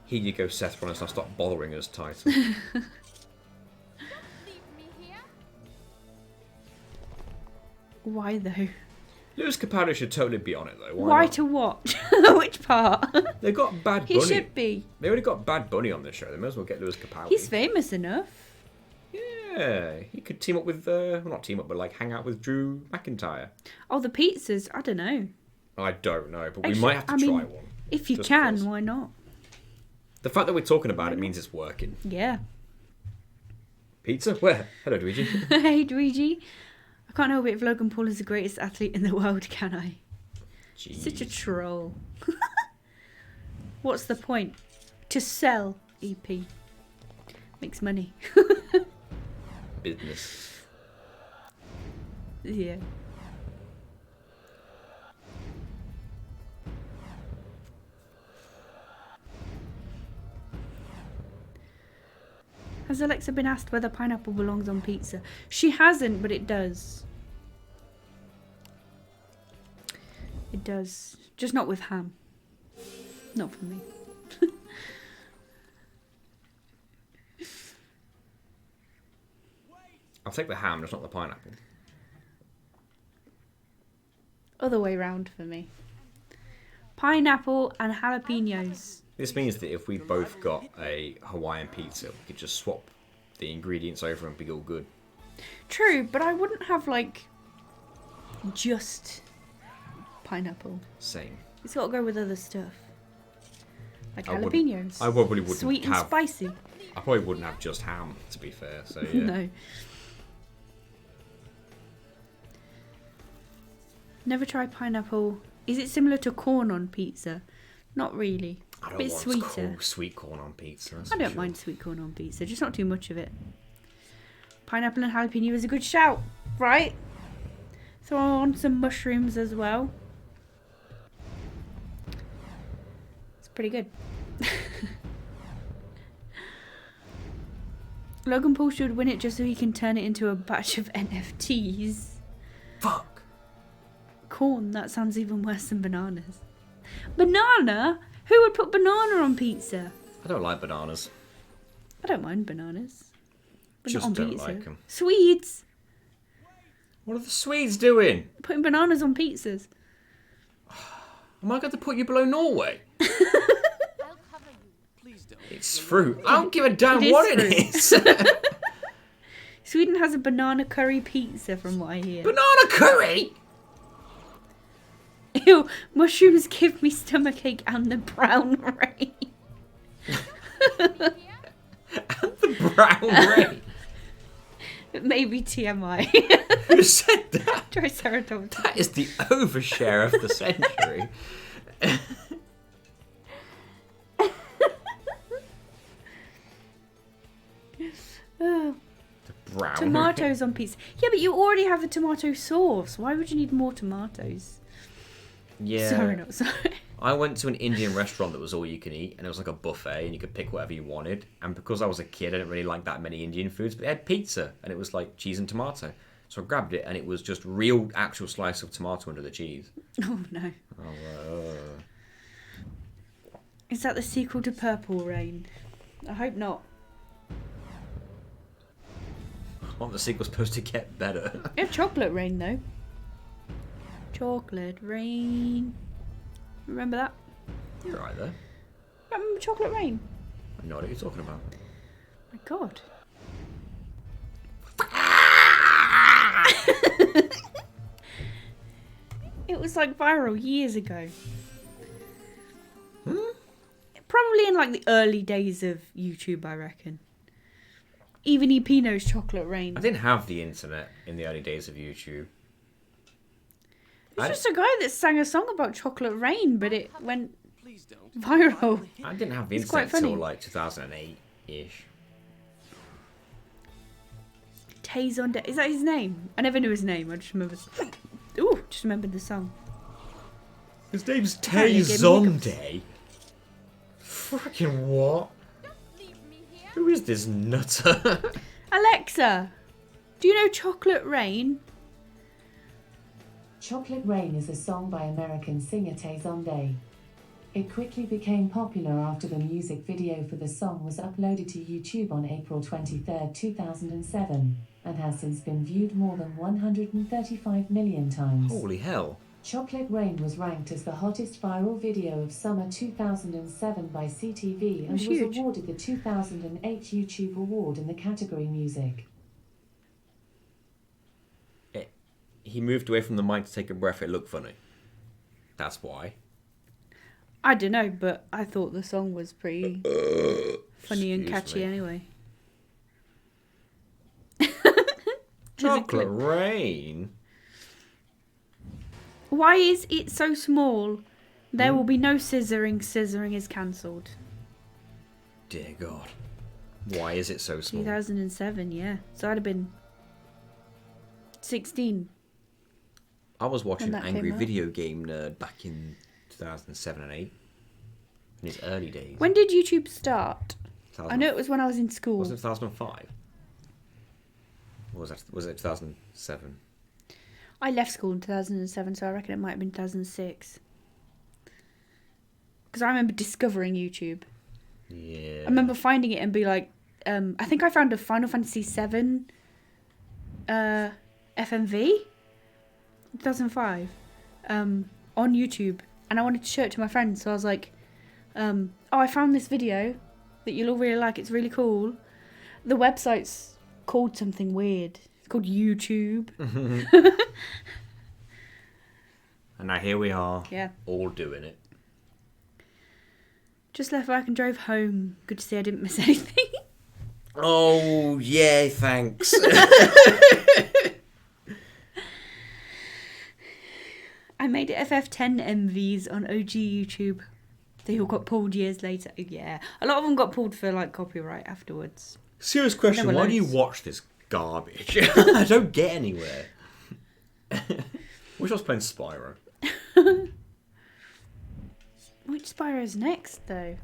"Here you go, Seth Rollins, now stop bothering us" title. Leave me here. Why though? Lewis Capaldi should totally be on it though. Why not? to watch? Which part? They've got Bad He Bunny. should be. They already got Bad Bunny on this show. They may as well get Lewis Capaldi. He's famous enough. Yeah, he could team up with, well, not team up, but like hang out with Drew McIntyre. Oh, the pizzas. I don't know. I don't know, but we Actually, might have to I try mean, one. If you Just can, because. why not? The fact that we're talking about it means it's working. Yeah. Pizza? Where? Hello, Luigi. Hey, Luigi. I can't help it if Logan Paul is the greatest athlete in the world, can I? Jeez. Such a troll. What's the point? To sell EP. Makes money. Business. Yeah. Has Alexa been asked whether pineapple belongs on pizza? She hasn't, but it does. It does. Just not with ham. Not for me. I'll take the ham, just not the pineapple. Other way round for me. Pineapple and jalapenos. This means that if we both got a Hawaiian pizza, we could just swap the ingredients over and be all good. True, but I wouldn't have like just pineapple. Same. It's got to go with other stuff. Like I jalapenos. I probably wouldn't Sweet and have. spicy. I probably wouldn't have just ham, to be fair. So yeah. No. Never tried pineapple. Is it similar to corn on pizza? Not really. I A don't bit want sweeter. cool sweet corn on pizza. that's I for don't sure. mind sweet corn on pizza, just not too much of it. Pineapple and jalapeno is a good shout, right? Throw on some mushrooms as well. It's pretty good. Logan Paul should win it just so he can turn it into a batch of NFTs. Fuck. Corn, that sounds even worse than bananas. Banana? Who would put banana on pizza? I don't like bananas. I don't mind bananas. But Just not on don't pizza. like 'em. Swedes! What are the Swedes doing? Putting bananas on pizzas. Am I going to put you below Norway? I'll cover you. Please don't. It's fruit. I don't give a damn It is what fruit. it is. Sweden has a banana curry pizza, from what I hear. Banana curry? Ew, mushrooms give me stomachache and the brown rain. Me here? And the brown ray. Maybe TMI. Who said that? Triceratops. That is the overshare of the century. Oh, The brown tomatoes on pizza. Yeah, but you already have the tomato sauce. Why would you need more tomatoes? Yeah. Sorry, not sorry. I went to an Indian restaurant that was all you can eat, and it was like a buffet, and you could pick whatever you wanted. And because I was a kid, I didn't really like that many Indian foods, but they had pizza, and it was like cheese and tomato. So I grabbed it, and it was just real, actual slice of tomato under the cheese. Oh no. Oh, Is that the sequel to Purple Rain? I hope not. Aren't the sequel's supposed to get better? We have Chocolate Rain though. Chocolate Rain. Remember that? You're right there. Remember Chocolate Rain? I know what you're talking about. My God. It was like viral years ago. Probably in like the early days of YouTube, I reckon. Even EP knows Chocolate Rain. I didn't have the internet in the early days of YouTube. It's just a guy that sang a song about Chocolate Rain, but it went Please don't. viral. I didn't have the It's quite internet till funny. like 2008-ish. Tay-Zonday. Is that his name? I never knew his name. I just remember. Ooh, just remembered the song. His name's Apparently Tay it gave me Zonday. Fucking what? Don't leave me here. Who is this nutter? Alexa, do you know Chocolate Rain? Chocolate Rain is a song by American singer Tay Zonday. It quickly became popular after the music video for the song was uploaded to YouTube on April 23, 2007, and has since been viewed more than 135 million times. Holy hell. Chocolate Rain was ranked as the hottest viral video of summer 2007 by CTV and That's was huge. awarded the 2008 YouTube Award in the category Music. He moved away from the mic to take a breath. It looked funny. That's why. I don't know, but I thought the song was pretty funny and Excuse catchy me. anyway. Chocolate Rain. Why is it so small? There will be no scissoring. Scissoring is cancelled. Dear God. Why is it so small? 2007, yeah. So I'd have been 16. I was watching when that Angry came out. Video Game Nerd back in 2007 and 8. In his early days. When did YouTube start? I know it was when I was in school. Was it 2005? Or was it 2007? I left school in 2007, so I reckon it might have been 2006. Because I remember discovering YouTube. Yeah. I remember finding it and be like, I think I found a Final Fantasy VII FMV 2005 on YouTube, and I wanted to show it to my friends. So I was like, "Oh, I found this video that you'll all really like. It's really cool." The website's called something weird. It's called YouTube. And now here we are, Yeah. all doing it. Just left work and drove home. Good to see I didn't miss anything. Oh, yeah, thanks. I made FF10 MVs on OG YouTube. They all got pulled years later. Yeah. A lot of them got pulled for like copyright afterwards. Serious question, There were why do you loads. watch this garbage? I don't get anywhere. Wish I was playing Spyro. Which Spyro is next, though?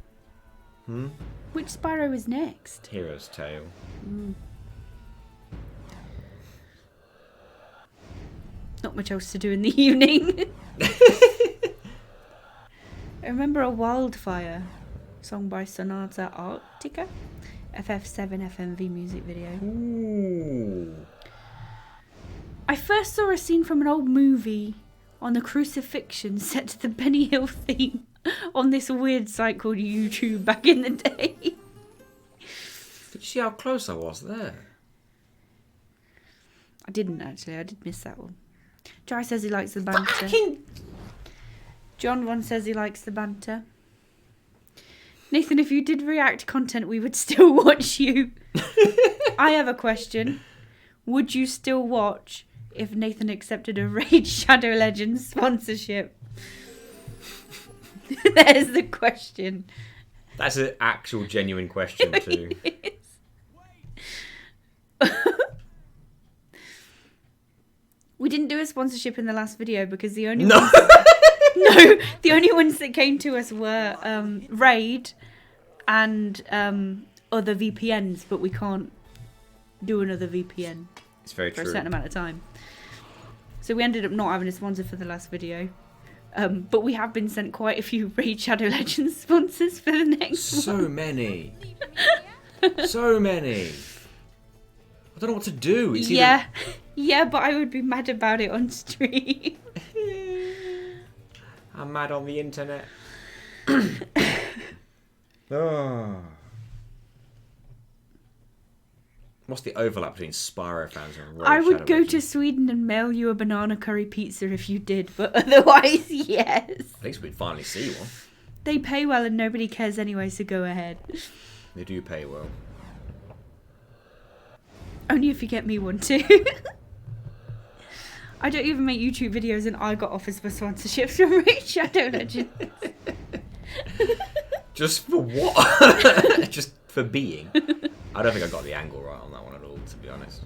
Hmm? Which Spyro is next? Hero's Tale. Not much else to do in the evening. I remember a Wildfire song by Sonata Arctica. FF7 FMV music video. Ooh. I first saw a scene from an old movie on the crucifixion set to the Benny Hill theme on this weird site called YouTube back in the day. Did you see how close I was there? I didn't actually, I did miss that one. Jai says he likes the banter. Fucking... John One says he likes the banter. Nathan, if you did react content, we would still watch you. I have a question. Would you still watch if Nathan accepted a Raid Shadow Legends sponsorship? There's the question. That's an actual genuine question too. We didn't do a sponsorship in the last video because the only No. ones, the only ones that came to us were Raid and other VPNs, but we can't do another VPN It's very for true. a certain amount of time. So we ended up not having a sponsor for the last video. But we have been sent quite a few Raid Shadow Legends sponsors for the next one. So many. So many. I don't know what to do. It's Yeah. Yeah, but I would be mad about it on stream. I'm mad on the internet. Oh. What's the overlap between Spyro fans and Raid I would Shadow go to Legends? Sweden and mail you a banana curry pizza if you did, but otherwise, yes. At least we'd finally see one. They pay well and nobody cares anyway, so go ahead. They do pay well. Only if you get me one too. I don't even make YouTube videos and I got offers for sponsorships from Raid Shadow Legends. Just for what? Just for being. I don't think I got the angle right on that one at all, to be honest.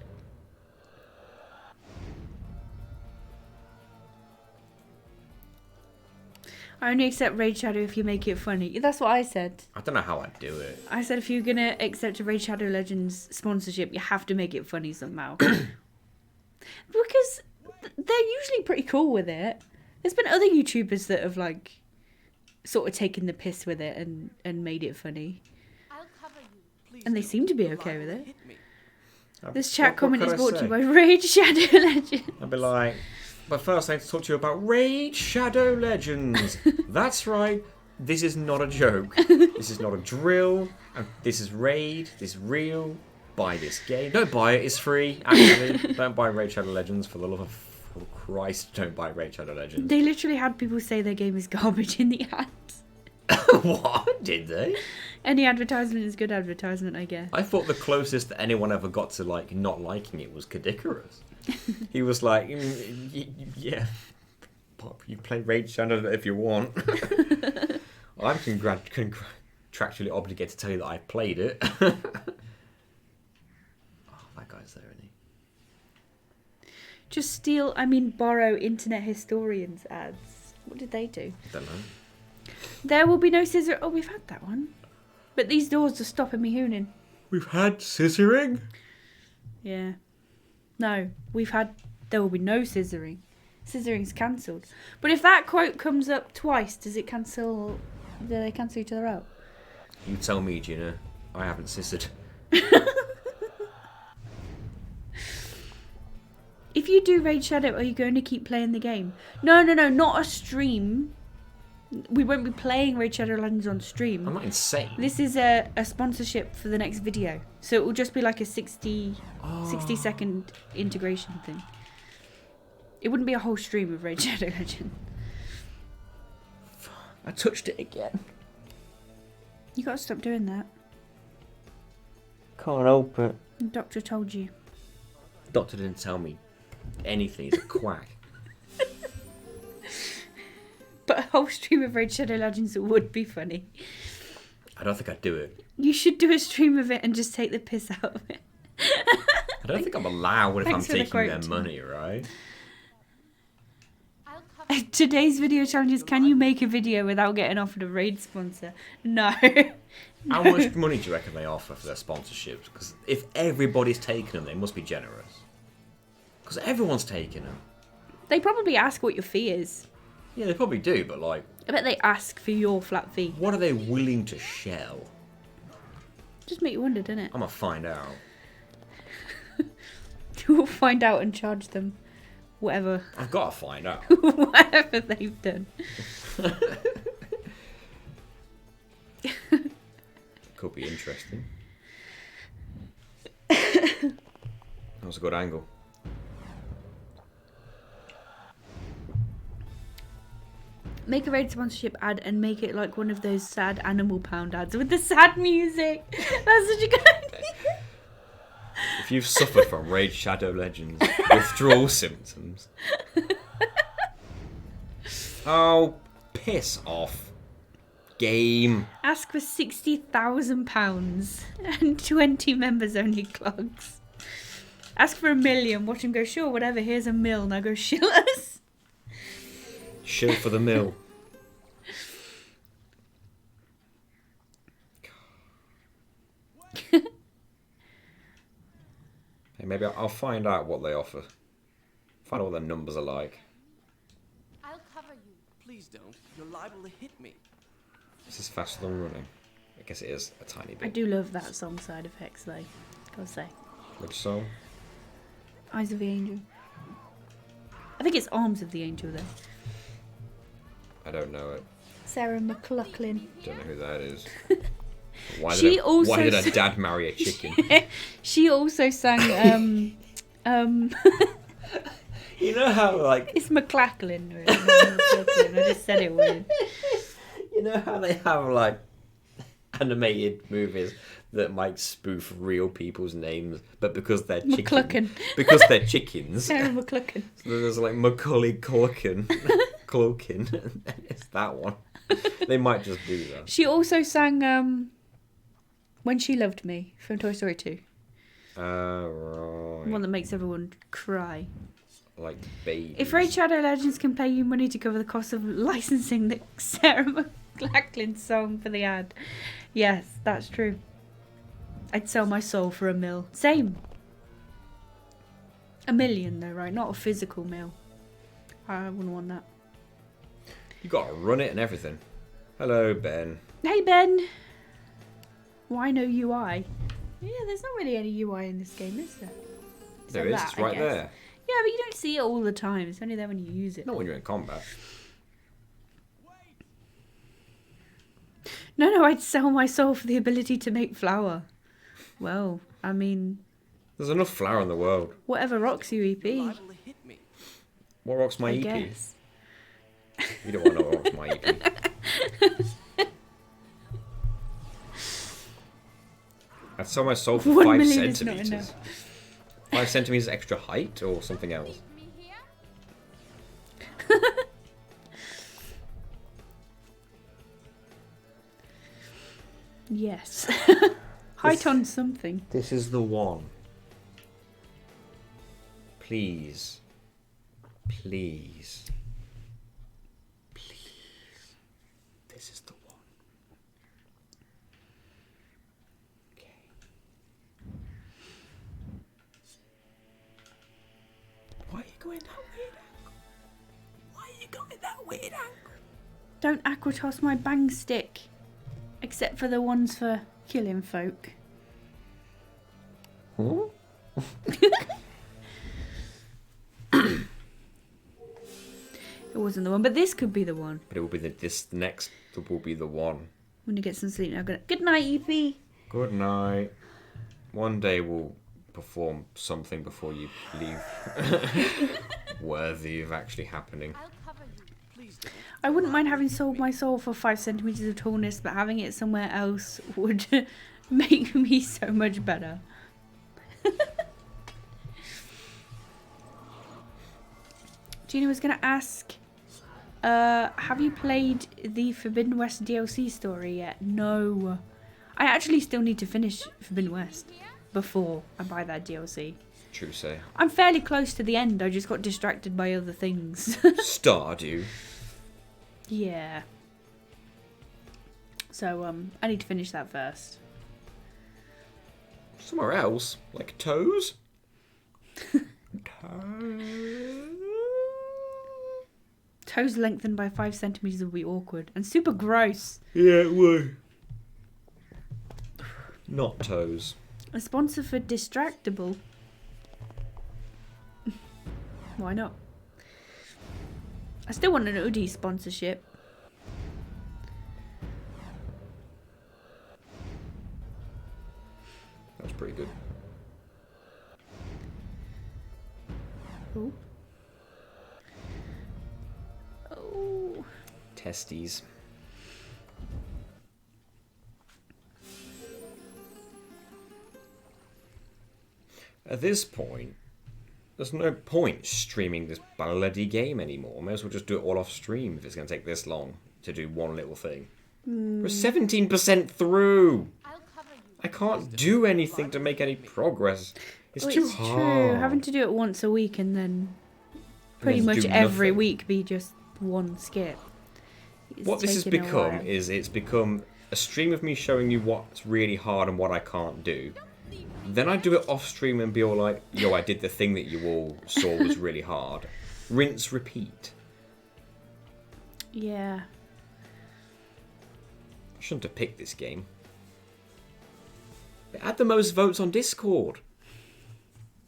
I only accept Raid Shadow if you make it funny. That's what I said. I don't know how I'd do it. I said if you're gonna accept a Raid Shadow Legends sponsorship, you have to make it funny somehow. Because they're usually pretty cool with it. There's been other YouTubers that have like sort of taken the piss with it and made it funny. I'll cover you. Please And they don't. seem to be You're okay liable with to it. hit me. This chat comment What is could I brought to you say? by Raid Shadow Legends. I'd be like, but first I need to talk to you about Raid Shadow Legends. That's right. This is not a joke. This is not a drill. And this is Raid. This is real. Buy this game. Don't buy it. It's free. Actually, don't buy Raid Shadow Legends for the love of Christ. Don't buy Raid Shadow Legends. They literally had people say their game is garbage in the ads. What? Did they? Any advertisement is good advertisement, I guess. I thought the closest that anyone ever got to like not liking it was Kadikarus. He was like, yeah, you play Raid Shadow if you want. I'm contractually obligated to tell you that I played it. Oh, that guy's there, isn't he? Just borrow Internet Historians ads. What did they do? I don't know. There will be no scissor. Oh, we've had that one. But these doors are stopping me hooning. We've had scissoring. Yeah. No, there will be no scissoring. Scissoring's cancelled. But if that quote comes up twice, do they cancel each other out? You tell me, Gina. I haven't scissored. If you do Raid Shadow, are you going to keep playing the game? No, not a stream. We won't be playing Raid Shadow Legends on stream. I'm not insane. This is a sponsorship for the next video. So it will just be like a 60 second integration thing. It wouldn't be a whole stream of Raid Shadow Legends. I touched it again. You gotta stop doing that. Can't help it. The doctor told you. Doctor didn't tell me anything. He's a quack. But a whole stream of Raid Shadow Legends would be funny. I don't think I'd do it. You should do a stream of it and just take the piss out of it. I don't think I'm allowed if I'm Thanks for the taking their quote. money, right? I'll cover you. Today's video challenge is, can you make a video without getting offered a raid sponsor? No. How much money do you reckon they offer for their sponsorships? Because if everybody's taking them, they must be generous. Because everyone's taking them. They probably ask what your fee is. Yeah, they probably do, but like, I bet they ask for your flat fee. what are they willing to shell? Just make you wonder, doesn't it? I'm gonna find out. You'll find out and charge them whatever I've got to find out. whatever they've done. Could be interesting. That was a good angle. Make a raid sponsorship ad and make it like one of those sad Animal Pound ads with the sad music. That's such a good idea. If you've suffered from Raid Shadow Legends withdrawal symptoms. Oh, piss off. Game. Ask for £60,000 and 20 members only clogs. Ask for $1 million. Watch him go, sure, whatever, here's $1 million. Now go shill us. Shill for the mill. Hey, maybe I'll find out what they offer. Find out what their numbers are like. I'll cover you. Please don't. You're liable to hit me. This is faster than running. I guess it is a tiny I bit. do love that song side effects though. Gotta say. Which song? Eyes of the Angel. I think it's Arms of the Angel though. I don't know it. Sarah McLachlan. Don't know who that is. Why She did, also why did her s- dad marry a chicken? She also sang You know how, like, it's McLachlan. Or McLachlan. I just said it weird. you know how they have like animated movies that might spoof real people's names, but because they're McClucken. because they're chickens. Sarah McLachlan. So there's like Macaulay Culkin, Culkin. It's that one. They might just do that. She also sang When She Loved Me from Toy Story 2. Right. One that makes everyone cry. Like babies. If Raid Shadow Legends can pay you money to cover the cost of licensing the Sarah McLachlan song for the ad, yes, that's true. I'd sell my soul for $1 million. Same. $1 million though, right? Not a physical mill. I wouldn't want that. You gotta run it and everything. Hello, Ben. Hey Ben! Why no UI? Yeah, there's not really any UI in this game, is there? There is. It's I right guess. there. Yeah, but you don't see it all the time. It's only there when you use it. Not when you're in combat. No, I'd sell my soul for the ability to make flour. Well, I mean, There's enough flour in the world. whatever rocks you, EP. You're liable to hit me. What rocks my I EP? guess. You don't want to know what rocks my EP. I'd sell my soul for 1 5 million is not centimeters. enough. 5 centimeters extra height or something else. Leave me here. Yes. Height on something. This is the one. Please. Please. Please. This is the one. in that weird angle? Why you got in that weird angle? Don't aquatoss my bang stick. Except for the ones for killing folk. Huh? It wasn't the one, but this could be the one. But it will be this next will be the one. I'm gonna get some sleep now. Good night, EP. Good night. One day we'll perform something before you leave. Worthy of actually happening. I'll cover you. Please don't. I wouldn't mind having sold my soul for 5 centimeters of tallness, but having it somewhere else would make me so much better. Gina was gonna ask, have you played the Forbidden West DLC story yet? No. I actually still need to finish Forbidden West before I buy that DLC. True say. I'm fairly close to the end, I just got distracted by other things. Stardew. Yeah. So, I need to finish that first. Somewhere else? Like toes? Toes? Toes lengthened by 5 centimeters would be awkward and super gross. Yeah, it would. Not toes. A sponsor for Distractable. Why not? I still want an Udi sponsorship. That was pretty good. Oh. Oh. Testes. At this point, there's no point streaming this bloody game anymore. May as well just do it all off stream if it's going to take this long to do one little thing. We're 17% through. I'll cover you. I can't do anything to make any progress. It's too hard. True. Having to do it once a week and then pretty then much do every nothing. week be just one skip. It's What this has taking a become while. is it's become a stream of me showing you what's really hard and what I can't do. Then I do it off stream and be all like, yo, I did the thing that you all saw was really hard. Rinse, repeat. Yeah. I shouldn't have picked this game. It had the most votes on Discord.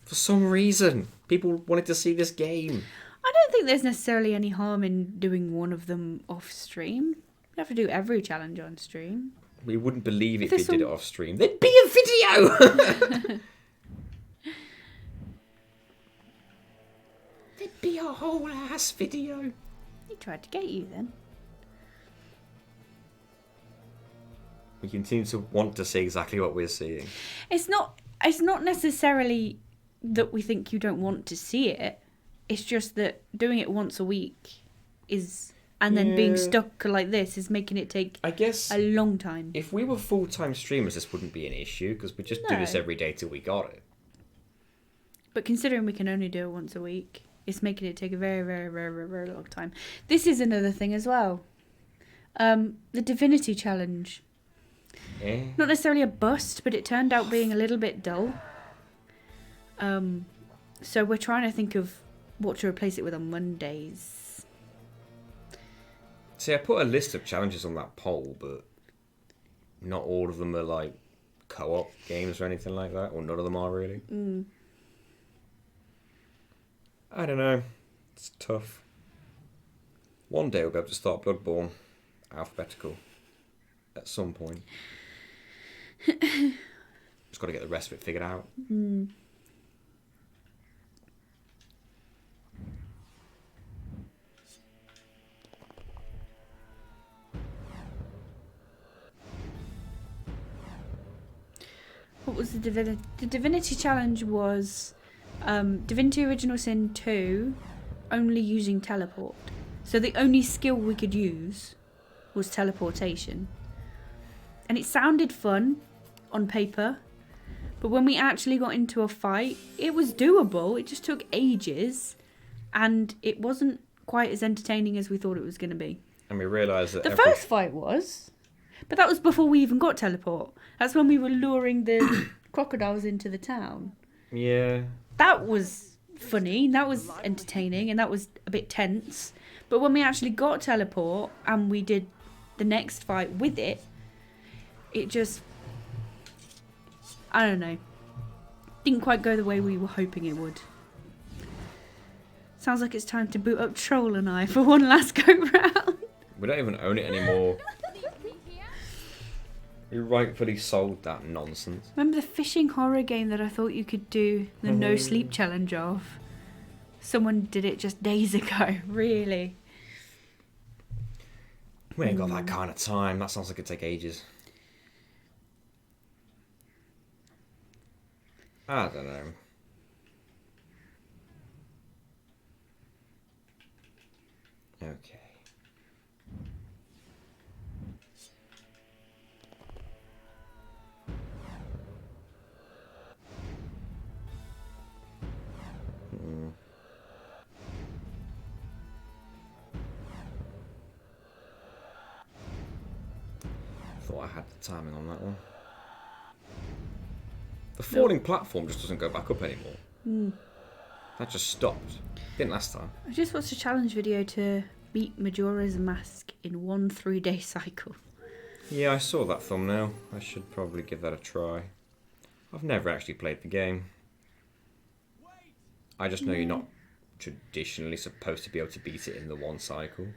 For some reason. People wanted to see this game. I don't think there's necessarily any harm in doing one of them off stream. You have to do every challenge on stream. We wouldn't believe it if This we did it one- off stream. There'd be a video! There'd be a whole ass video. He tried to get you then. We continue to want to see exactly what we're seeing. It's not necessarily that we think you don't want to see it. It's just that doing it once a week is, and then being Yeah. stuck like this is making it take I guess a long time. if we were full-time streamers, this wouldn't be an issue because we just do this No. every day till we got it. But considering we can only do it once a week, it's making it take a very, very, very, very, very long time. This is another thing as well. The Divinity Challenge. Eh? Not necessarily a bust, but it turned out being a little bit dull. So we're trying to think of what to replace it with on Mondays. See, I put a list of challenges on that poll, but not all of them are like co-op games or anything like that, or none of them are really. I don't know. It's tough. One day we'll be able to start Bloodborne alphabetical at some point. Just got to get the rest of it figured out. What was the Divinity? The Divinity Challenge was Divinity Original Sin 2 only using teleport. So the only skill we could use was teleportation. And it sounded fun on paper, but when we actually got into a fight, it was doable. It just took ages, and it wasn't quite as entertaining as we thought it was going to be. And we realised that The first fight was, but that was before we even got teleport. That's when we were luring the crocodiles into the town. Yeah. That was funny, that was entertaining, and that was a bit tense. But when we actually got teleport and we did the next fight with it, it just, I don't know, didn't quite go the way we were hoping it would. Sounds like it's time to boot up Troll and I for one last go round. We don't even own it anymore. Leave me here. You rightfully sold that nonsense. Remember the fishing horror game that I thought you could do the no sleep challenge of? Someone did it just days ago, really. We ain't got that kind of time. That sounds like it'd take ages. I don't know. Okay. Thought I had the timing on that one. The falling platform just doesn't go back up anymore. That just stopped. Didn't last time. I just watched a challenge video to beat Majora's Mask in one 3-day cycle. Yeah, I saw that thumbnail. I should probably give that a try. I've never actually played the game. I just know you're not traditionally supposed to be able to beat it in the one cycle.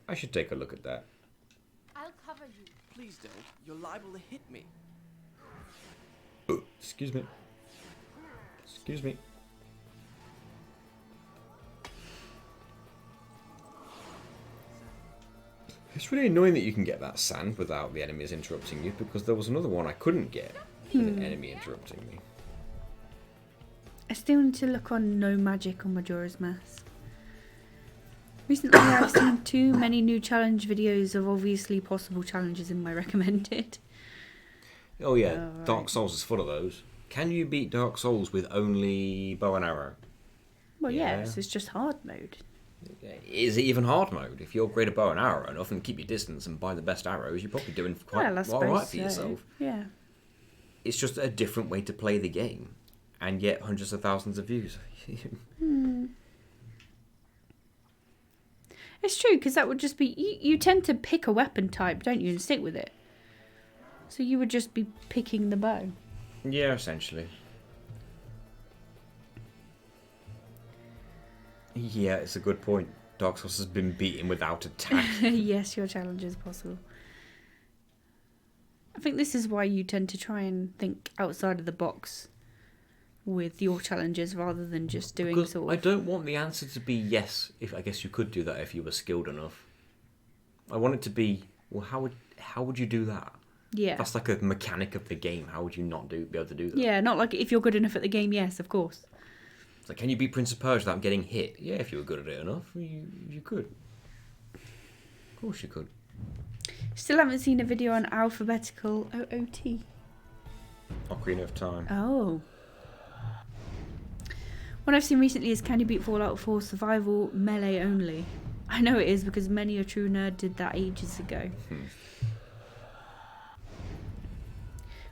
I should take a look at that. I'll cover you. Please don't. You're liable to hit me. Excuse me. Excuse me. It's really annoying that you can get that sand without the enemies interrupting you, because there was another one I couldn't get with an enemy interrupting me. I still need to look on No Magic on Majora's Mask. Recently I've seen too many new challenge videos of obviously possible challenges in my recommended. Oh yeah, Right. Dark Souls is full of those. Can you beat Dark Souls with only bow and arrow? Well, Yeah. yes, it's just hard mode. Is it even hard mode? If you upgrade a bow and arrow enough and keep your distance and buy the best arrows, you're probably doing quite Well, I suppose alright for so. yourself. Yeah. It's just a different way to play the game, and yet hundreds of thousands of views. It's true, because that would just be... You tend to pick a weapon type, don't you, and stick with it. So you would just be picking the bow. Yeah, essentially. Yeah, it's a good point. Dark Souls has been beaten without attack. Yes, your challenge is possible. I think this is why you tend to try and think outside of the box with your challenges rather than just doing Because sort I of... don't want the answer to be yes. If I guess you could do that if you were skilled enough. I want it to be, well, how would you do that? Yeah. That's like a mechanic of the game. How would you not be able to do that? Yeah, not like if you're good enough at the game, yes, of course. It's like, can you beat Prince of Persia without getting hit? Yeah, if you were good at it enough, you could. Of course you could. Still haven't seen a video on alphabetical OOT. Ocarina of Time. Oh. What I've seen recently is can you beat Fallout 4 survival melee only? I know it is because many a true nerd did that ages ago. We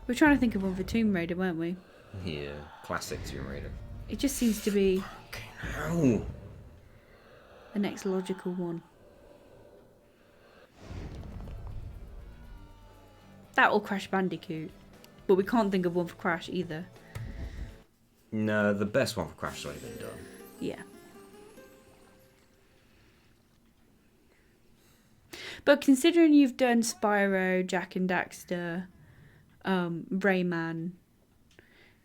were trying to think of one for Tomb Raider, weren't we? Yeah, classic Tomb Raider. It just seems to be Ow. the next logical one. That or Crash Bandicoot. But we can't think of one for Crash either. No, the best one for Crash has already been done. Yeah. But considering you've done Spyro, Jak and Daxter, Rayman,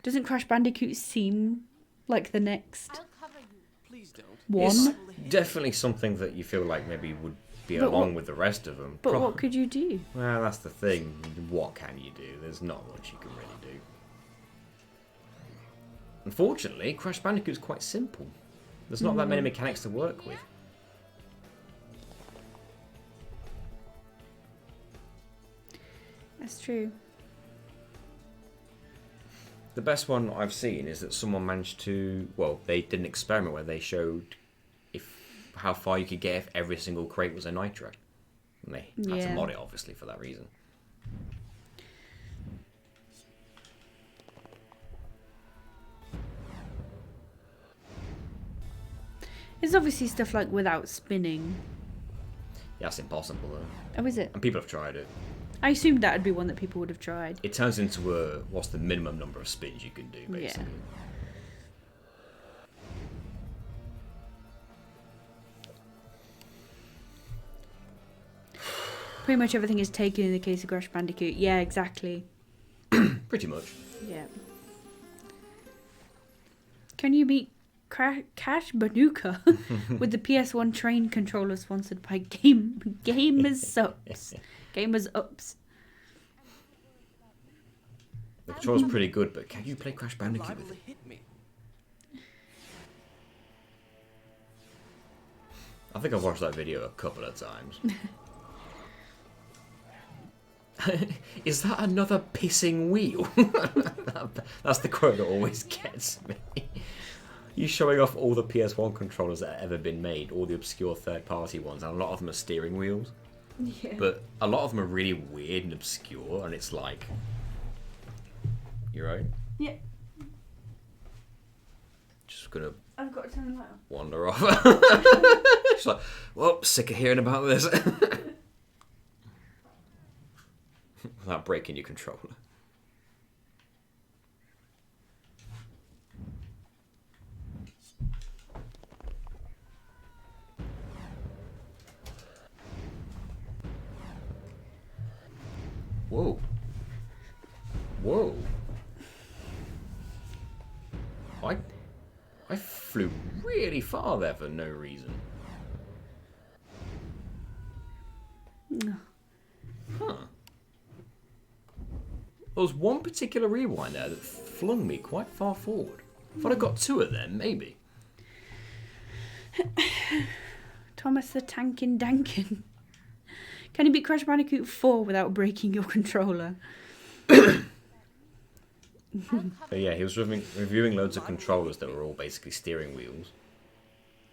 doesn't Crash Bandicoot seem like the next I'll cover you. Please don't. one? It's Liable to hit me. definitely something that you feel like maybe would be But along what- with the rest of them. But what could you do? Well, that's the thing. What can you do? There's not much you can really do. Unfortunately, Crash Bandicoot's quite simple. There's not that many mechanics to work with. That's true. The best one I've seen is that someone managed to... Well, they did an experiment where they showed how far you could get if every single crate was a nitro. And they had to Yeah. mod it, obviously, for that reason. There's obviously stuff like without spinning. Yeah, that's impossible though. Oh, is it? And people have tried it. I assumed that would be one that people would have tried. It turns into what's the minimum number of spins you can do, basically. Pretty much everything is taken in the case of Crash Bandicoot. Yeah, exactly. Pretty much. Yeah. Can you beat Cash Banuka with the PS1 train controller sponsored by Gamers Ups? Gamers Ups. The controller's pretty good, but can you play Crash You're Bandicoot liable with to it? hit me. I think I've watched that video a couple of times. Is that another pissing wheel? That's the quote that always gets me. You showing off all the PS1 controllers that have ever been made, all the obscure third-party ones, and a lot of them are steering wheels. Yeah. But a lot of them are really weird and obscure, and it's like... You right? Yeah. Just gonna I've got to turn the light on. wander off. She's like, well, sick of hearing about this. Without breaking your controller. Whoa. Whoa. I flew really far there for no reason. No. Huh. There was one particular rewind there that flung me quite far forward. I thought I got two of them, maybe. Thomas the Tankin Dankin. Can you beat Crash Bandicoot 4 without breaking your controller? But yeah, he was reviewing loads of controllers that were all basically steering wheels.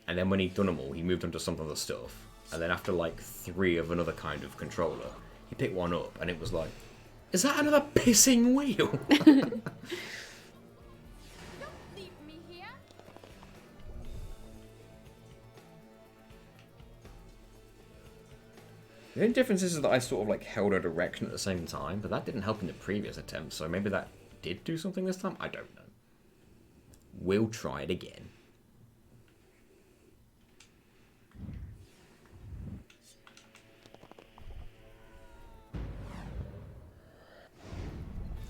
And then when he'd done them all, he moved on to some other stuff. And then after like 3 of another kind of controller, he picked one up and it was like, is that another pissing wheel? Don't leave me here. The only difference is that I sort of like held a direction at the same time, but that didn't help in the previous attempt, so maybe that did do something this time? I don't know. We'll try it again.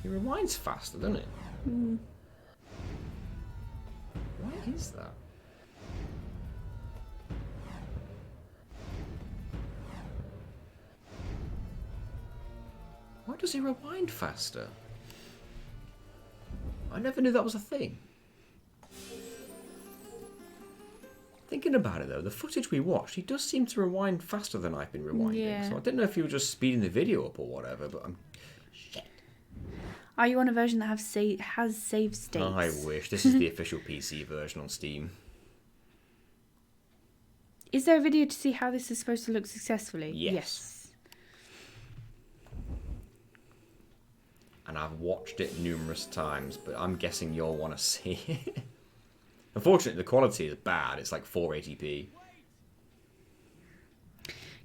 It rewinds faster, doesn't it? Mm. Why is that? Why does he rewind faster? I never knew that was a thing. Thinking about it though, the footage we watched, he does seem to rewind faster than I've been rewinding. Yeah. So I didn't know if you were just speeding the video up or whatever, but I'm... Shit. Are you on a version that has save states? I wish. This is the official PC version on Steam. Is there a video to see how this is supposed to look successfully? Yes. And I've watched it numerous times, but I'm guessing you'll want to see it. Unfortunately, the quality is bad. It's like 480p.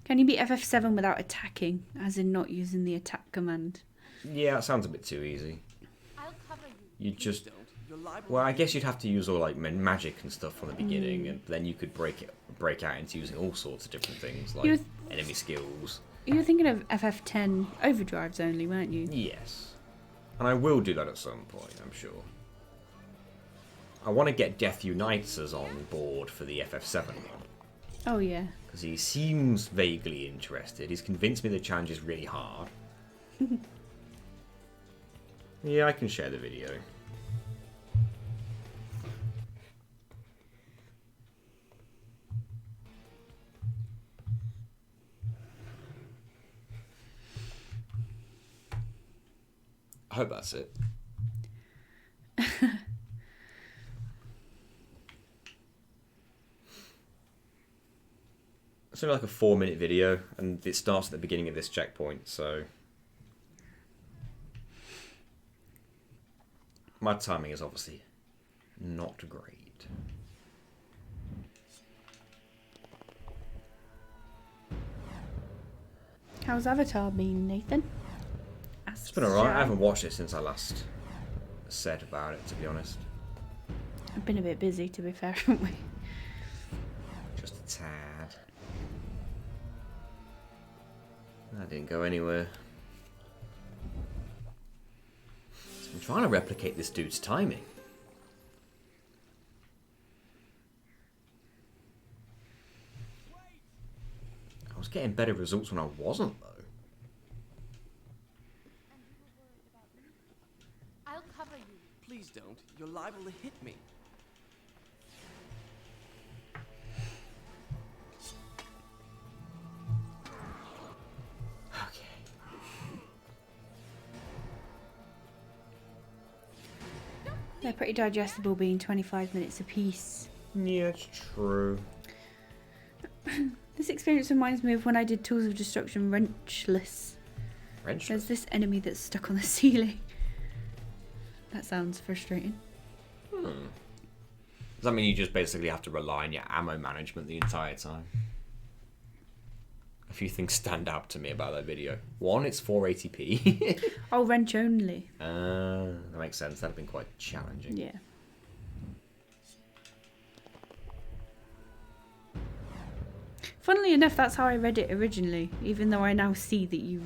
Can you beat FF7 without attacking, as in not using the attack command? Yeah, that sounds a bit too easy. I'll cover you. You just... Don't. You're liable. Well, I guess you'd have to use all like magic and stuff from the beginning, and then you could break out into using all sorts of different things, like You enemy skills. You were thinking of FF10 overdrives only, weren't you? Yes. And I will do that at some point, I'm sure. I want to get Death Unites on board for the FF7 one. Oh, yeah. Because he seems vaguely interested. He's convinced me the challenge is really hard. Yeah, I can share the video. I hope that's it. It's only like a 4-minute video, and it starts at the beginning of this checkpoint, so... My timing is obviously not great. How's Avatar been, Nathan? It's been alright. I haven't watched it since I last said about it, to be honest. I've been a bit busy, to be fair, haven't we? Just a tad. That didn't go anywhere. I'm trying to replicate this dude's timing. I was getting better results when I wasn't, though. I'll cover you. Please don't. You're liable to hit me. Okay. They're pretty digestible, being 25 minutes apiece. Yeah, it's true. This experience reminds me of when I did Tools of Destruction Wrenchless. Wrench? There's this enemy that's stuck on the ceiling. That sounds frustrating. Does that mean you just basically have to rely on your ammo management the entire time? A few things stand out to me about that video. One, it's 480p. Oh, wrench only. That makes sense. That'd have been quite challenging. Yeah. Funnily enough, that's how I read it originally, even though I now see that you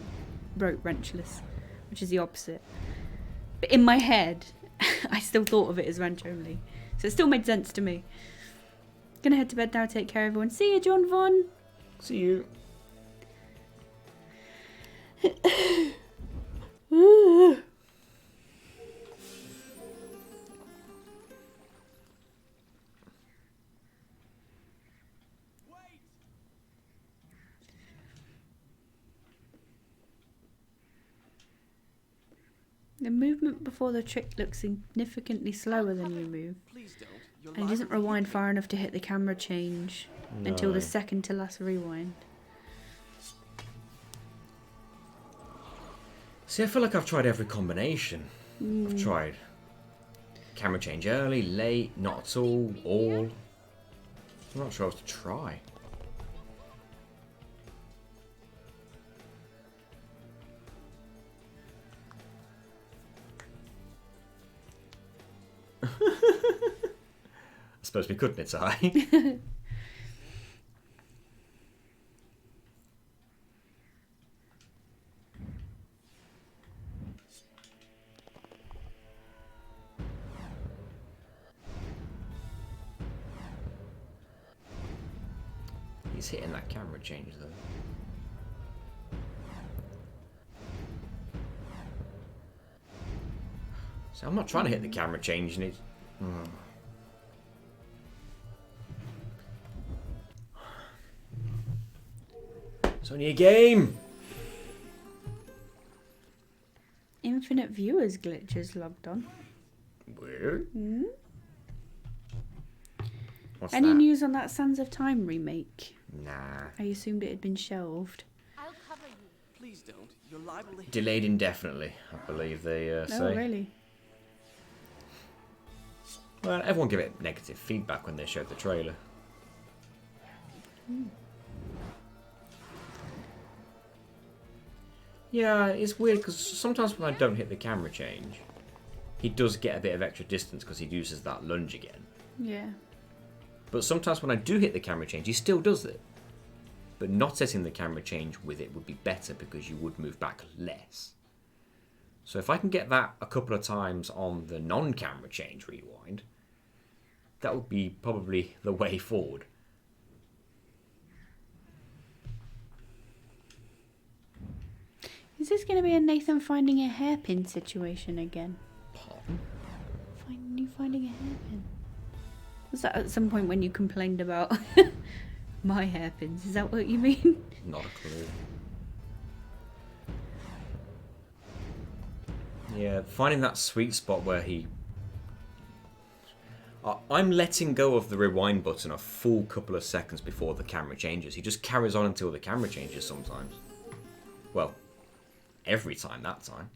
wrote wrenchless, which is the opposite. But in my head, I still thought of it as wrench only. So it still made sense to me. Gonna head to bed now, take care everyone. See you, John Von. See you. The movement before the trick looks significantly slower than you move. Please don't. You're And it doesn't liable to rewind hit me. far enough to hit the camera change until No. the second to last rewind. See, I feel like I've tried every combination. I've tried camera change early, late, not at all, all. I'm not sure what to try. I suppose we couldn't, it's I. He's hitting that camera change though. So I'm not trying to hit the camera change and it's... It's only a game! Infinite viewers glitches logged on. Weird. What's Any that? news on that Sands of Time remake? Nah. I assumed it had been shelved. I'll cover you. Please don't. You're liable to hit Delayed indefinitely, I believe they say. Oh, really? Well, everyone give it negative feedback when they showed the trailer. Yeah, it's weird because sometimes when I don't hit the camera change, he does get a bit of extra distance because he uses that lunge again. Yeah. But sometimes when I do hit the camera change, he still does it. But not setting the camera change with it would be better because you would move back less. So if I can get that a couple of times on the non-camera change rewind, that would be probably the way forward. Is this going to be a Nathan finding a hairpin situation again? Pardon? Finding a hairpin? Was that at some point when you complained about my hairpins? Is that what you mean? Not a clue. Yeah, finding that sweet spot where he... I'm letting go of the rewind button a full couple of seconds before the camera changes. He just carries on until the camera changes sometimes. Well, every time that time.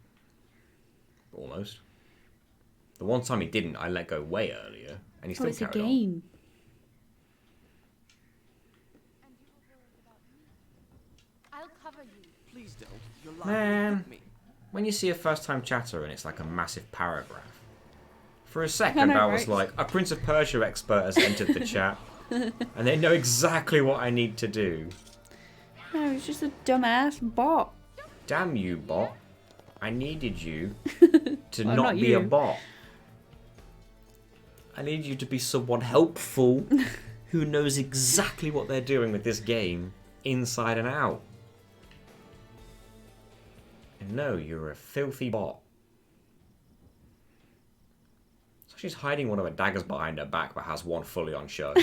Almost. The one time he didn't, I let go way earlier, and he Oh, still it's a carried on. game. And you will worry about me. I'll cover you. Please don't. You're liable to Man, hit me. when you see a first-time chatter and it's like a massive paragraph, for a second I know, I was right? like, a Prince of Persia expert has entered the chat, and they know exactly what I need to do. No, it's just a dumbass bot. Damn you, bot. I needed you to Well, not not be a you. bot. I need you to be someone helpful who knows exactly what they're doing with this game inside and out. And no, you're a filthy bot. So she's hiding one of her daggers behind her back but has one fully on show.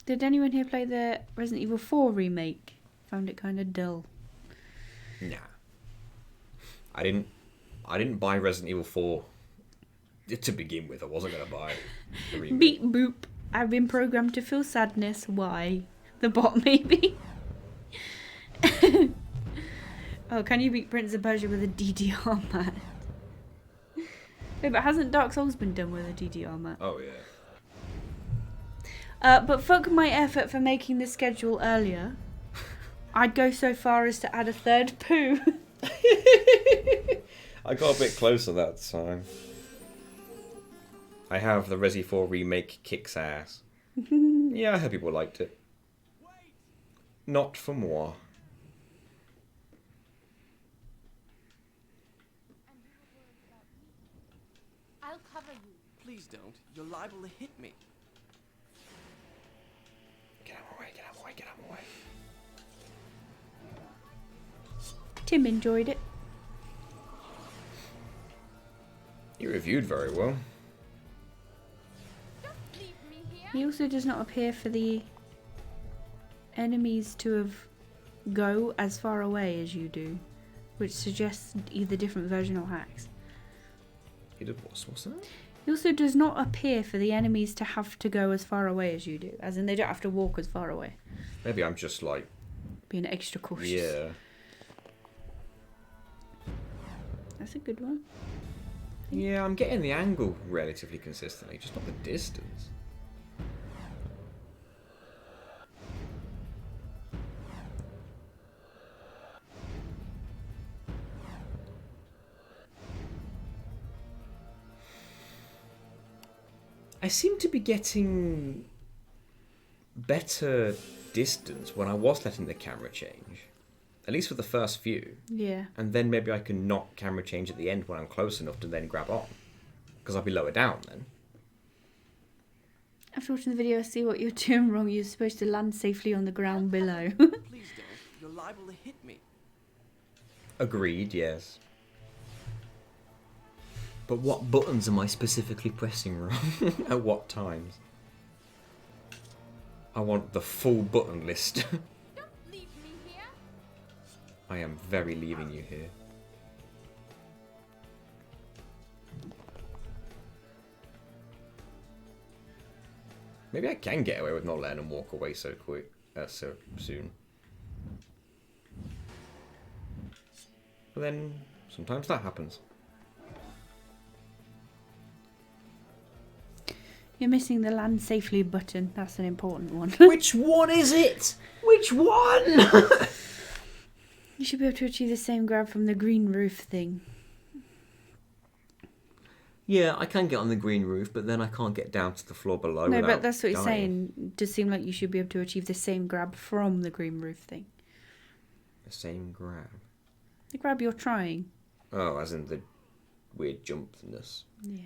Did anyone here play the Resident Evil 4 remake? Found it kind of dull. Nah. I didn't buy Resident Evil 4 to begin with. I wasn't going to buy the remake. Beep boop. I've been programmed to feel sadness. Why? The bot, maybe? Oh, can you beat Prince of Persia with a DDR mat? Wait, but hasn't Dark Souls been done with a DDR mat? Oh, yeah. But fuck my effort for making the schedule earlier. I'd go so far as to add a third poo. I got a bit closer that time. I have the Resi 4 remake kicks ass. Yeah, I hope people liked it. Not for moi. I'll cover you. Please don't. You're liable to hit me. Get out of my way, get out of my way, get out of my way. Tim enjoyed it. You reviewed very well. Don't leave me here. He also does not appear for the enemies to have go as far away as you do, which suggests either different version or hacks. You did what's that? He also does not appear for the enemies to have to go as far away as you do, as in they don't have to walk as far away. Maybe I'm just like, Being extra cautious. yeah. That's a good one. Yeah, I'm getting the angle relatively consistently, just not the distance. I seem to be getting better distance when I was letting the camera change. At least for the first few. Yeah. And then maybe I can not camera change at the end when I'm close enough to then grab on. Because I'll be lower down then. After watching the video, I see what you're doing wrong. You're supposed to land safely on the ground below. Please don't. You're liable to hit me. Agreed, yes. But what buttons am I specifically pressing wrong? At what times? I want the full button list. Don't leave me here. I am very leaving you here. Maybe I can get away with not letting them walk away so quick, so soon. But then sometimes that happens. You're missing the land safely button. That's an important one. Which one is it? Which one? You should be able to achieve the same grab from the green roof thing. Yeah, I can get on the green roof, but then I can't get down to the floor below. No, without but that's what he's dying. saying. It does seem like you should be able to achieve the same grab from the green roof thing. The same grab. The grab you're trying. Oh, as in the weird jumpness. Yeah.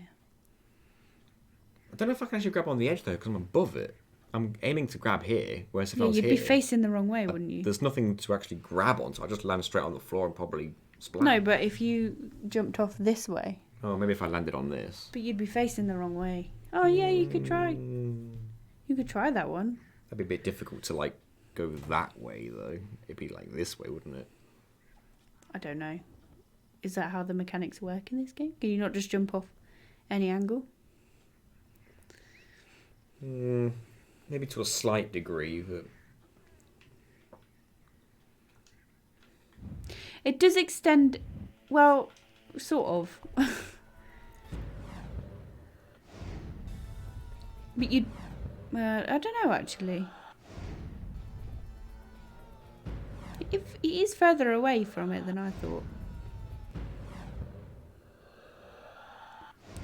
I don't know if I can actually grab on the edge though, because I'm above it. I'm aiming to grab here, whereas if I Yeah, was you'd here, be facing the wrong way, wouldn't you? there's nothing to actually grab on, so I just land straight on the floor and probably splat. No, but if you jumped off this way, Oh, maybe if I landed on this. but you'd be facing the wrong way. Oh yeah, you could try. Mm, You could try that one. that'd be a bit difficult to like go that way though. It'd be like this way, wouldn't it? I don't know. Is that how the mechanics work in this game? Can you not just jump off any angle? Maybe to a slight degree, but It does extend, well, sort of. But you, I don't know actually. if he is further away from it than I thought.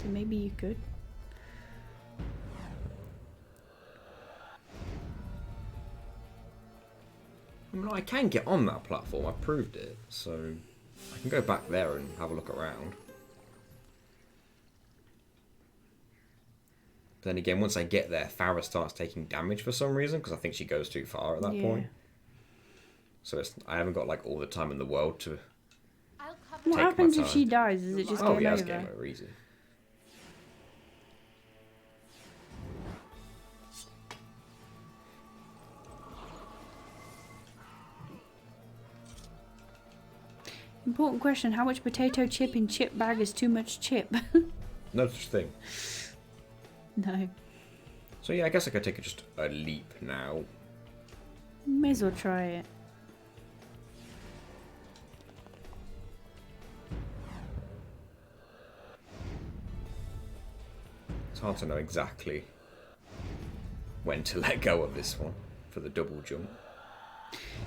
So maybe you could. I mean, I can get on that platform. I proved it, so I can go back there and have a look around. But then again, once I get there, Farah starts taking damage for some reason because I think she goes too far at that point. So I haven't got like all the time in the world to. I'll cover What Take my happens if time. she dies? Is it just Oh game yeah, over? it's game over easy. Important question: how much potato chip in chip bag is too much chip? No such thing. No. So yeah, I guess I could take just a leap now. May as well try it. It's hard to know exactly when to let go of this one for the double jump.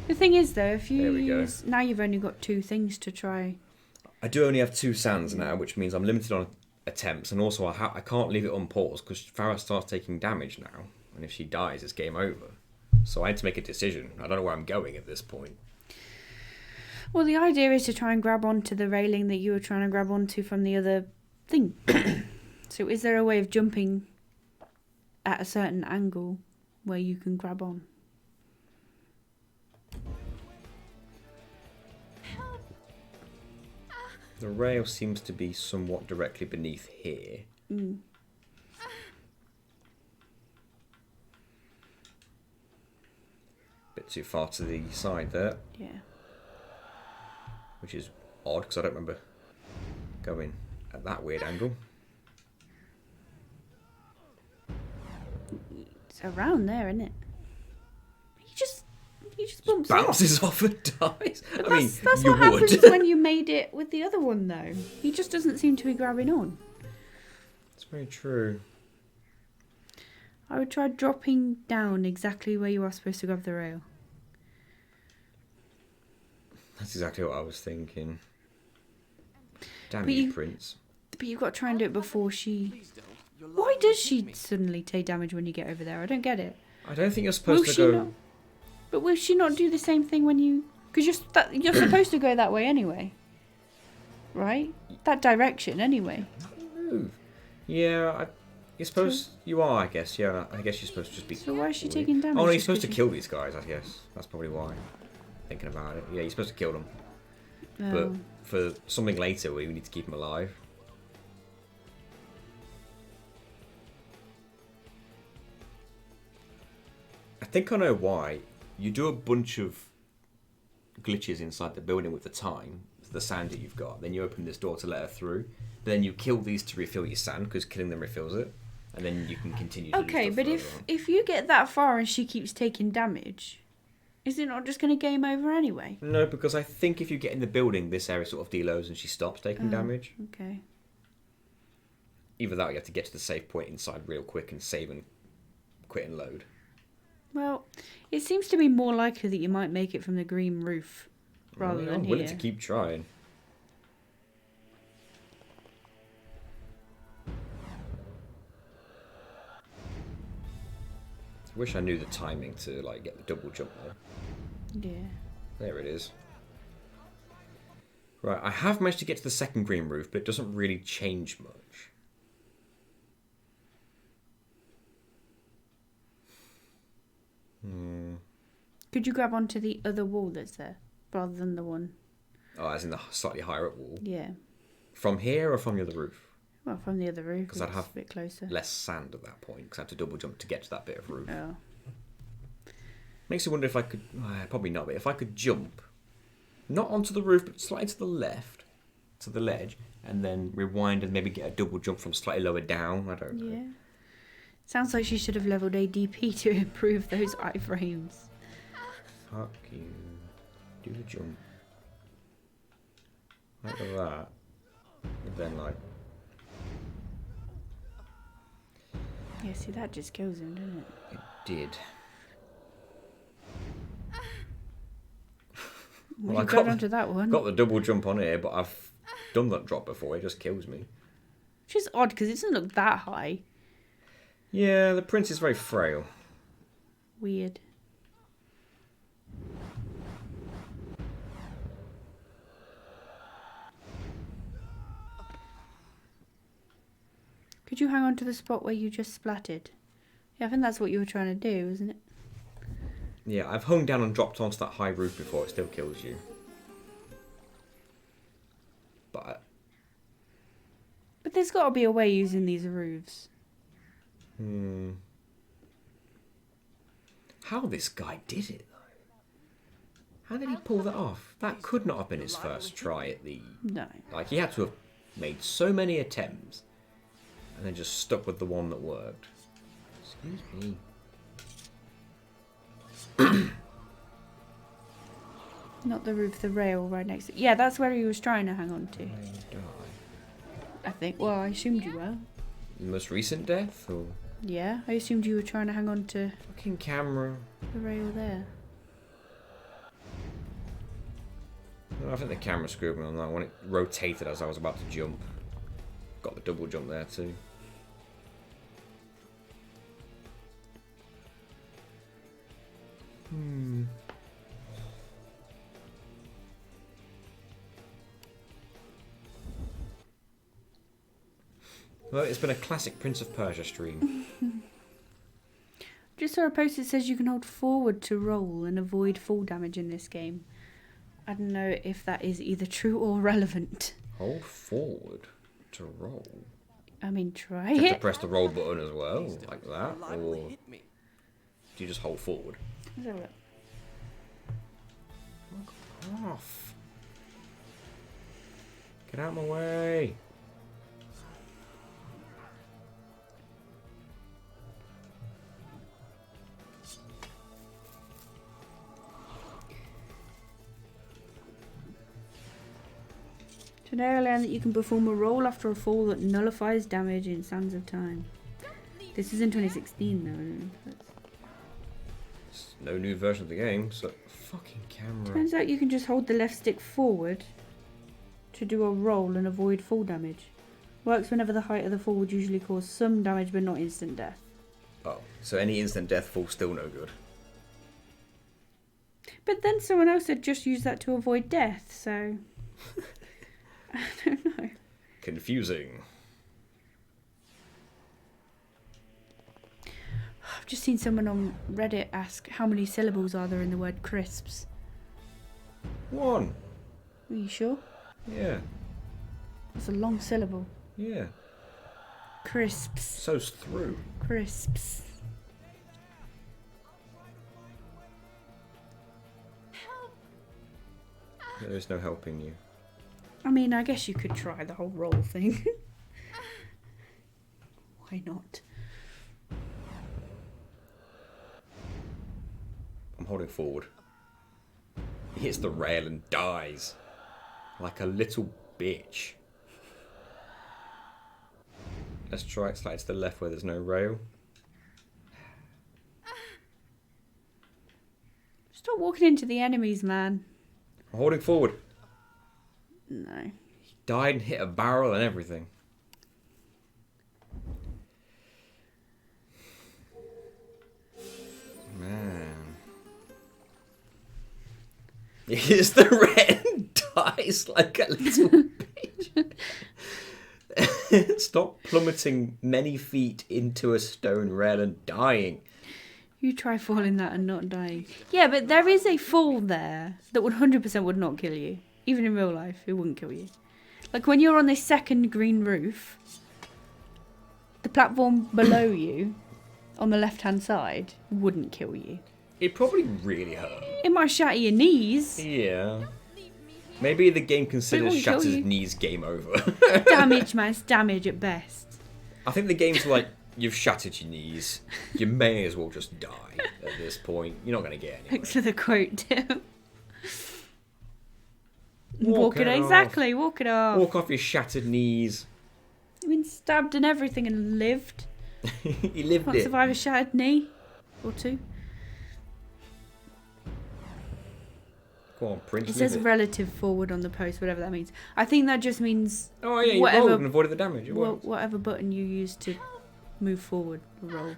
The thing is, though, if you There we go. use now, you've only got 2 things to try. I do only have 2 sands now, which means I'm limited on attempts, and also I can't leave it on pause because Farah starts taking damage now, and if she dies, it's game over. So I had to make a decision. I don't know where I'm going at this point. Well, the idea is to try and grab onto the railing that you were trying to grab onto from the other thing. So, is there a way of jumping at a certain angle where you can grab on? The rail seems to be somewhat directly beneath here. Mm. Bit too far to the side there, Yeah. which is odd because I don't remember going at that weird angle. It's around there, isn't it? He just bumps Bounces off. off and dies. But I mean, that's you what would. happens when you made it with the other one, though. He just doesn't seem to be grabbing on. It's very true. I would try dropping down exactly where you are supposed to grab the rail. That's exactly what I was thinking. Damn But you, you- Prince. But you've got to try and do it before she... Please don't. You're Why liable does to she hit me. suddenly take damage when you get over there? I don't get it. I don't think you're Will supposed to she go. not? But will she not do the same thing when you... Because you're supposed to go that way anyway. Right? That direction anyway. Move. Yeah, you're supposed. You are, I guess. Yeah, I guess you're supposed to just be. So why is she weird. taking damage? Oh no, you're just supposed to 'cause kill these guys. I guess that's probably why. Thinking about it, yeah, you're supposed to kill them. you- But Oh. for something later, we need to keep them alive. I think I know why. You do a bunch of glitches inside the building with the time, the sand that you've got. Then you open this door to let her through. Then you kill these to refill your sand because killing them refills it, and then you can continue. To do Okay, stuff but further on. if you get that far and she keeps taking damage, is it not just going to game over anyway? No, because I think if you get in the building, this area sort of deloads and she stops taking damage. Okay. Either that or you have to get to the safe point inside real quick and save and quit and load. Well, it seems to be more likely that you might make it from the green roof rather Well, than I'm willing here. to keep trying. I wish I knew the timing to like get the double jump there. Yeah. There it is. Right, I have managed to get to the second green roof, but it doesn't really change much. Could you grab onto the other wall that's there rather than the one? Oh, as in the slightly higher up wall. Yeah. From here or from the other roof? Well, from the other roof. 'Cause I'd it's have a bit closer. Less sand at that point, because I had to double jump to get to that bit of roof. Oh. Makes me wonder if I could... probably not, but if I could jump, not onto the roof, but slightly to the left, to the ledge, and then rewind and maybe get a double jump from slightly lower down. I don't know. Yeah. Sounds like she should have leveled ADP to improve those iframes. Fuck you. Do the jump. Like that. And then like... Yeah, see, that just kills him, doesn't it? It did. Well, I you got onto that one. got the double jump on here, but I've done that drop before. It just kills me. Which is odd because it doesn't look that high. Yeah, the prince is very frail. Weird. Could you hang on to the spot where you just splatted? Yeah, I think that's what you were trying to do, isn't it? Yeah, I've hung down and dropped onto that high roof before. It still kills you. But But there's got to be a way using these roofs. how this guy did it, though? How did he pull that off? That could not have been his first try at the... No. Like, he had to have made so many attempts and then just stuck with the one that worked. Excuse me. Not the roof, the rail right next to... Yeah, that's where he was trying to hang on to. I think. Well, I assumed you were. Most recent death, or... Yeah, I assumed you were trying to hang on to Fucking camera. the rail there. I think the camera screwed me on that one. It rotated as I was about to jump. Got the double jump there too. Well, it's been a classic Prince of Persia stream. Just saw a post that says you can hold forward to roll and avoid fall damage in this game. I don't know if that is either true or relevant. Hold forward to roll. I mean, try You have to it. press the roll button as well, Please don't. like that, You're liable to or hit me. do you just hold forward? Let's have a look. Off. Get out of my way. Today I learned that you can perform a roll after a fall that nullifies damage in Sands of Time. This is in 2016 though. It's no new version of the game, so fucking camera. Turns out you can just hold the left stick forward to do a roll and avoid fall damage. Works whenever the height of the fall would usually cause some damage but not instant death. Oh, so any instant death fall still no good. But then someone else had just used that to avoid death, so... I don't know. Confusing. I've just seen someone on Reddit ask how many syllables are there in the word crisps. One. Are you sure? Yeah. It's a long syllable. Yeah. Crisps. So's through. Crisps. There is no helping you. I mean, I guess you could try the whole roll thing. Why not? I'm holding forward. He hits the rail and dies. Like a little bitch. Let's try it slightly to the left where there's no rail. Stop walking into the enemies, man. I'm holding forward. No. He died and hit a barrel and everything. Man. He hits the rail and dies like a little bitch. Stop plummeting many feet into a stone rail and dying. You try falling that and not dying. Yeah, but there is a fall there that 100% would not kill you. Even in real life, it wouldn't kill you. Like when you're on this second green roof, the platform below you, on the left-hand side, wouldn't kill you. It probably really hurt. It might shatter your knees. Yeah. Maybe the game considers won't kill Shatter's you. knees game over. Damage, man. It's damage at best. I think the game's like, you've shattered your knees. You may as well just die at this point. You're not going to get anywhere. Thanks for the quote, Tim. Walk it off. Exactly. Walk it off. Walk off your shattered knees. You've been stabbed and everything and lived. You lived Can't it. survive a shattered knee. Or two. Go on, Prince. It live says relative forward on the post, whatever that means. I think that just means Oh yeah, you whatever- rolled and avoided the damage. It worked. whatever button you use to move forward or roll.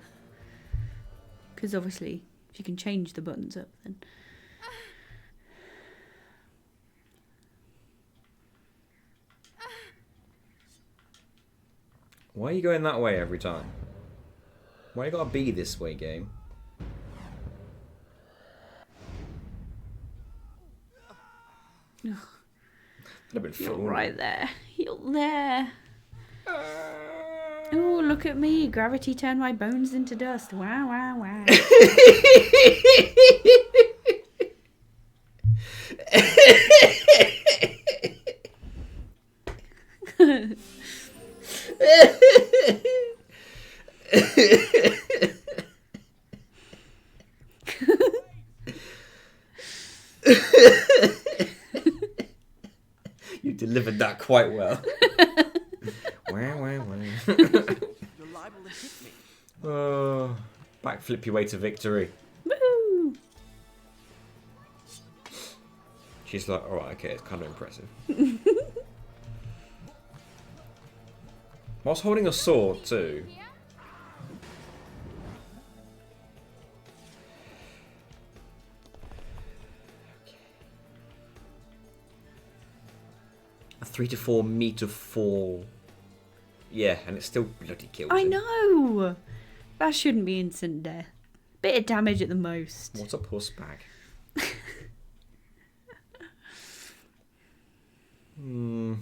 Because obviously, if you can change the buttons up, then. Why are you going that way every time? Why you gotta be this way, game? Ugh. Could have been You're fun. right there. You're there. Oh, look at me. Gravity turned my bones into dust. Wow, wow, wow. You delivered that quite well. Wow, wow, wow. You're liable to hit me. Oh, backflip your way to victory. Woo! She's like, alright, okay, it's kind of impressive. Whilst holding a sword, too. Here? A 3 to 4 meter fall. Yeah, and it still bloody kills I him. know! That shouldn't be instant death. Bit of damage at the most. What a puss bag. Hmm.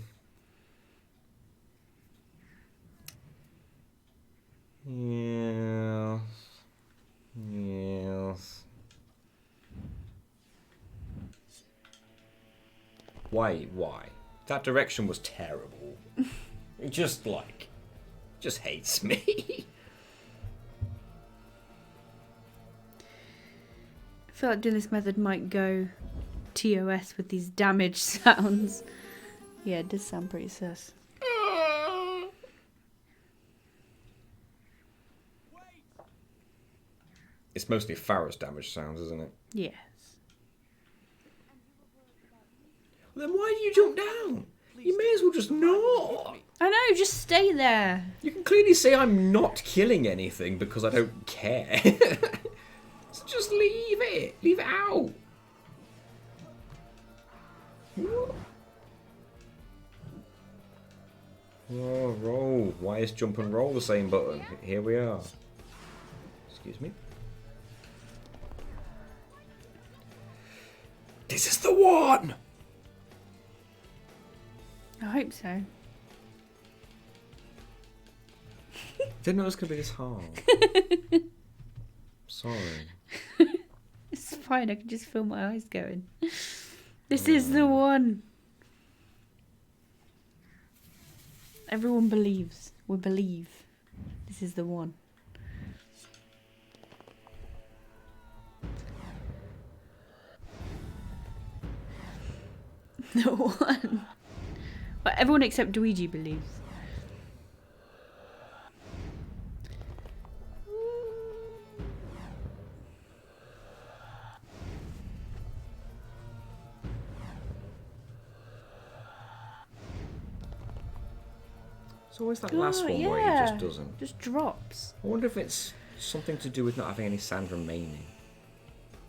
Yes. Yes. Why? That direction was terrible. It just hates me. I feel like doing this method might go TOS with these damage sounds. Yeah, it does sound pretty sus. It's mostly Farrah's damage sounds, isn't it? Yes. Then why do you jump down? You may as well just not. I know, just stay there. You can clearly see I'm not killing anything because I don't care. So just leave it. Leave it out. Oh, roll. Why is jump and roll the same button? Here we are. Excuse me. This is the one! I hope so. Didn't know it was going to be this hard. Sorry. It's fine, I can just feel my eyes going. This is the one. Everyone believes. We believe. This is the one. The one. Well, everyone except Luigi believes. It's always that last one where he just doesn't. Just drops. I wonder if it's something to do with not having any sand remaining.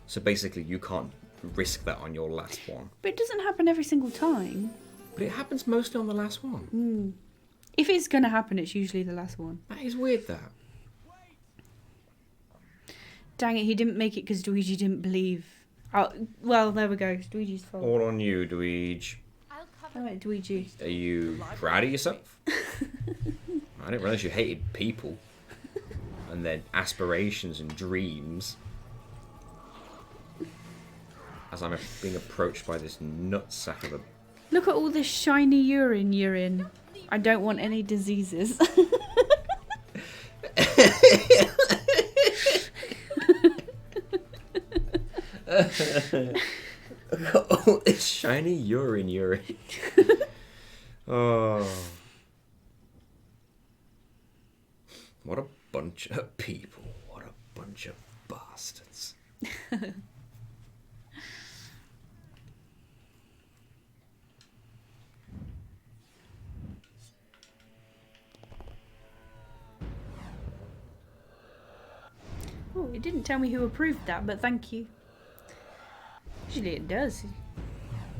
So basically, you can't risk that on your last one. But it doesn't happen every single time. But it happens mostly on the last one. If it's going to happen, it's usually the last one. That is weird, that. Dang it, he didn't make it because Luigi didn't believe. Oh, well, there we go. It's Luigi's fault. All on you, Dweege. I'll cover Oh, wait, Luigi. Are you proud of yourself? I didn't realise you hated people. And their aspirations and dreams. As I'm being approached by this nutsack of a... Look at all this shiny urine you're in. I don't want any diseases. Oh, it's shiny urine. Oh. What a bunch of people. What a bunch of bastards. it didn't tell me who approved that, but thank you. Usually it does.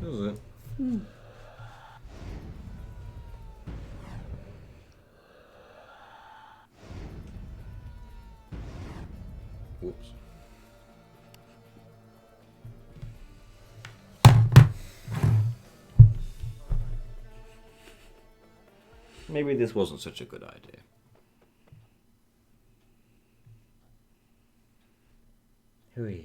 Does it? Whoops. Maybe this wasn't such a good idea. Hui.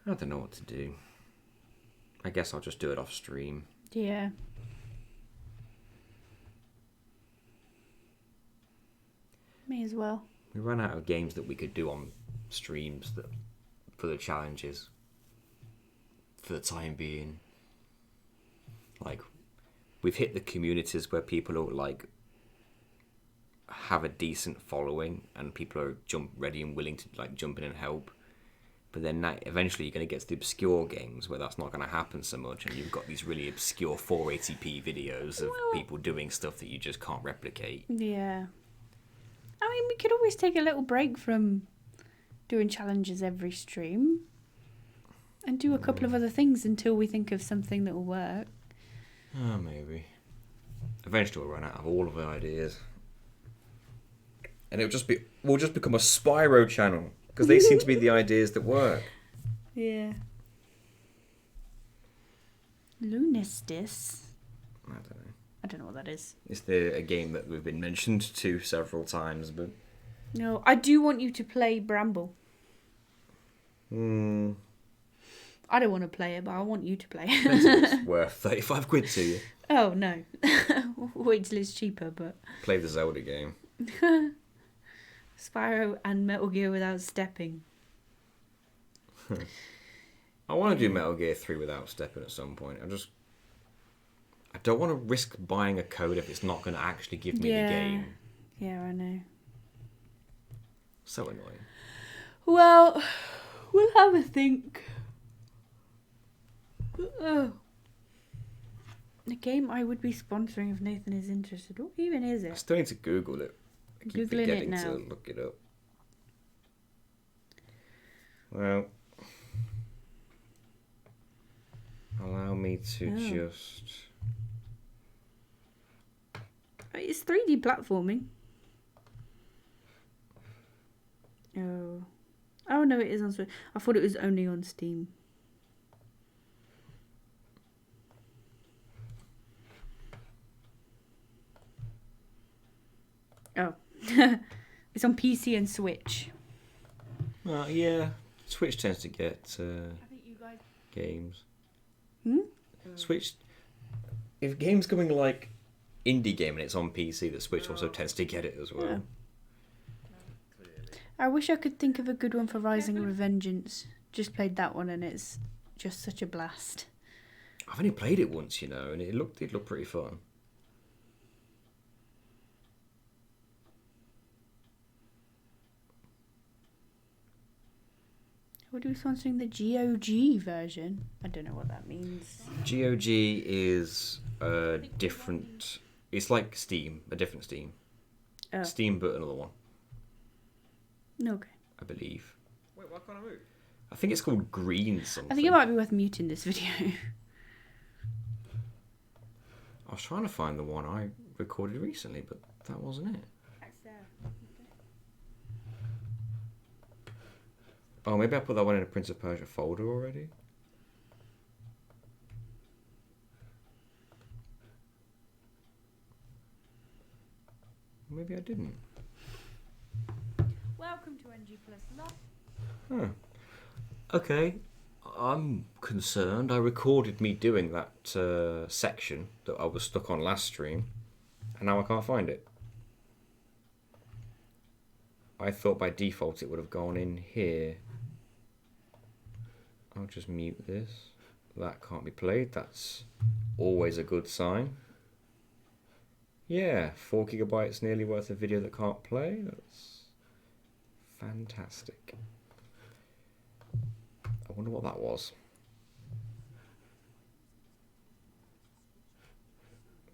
I don't know what to do. I guess I'll just do it off stream. Yeah. May as well. We ran out of games that we could do on streams that for the challenges. For the time being. Like, we've hit the communities where people are like have a decent following and people are ready and willing to like jump in and help. But then eventually you're going to get to the obscure games where that's not going to happen so much, and you've got these really obscure 480p videos of people doing stuff that you just can't replicate. Yeah. I mean, we could always take a little break from doing challenges every stream and do a couple of other things until we think of something that will work. Oh, maybe. Eventually we'll run out of all of the ideas. And we'll just become a Spyro channel, because they seem to be the ideas that work. Yeah. Lunistis. I don't know. I don't know what that is. It's a game that we've been mentioned to several times, but... No, I do want you to play Bramble. I don't want to play it, but I want you to play it. It's worth 35 quid to you. Oh, no. Wait till it's cheaper, but... Play the Zelda game. Spyro and Metal Gear without stepping. I want to do Metal Gear 3 without stepping at some point. I don't want to risk buying a code if it's not going to actually give me the game. Yeah, I know. So annoying. Well, we'll have a think. Oh. The game I would be sponsoring if Nathan is interested. What even is I it? still need to Google it. I keep Googling it forgetting now. to look it up. Well, allow me to just... It's 3D platforming. Oh. Oh no, it is on Switch. I thought it was only on Steam. Oh. It's on PC and Switch. yeah, Switch tends to get I think you guys... games. Switch... If game's coming like indie game and it's on PC, the Switch also tends to get it as well. Yeah. I wish I could think of a good one for Rising Revengeance. Just played that one and it's just such a blast. I've only played it once, and it looked pretty fun. What are we sponsoring? The GOG version? I don't know what that means. GOG is a different... It's like Steam, a different Steam. Oh. Steam, but another one, Okay. I believe. Wait, why can't I move? I think it's called Green something. I think it might be worth muting this video. I was trying to find the one I recorded recently, but that wasn't it. Oh, maybe I put that one in a Prince of Persia folder already? Maybe I didn't. Welcome to NG Plus Love. Huh. Okay, I'm concerned. I recorded me doing that section that I was stuck on last stream, and now I can't find it. I thought by default it would have gone in here. I'll just mute this. That can't be played. That's always a good sign. Yeah, 4 gigabytes nearly worth of video that can't play. That's fantastic. I wonder what that was.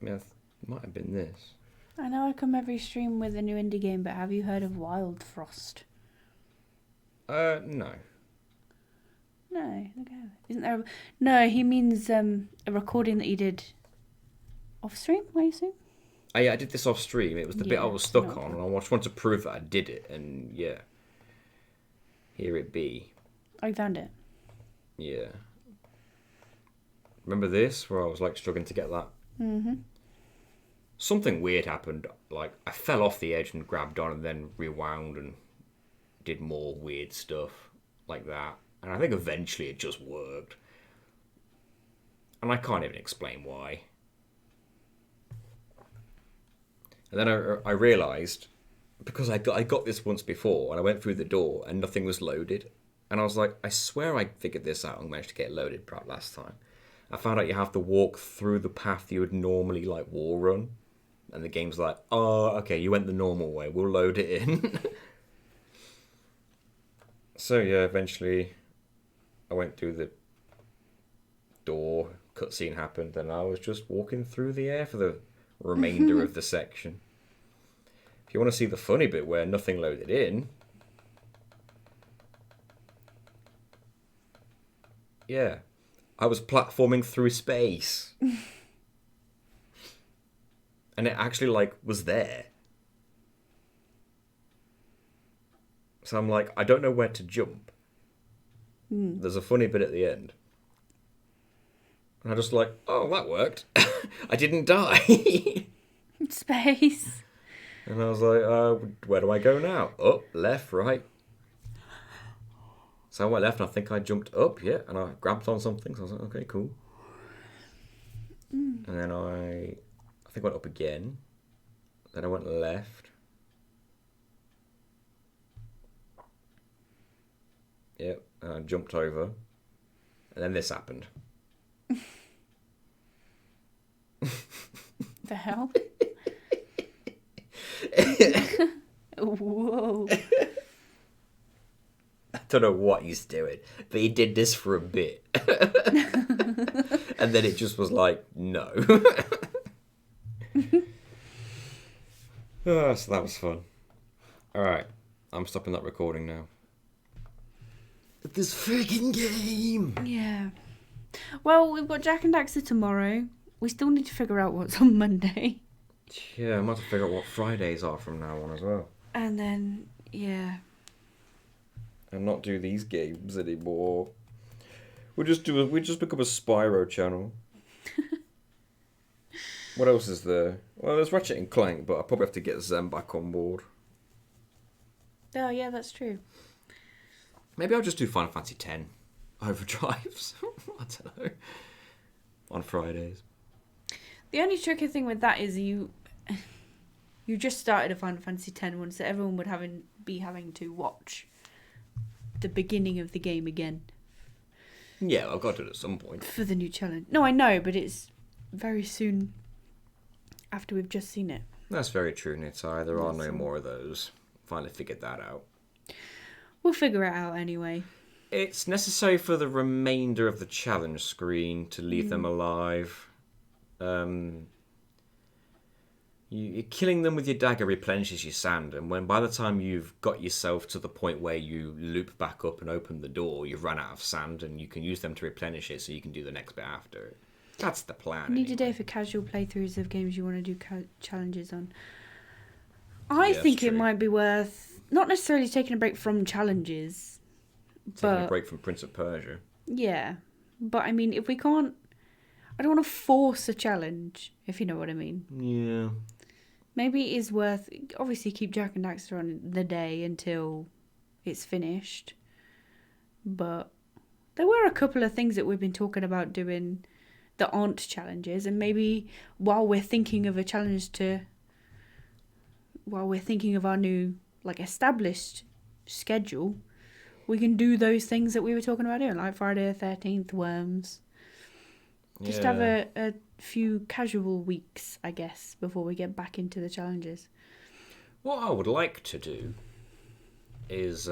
I mean, it might have been this. I know I come every stream with a new indie game, but have you heard of Wild Frost? No. No, isn't there? No, he means a recording that you did off stream. I assume. Yeah, I did this off stream. It was the bit I Yeah, was stuck no. on, and I just wanted to prove that I did it. And yeah, here it be. I found it. Yeah. Remember this, where I was like struggling to get that? Mm-hmm. Something weird happened. Like I fell off the edge and grabbed on, and then rewound and did more weird stuff like that. And I think eventually it just worked. And I can't even explain why. And then I realised, because I got this once before, and I went through the door and nothing was loaded. And I was like, I swear I figured this out and managed to get it loaded perhaps last time. I found out you have to walk through the path you would normally like wall run. And the game's like, oh, okay, you went the normal way, we'll load it in. So yeah, eventually I went through the door, cutscene happened, and I was just walking through the air for the remainder of the section. If you want to see the funny bit where nothing loaded in, yeah, I was platforming through space. And it actually, like, was there. So I'm like, I don't know where to jump. There's a funny bit at the end. And I just like, oh, that worked. I didn't die. Space. And I was like, where do I go now? Up, left, right. So I went left, and I think I jumped up, yeah, and I grabbed on something. So I was like, okay, cool. And then I think I went up again. Then I went left. Yep, and I jumped over. And then this happened. The hell? Whoa. I don't know what he's doing, but he did this for a bit. And then it just was like, no. Oh, so that was fun. Alright, I'm stopping that recording now. This freaking game! Yeah. Well, we've got Jack and Daxter tomorrow. We still need to figure out what's on Monday. Yeah, I'm going to have to figure out what Fridays are from now on as well. And then, yeah. And not do these games anymore. We just become a Spyro channel. What else is there? Well, there's Ratchet and Clank, but I probably have to get Zen back on board. Oh, yeah, that's true. Maybe I'll just do Final Fantasy X overdrives. I don't know. On Fridays. The only tricky thing with that is you just started a Final Fantasy X one, so everyone would be having to watch the beginning of the game again. Yeah, I've got to do it at some point. For the new challenge. No, I know, but it's very soon after we've just seen it. That's very true, Nitai. There are no more of those. Finally figured that out. We'll figure it out anyway. It's necessary for the remainder of the challenge screen to leave them alive. You're killing them with your dagger replenishes your sand, and when by the time you've got yourself to the point where you loop back up and open the door, you've run out of sand, and you can use them to replenish it so you can do the next bit after it. That's the plan. Need anyway. a day for casual playthroughs of games you want to do challenges on. I think it might be worth not necessarily taking a break from challenges, Taking a break from Prince of Persia. Yeah, but I mean, if we can't, I don't want to force a challenge, if you know what I mean. Yeah. Maybe it is worth, obviously keep Jack and Daxter on the day until it's finished. But there were a couple of things that we've been talking about doing that aren't challenges. And maybe while we're thinking of our new, like, established schedule, we can do those things that we were talking about doing, like Friday the 13th, Worms. Just have a few casual weeks, I guess, before we get back into the challenges. What I would like to do is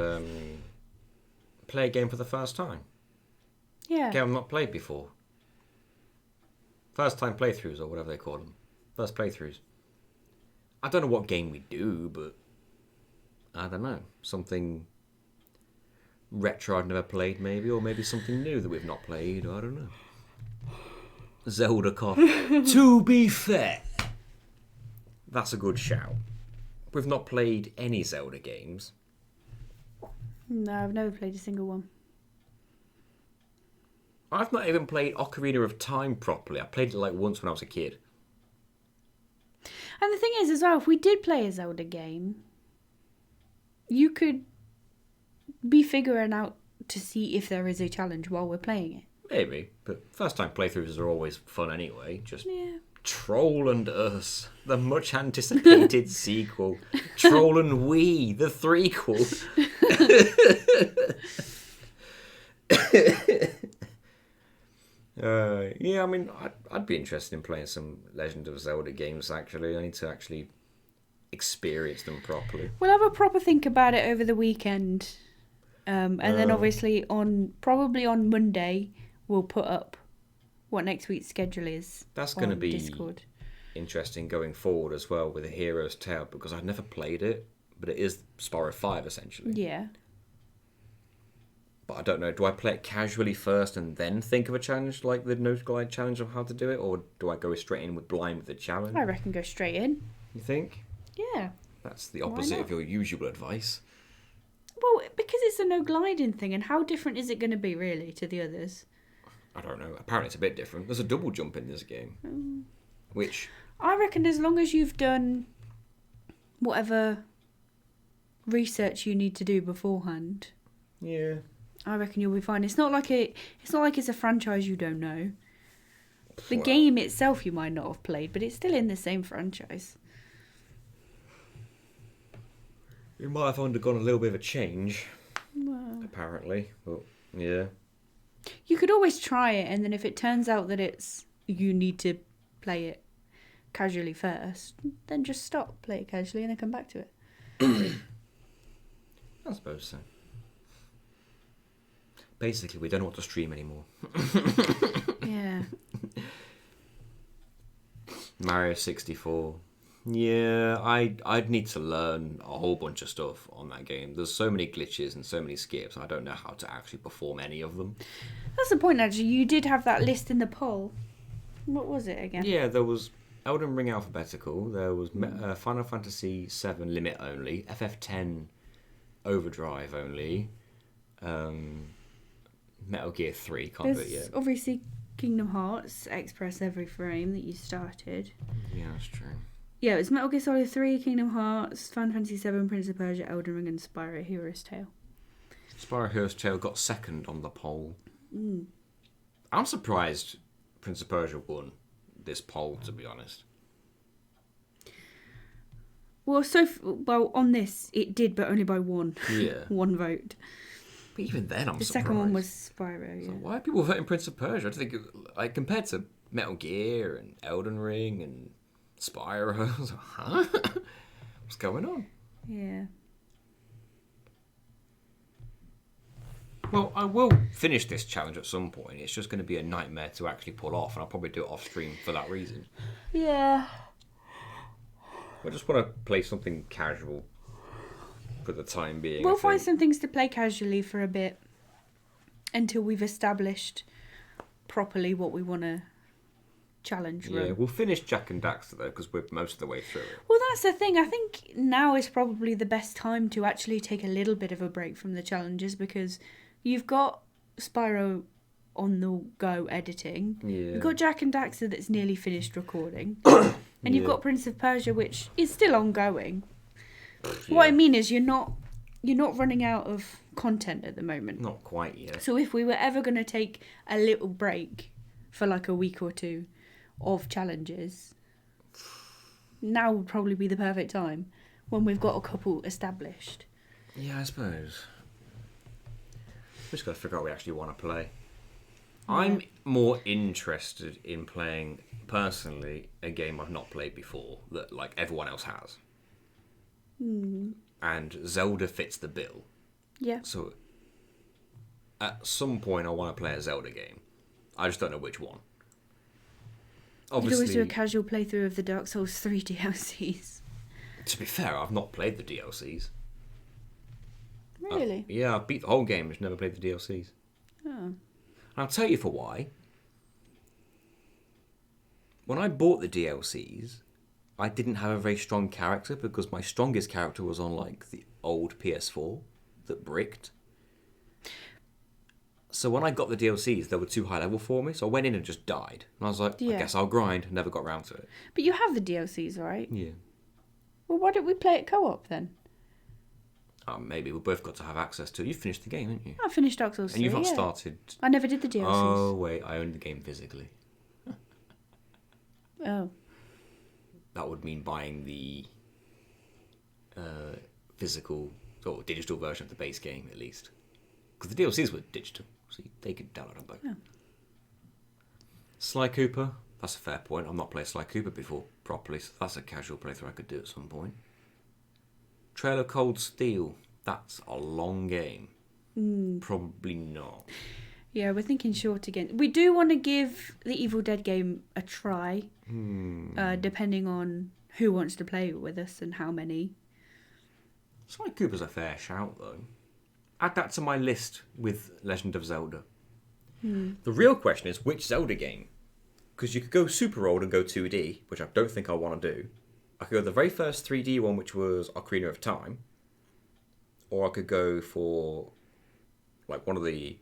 play a game for the first time. Yeah. A game I've not played before. First time playthroughs, or whatever they call them. First playthroughs. I don't know what game we do, but I don't know. Something retro I've never played, maybe, or maybe something new that we've not played. I don't know. Zelda cough. To be fair, that's a good shout. We've not played any Zelda games. No, I've never played a single one. I've not even played Ocarina of Time properly. I played it like once when I was a kid. And the thing is, as well, if we did play a Zelda game, you could be figuring out to see if there is a challenge while we're playing it. Maybe, but first time playthroughs are always fun anyway. Just Yeah. Troll and Us, the much anticipated sequel. Troll and We, the threequel. Yeah, I mean, I'd be interested in playing some Legend of Zelda games, actually. I need to actually experience them properly. We'll have a proper think about it over the weekend. And then obviously probably on Monday, we'll put up what next week's schedule is. That's going to be Discord. Interesting going forward as well with A Hero's Tale, because I've never played it, but it is Spyro 5 essentially. Yeah. But I don't know, do I play it casually first and then think of a challenge, like the No Glide challenge of how to do it, or do I go straight in with blind with the challenge? I reckon go straight in. You think? Yeah. That's the opposite not? of your usual advice. Well, because it's a no gliding thing, and how different is it going to be, really, to the others? I don't know. Apparently it's a bit different. There's a double jump in this game. Which... I reckon as long as you've done whatever research you need to do beforehand, Yeah. I reckon you'll be fine. It's not like it's a franchise you don't know. The Well, game itself you might not have played, but it's still in the same franchise. it might have undergone a little bit of a change, Well, apparently. But, yeah. you could always try it, and then if it turns out that you need to play it casually first, then just stop, play it casually, and then come back to it. I suppose so. Basically, we don't know what to stream anymore. Yeah. Mario 64. Yeah, I'd need to learn a whole bunch of stuff on that game. There's so many glitches and so many skips, I don't know how to actually perform any of them. That's the point, actually. You did have that list in the poll. What was it again? Yeah, there was Elden Ring Alphabetical, there was Final Fantasy 7 Limit Only, FF10 Overdrive Only, Metal Gear 3, can't do it There's yet. obviously Kingdom Hearts Express Every Frame that you started. Yeah, that's true. Yeah, it was Metal Gear Solid 3, Kingdom Hearts, Final Fantasy 7, Prince of Persia, Elden Ring, and Spyro Hero's Tale. Spyro Hero's Tale got second on the poll. I'm surprised Prince of Persia won this poll, to be honest. Well, on this, it did, but only by one. Yeah. One vote. But even then, I'm The surprised. second one was Spyro, yeah. So why are people voting Prince of Persia? I don't think, like, compared to Metal Gear and Elden Ring and Spyro, I was like, huh? What's going on? Yeah. Well, I will finish this challenge at some point. It's just going to be a nightmare to actually pull off, and I'll probably do it off stream for that reason. Yeah. I just want to play something casual for the time being. We'll I find think. some things to play casually for a bit until we've established properly what we want to challenge run. Yeah, we'll finish Jack and Daxter, though, because we're most of the way through it. Well, that's the thing. I think now is probably the best time to actually take a little bit of a break from the challenges, because you've got Spyro on the go editing. Yeah. You've got Jack and Daxter that's nearly finished recording. And you've Yeah. got Prince of Persia, which is still ongoing. Yeah. What I mean is you're not running out of content at the moment. Not quite yet. So if we were ever going to take a little break for like a week or two of challenges, now would probably be the perfect time when we've got a couple established. Yeah, I suppose. We've just got to figure out what we actually want to play. I'm more interested in playing, personally, a game I've not played before that, like, everyone else has. And Zelda fits the bill. Yeah. So, at some point, I want to play a Zelda game. I just don't know which one. You could always do a Obviously, casual playthrough of the Dark Souls 3 DLCs. To be fair, I've not played the DLCs. Really? Yeah, I've beat the whole game, just never played the DLCs. Oh. And I'll tell you for why. When I bought the DLCs, I didn't have a very strong character because my strongest character was on like the old PS4 that bricked. So when I got the DLCs, they were too high level for me, so I went in and just died. And I was like, I Yeah. guess I'll grind. Never got round to it. But you have the DLCs, right? Yeah. Well, why don't we play it co-op then? Maybe we both got to have access to it. You finished the game, didn't you? I finished Dark Souls 3, And you've not yeah. started. I never did the DLCs. Oh wait, I owned the game physically. Oh. That would mean buying the physical or digital version of the base game at least, because the DLCs were digital, so they could download them both. Oh. Sly Cooper, that's a fair point. I've not played Sly Cooper before properly, so that's a casual playthrough I could do at some point. Trail of Cold Steel, that's a long game. Probably not. Yeah, we're thinking short again. We do want to give the Evil Dead game a try, depending on who wants to play with us and how many. Sly Cooper's a fair shout, though. Add that to my list with Legend of Zelda. The real question is, which Zelda game? Because you could go super old and go 2D, which I don't think I want to do. I could go the very first 3D one, which was Ocarina of Time. Or I could go for like one of the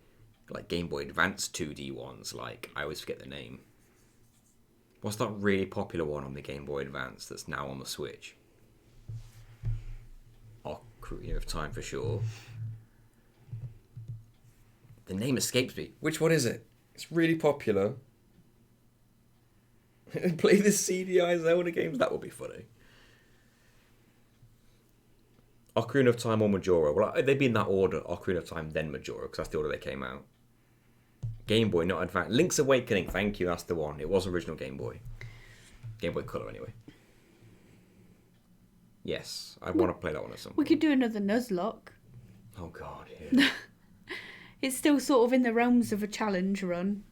like Game Boy Advance 2D ones. Like, I always forget the name. What's that really popular one on the Game Boy Advance that's now on the Switch? Ocarina of Time for sure. The name escapes me. Which one is it? It's really popular. Play the CDI Zelda games? That would be funny. Ocarina of Time or Majora? Well, they'd be in that order. Ocarina of Time, then Majora, because that's the order they came out. Game Boy, not Advance. Link's Awakening, thank you, that's the one. It was original Game Boy. Game Boy Color, anyway. Yes, I want to play that one at some We point. could do another Nuzlocke. Oh, God, yeah. It's still sort of in the realms of a challenge run.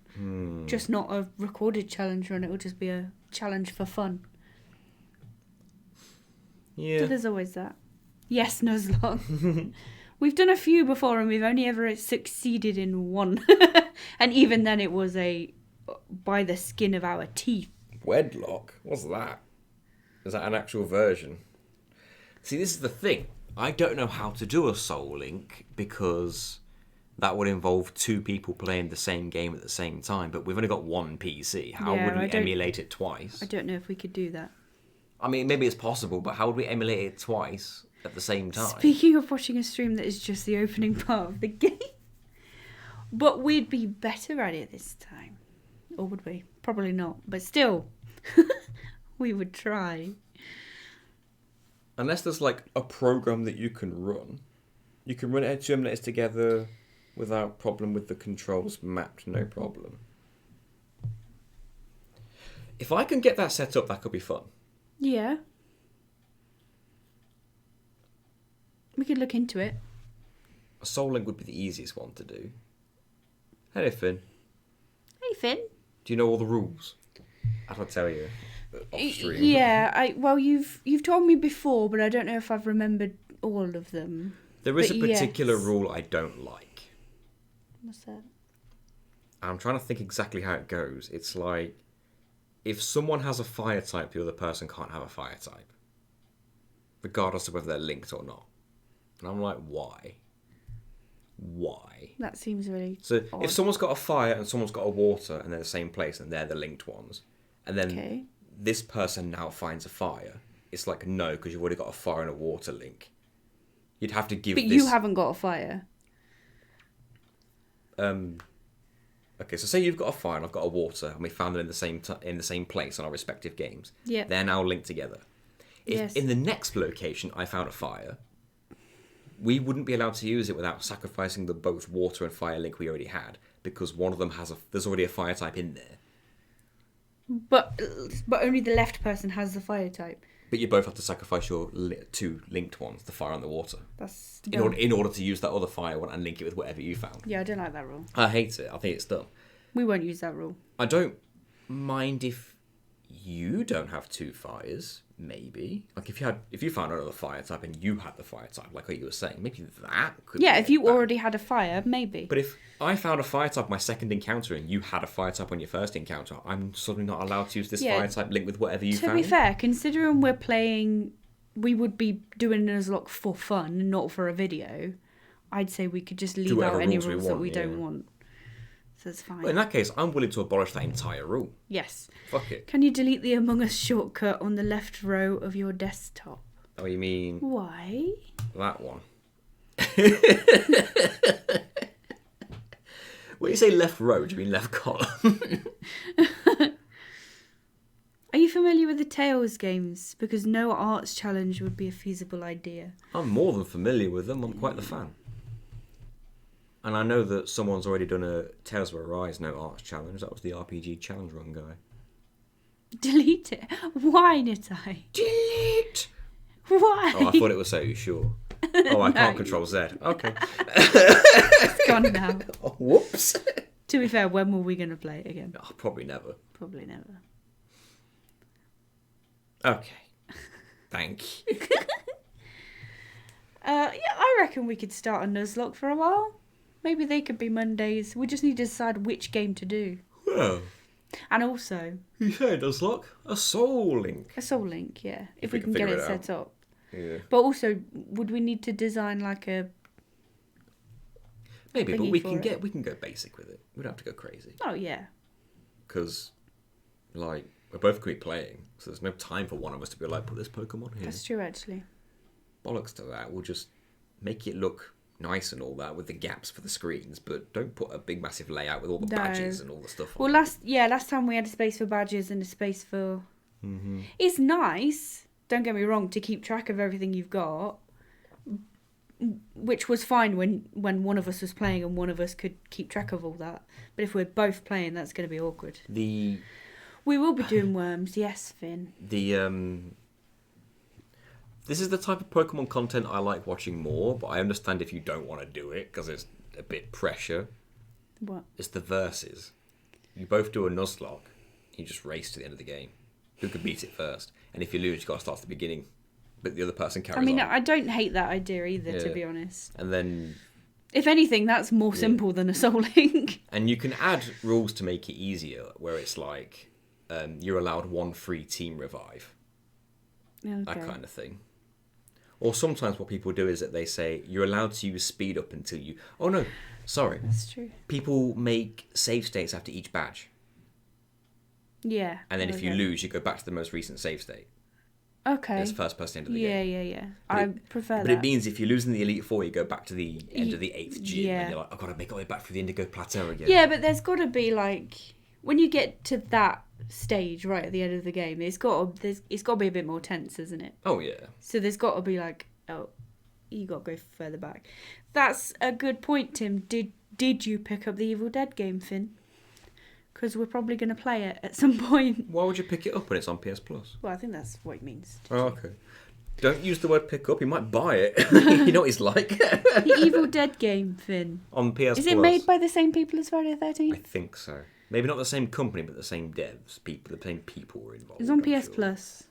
Just not a recorded challenge run. It will just be a challenge for fun. So Yeah. there's always that. Yes, Nuzlocke. We've done a few before and we've only ever succeeded in one. And even then it was a by the skin of our teeth. Wedlock? What's that? Is that an actual version? See, this is the thing. I don't know how to do a Soul Link because that would involve two people playing the same game at the same time, but we've only got one PC. How Yeah, would I we don't- emulate it twice? I don't know if we could do that. I mean, maybe it's possible, but how would we emulate it twice at the same time? Speaking of watching a stream that is just the opening part of the game. But we'd be better at it this time. Or would we? Probably not. But still, we would try. Unless there's like a program that you can run. You can run two emulators together without problem with the controls mapped, no problem. If I can get that set up, that could be fun. Yeah. We could look into it. A Soul Link would be the easiest one to do. Hello, Finn. Hey, Finn. Do you know all the rules? I don't tell you. Off stream. Yeah, well, you've told me before, but I don't know if I've remembered all of them. There is But a particular yes. rule I don't like. What's that? I'm trying to think exactly how it goes. It's like, if someone has a fire type, the other person can't have a fire type. Regardless of whether they're linked or not. And I'm like, why? Why? That seems really So odd. if someone's got a fire and someone's got a water and they're the same place and they're the linked ones, and then Okay. this person now finds a fire, it's like, no, because you've already got a fire and a water link. You'd have to give But this... you haven't got a fire. Okay, so say you've got a fire and I've got a water, and we found them in the same place on our respective games. Yeah. They're now linked together. If Yes. in the next location I found a fire, we wouldn't be allowed to use it without sacrificing the both water and fire link we already had, because one of them there's already a fire type in there. But only the left person has the fire type. But you both have to sacrifice your two linked ones, the fire and the water, That's in order to use that other fire one and link it with whatever you found. Yeah, I don't like that rule. I hate it. I think it's dumb. We won't use that rule. I don't mind if you don't have two fires. maybe. Like if you found another fire type and you had the fire type, like what you were saying, maybe that could. Yeah, be if you bad. already had a fire, maybe. But if I found a fire type my second encounter and you had a fire type on your first encounter, I'm suddenly not allowed to use this Yeah. fire type linked with whatever you To found. be fair, considering we're playing, we would be doing Nuzlocke for fun, not for a video. I'd say we could just leave whatever out any rules we rules that want, we don't yeah. want. So it's fine. Well, in that case, I'm willing to abolish that entire rule. Yes. Fuck it. Can you delete the Among Us shortcut on the left row of your desktop? Oh, you mean Why? that one? When you say left row, do you mean left column? Are you familiar with the Tales games? Because no arts challenge would be a feasible idea. I'm more than familiar with them. I'm quite the fan. And I know that someone's already done a Tales of Arise No Arts challenge. That was the RPG challenge run guy. Delete it. Why, Nitai? Delete! Why? Oh, I thought it was so you sure. Oh, I can't control Z. Okay. It's gone now. Oh, whoops. To be fair, when were we going to play it again? Oh, probably never. Probably never. Okay. Thank you. Yeah, I reckon we could start a Nuzlocke for a while. Maybe they could be Mondays. We just need to decide which game to do. Well, And also, you say Nuzlocke? A Soul Link. a Soul Link, yeah. If we we can can get figure it it out. set up. Yeah. But also, would we need to design like a... Maybe, but thingy we for can it. we can go basic with it. We don't have to go crazy. Oh, yeah. Because, like, we're both going to be playing, so there's no time for one of us to be like, put this Pokemon here. That's true, actually. Bollocks to that. We'll just make it look nice and all that with the gaps for the screens, but don't put a big massive layout with all the No. badges and all the stuff Well, on. last time we had a space for badges and a space for... It's nice, don't get me wrong, to keep track of everything you've got, which was fine when one of us was playing and one of us could keep track of all that. But if we're both playing, that's going to be awkward. The We will be doing worms, yes, Finn. This is the type of Pokemon content I like watching more, but I understand if you don't want to do it because it's a bit pressure. What? It's the verses. You both do a Nuzlocke. You just race to the end of the game. Who can beat it first? And if you lose, you got to start at the beginning. But the other person carries I mean, on. I don't hate that idea either, to Yeah. be honest. And then If anything, that's more simple than a Soul Link. and you can add rules to make it easier, where it's like you're allowed one free team revive, that Okay. kind of thing. Or sometimes what people do is that they say you're allowed to use speed up until you. Oh no, sorry. That's true. People make save states after each badge, Yeah. and then if you okay. lose, you go back to the most recent save state. Okay. It's first person end of the Yeah, game. yeah, yeah. But I it- prefer But that. it means if you lose in the Elite Four, you go back to the end of the 8th gym, yeah. and you're like, I've got to make my way back through the Indigo Plateau again. Yeah, but there's got to be like when you get to that stage right at the end of the game, it's got to be a bit more tense, isn't it? Oh yeah. So there's got to be like, oh, you got to go further back. That's a good point, Tim. Did you pick up the Evil Dead game, Finn? Because we're probably going to play it at some point. Why would you pick it up when it's on PS Plus? Well, I think that's what it means. Oh, okay. Don't use the word pick up. You might buy it. You know what he's like. The Evil Dead game, Finn. On PS Is Plus. it made by the same people as Friday the I 13th? think so. Maybe not the same company, but the same devs. The same people were involved. It's on I'm PS sure. Plus.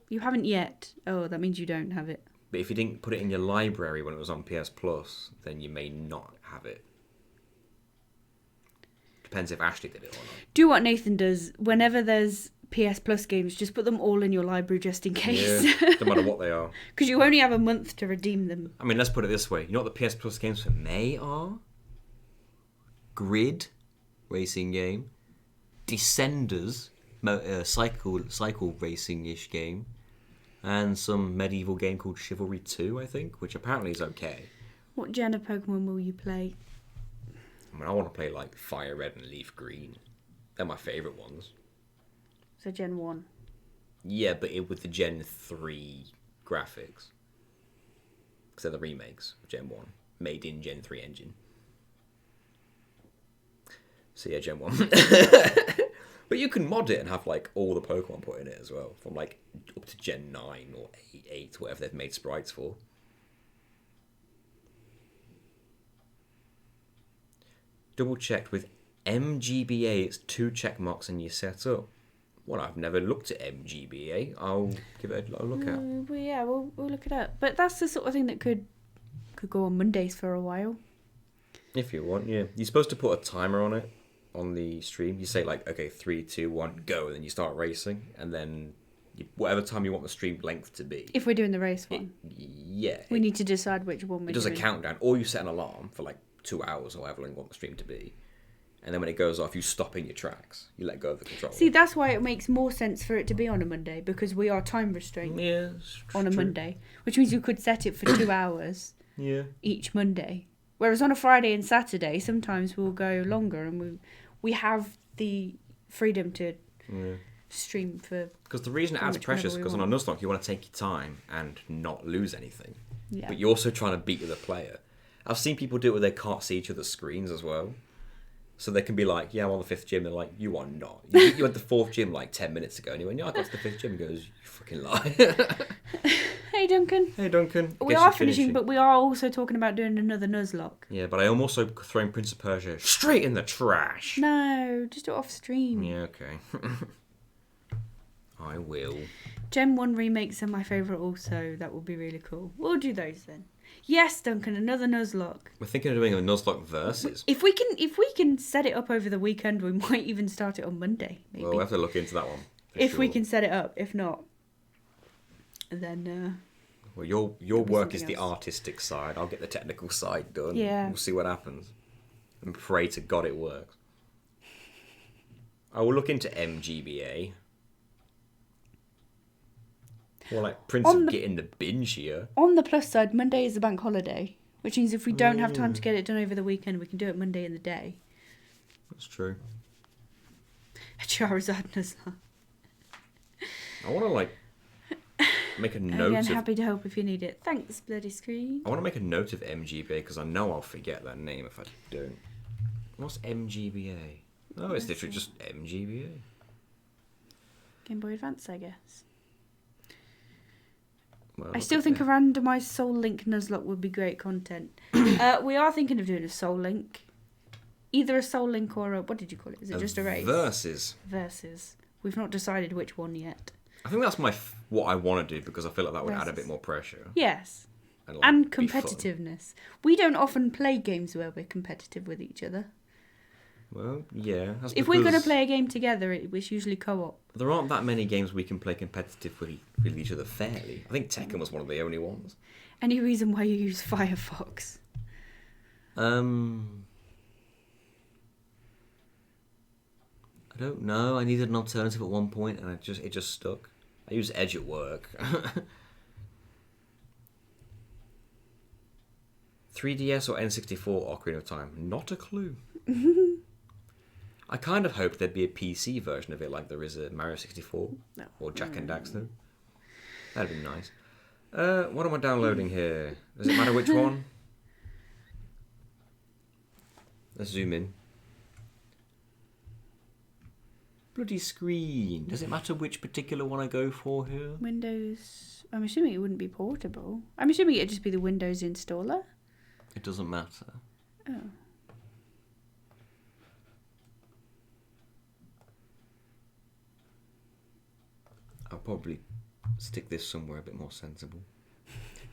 You haven't yet. Oh, that means you don't have it. But if you didn't put it in your library when it was on PS Plus, then you may not have it. Depends if Ashley did it or not. Do what Nathan does. Whenever there's PS Plus games, just put them all in your library just in case. Yeah, no matter what they are. Because you only have a month to redeem them. I mean, let's put it this way. You know what the PS Plus games for May are? Grid, racing game. Descenders, cycle racing-ish game. And some medieval game called Chivalry 2, I think, which apparently is okay. What gen of Pokemon will you play? I mean, I want to play, like, Fire Red and Leaf Green. They're my favourite ones. So Gen 1. Yeah, but with the Gen 3 graphics. Because they're the remakes of Gen 1. Made in Gen 3 engine. So yeah, Gen 1. But you can mod it and have, like, all the Pokemon put in it as well. From, like, up to Gen 9 or 8, whatever they've made sprites for. Double checked with MGBA, it's 2 check marks and you're set up. Well, I've never looked at MGBA. I'll give it a look at. Well, yeah, we'll look it up. But that's the sort of thing that could go on Mondays for a while. If you want, yeah. You're supposed to put a timer on it, on the stream. You say, like, okay, 3, 2, 1, go, and then you start racing, and then whatever time you want the stream length to be. If we're doing the race one. We need to decide which one we're It does a doing. countdown, or you set an alarm for, like, 2 hours or however long you want the stream to be. And then when it goes off, you stop in your tracks. You let go of the controller. See, that's why it makes more sense for it to be on a Monday, because we are time restrained Yeah, on a Monday, which means you could set it for 2 hours Yeah. each Monday. Whereas on a Friday and Saturday, sometimes we'll go longer, and we have the freedom to stream for. Because the reason it pretty adds much pressure is whenever we because on a want. Nuzlocke you want to take your time and not lose anything. Yeah. But you're also trying to beat the other player. I've seen people do it where they can't see each other's screens as well. So they can be like, yeah, I'm on the 5th gym. They're like, you are not. You went to the 4th gym like 10 minutes ago. And you went, yeah, I got to the 5th gym. He goes, you fucking lie. Hey, Duncan. Hey, Duncan. We Guess are you're finishing, but we are also talking about doing another Nuzlocke. Yeah, but I am also throwing Prince of Persia straight in the trash. No, just do it off stream. Yeah, okay. I will. Gen 1 remakes are my favourite also. That would be really cool. We'll do those then. Yes, Duncan, another Nuzlocke. We're thinking of doing a Nuzlocke versus. If we can set it up over the weekend, we might even start it on Monday. Maybe. Well, we'll have to look into that one. If we can set it up. If not, then Well, your There'll be work is something the else. artistic side. I'll get the technical side done. Yeah. We'll see what happens. And pray to God it works. I will look into MGBA. Or like Prince On of the- getting the binge here. on the plus side, Monday is a bank holiday, which means if we don't have time to get it done over the weekend, we can do it Monday in the day. That's true. A Charizard Nuzlocke. I want to like make a note Again, of. happy to help if you need it. Thanks, bloody screen. I want to make a note of MGBA because I know I'll forget that name if I don't. What's MGBA? Oh, it's literally just MGBA. Game Boy Advance, I guess. Well, I look still at think that. a randomised Soul Link Nuzlocke would be great content. We are thinking of doing a Soul Link. Either a Soul Link or a... What did you call it? Is it just a race? Versus. Versus. We've not decided which one yet. I think that's what I want to do because I feel like that would add a Versus. bit more pressure. Yes. Like, And be fun. competitiveness. We don't often play games where we're competitive with each other. Well, yeah. That's If we're going to because play a game together, it's usually co-op. there aren't that many games we can play competitive with each other fairly. I think Tekken was one of the only ones. Any reason why you use Firefox? I don't know. I needed an alternative at one point, and it just stuck. I use Edge at work. 3DS or N64 Ocarina of Time? Not a clue. I kind of hoped there'd be a PC version of it, like there is a Mario 64 No. or Jack and Daxter. That'd be nice. What am I downloading here? Does it matter which one? Let's zoom in. Bloody screen. Does it matter which particular one I go for here? Windows... I'm assuming it wouldn't be portable. I'm assuming it'd just be the Windows installer. It doesn't matter. Oh. I'll probably stick this somewhere a bit more sensible.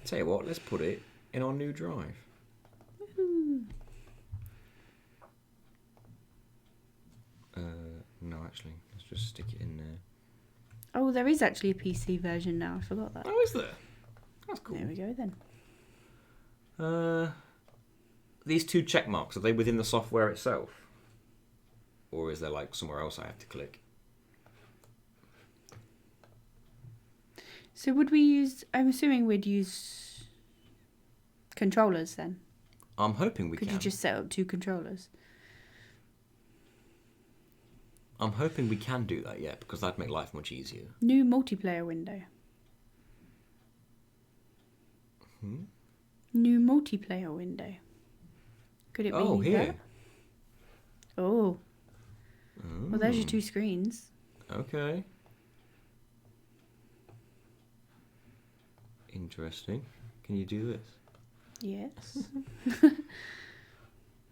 Tell you what, let's put it in our new drive. No, actually, let's just stick it in there. Oh, there is actually a PC version now. I forgot that. Oh, is there? That's cool. There we go then. These two check marks, are they within the software itself? Or is there like somewhere else I have to click? So would we use... I'm assuming we'd use controllers then. I'm hoping we Could can. you just set up 2 controllers? I'm hoping we can do that, yeah, because that'd make life much easier. New multiplayer window. New multiplayer window. Could it be Oh, here. that? Oh. Well, there's your 2 screens. Okay. Interesting. Can you do this? Yes.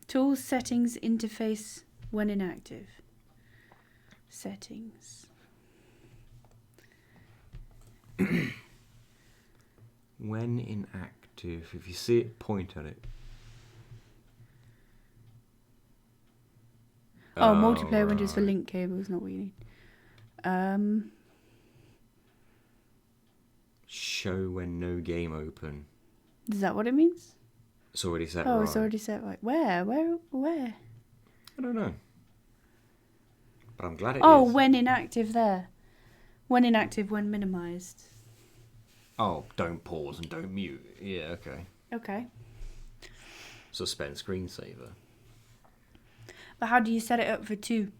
Tools, settings, interface when inactive. Settings. When inactive, if you see it, point at it. Oh, multiplayer windows for right. link cables, not what you need. Show when no game open. Is that what it means? It's already set Oh, right. it's already set right. Where? I don't know. But I'm glad it is. Oh, when inactive there. When inactive, when minimized. Oh, don't pause and don't mute. Yeah, okay. Okay. Suspend screensaver. But how do you set it up for 2?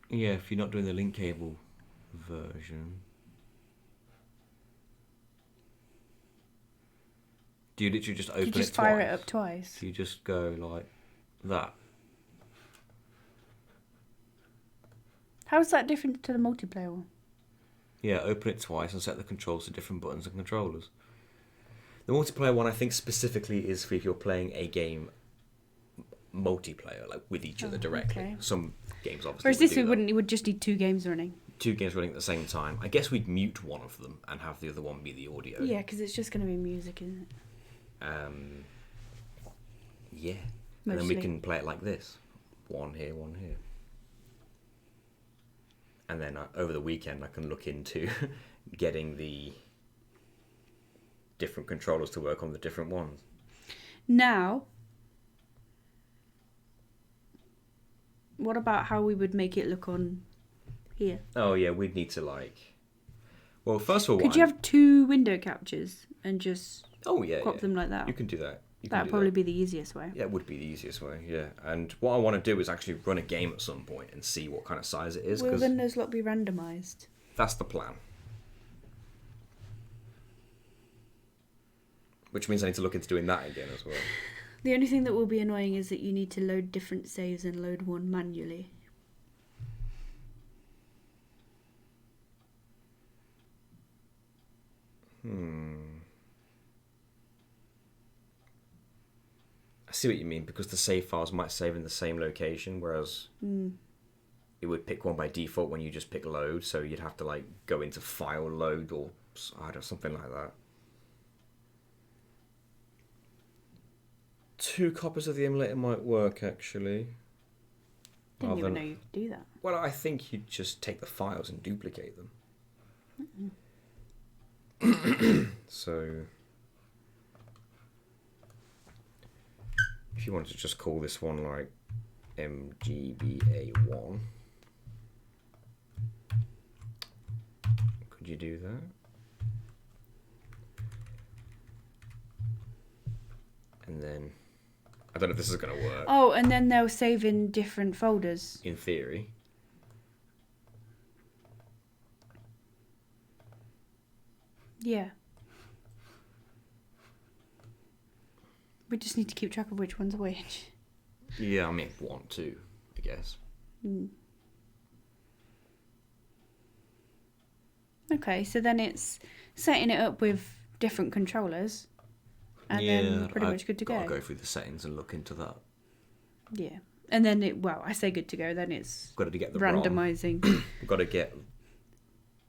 Yeah, if you're not doing the link cable version. Do you literally just open You just it fire twice? it up twice. Do you just go like that? How's that different to the multiplayer one? Yeah, open it twice and set the controls to different buttons and controllers. The multiplayer one, I think, specifically is for if you're playing a game multiplayer, like with each other directly. okay. Some games obviously. Whereas this, do we that. wouldn't. You would just need 2 games running. 2 games running at the same time. I guess we'd mute one of them and have the other one be the audio. Yeah, because it's just going to be music, isn't it? Yeah. And then we Mostly. can play it like this. One here, one here. And then over the weekend I can look into getting the different controllers to work on the different ones. Now, what about how we would make it look on here? Oh yeah, we'd need to like... Well, first of all... Could you have 2 window captures and just Oh yeah, crop yeah. them like that? You can do that. That'd probably be the easiest way. Yeah, it would be the easiest way, yeah. And what I want to do is actually run a game at some point and see what kind of size it is. Will 'Cause the Nuzlocke be randomised? that's the plan. Which means I need to look into doing that again as well. The only thing that will be annoying is that you need to load different saves and load one manually. I see what you mean, because the save files might save in the same location, whereas it would pick one by default when you just pick load, so you'd have to like go into file load or I don't know, something like that. 2 copies of the emulator might work actually. Didn't Rather even than- know you could do that. Well, I think you'd just take the files and duplicate them. So, if you wanted to just call this one like MGBA1, could you do that? And then, I don't know if this is going to work. Oh, and then they'll save in different folders. In theory. Yeah. We just need to keep track of which one's which. Yeah, I mean, 1, 2, I guess. Okay, so then it's setting it up with different controllers, and then pretty much good to go. I'll go through the settings and look into that. Yeah, and then I say good to go. Then it's Got to get the ROM. randomizing. Got to get.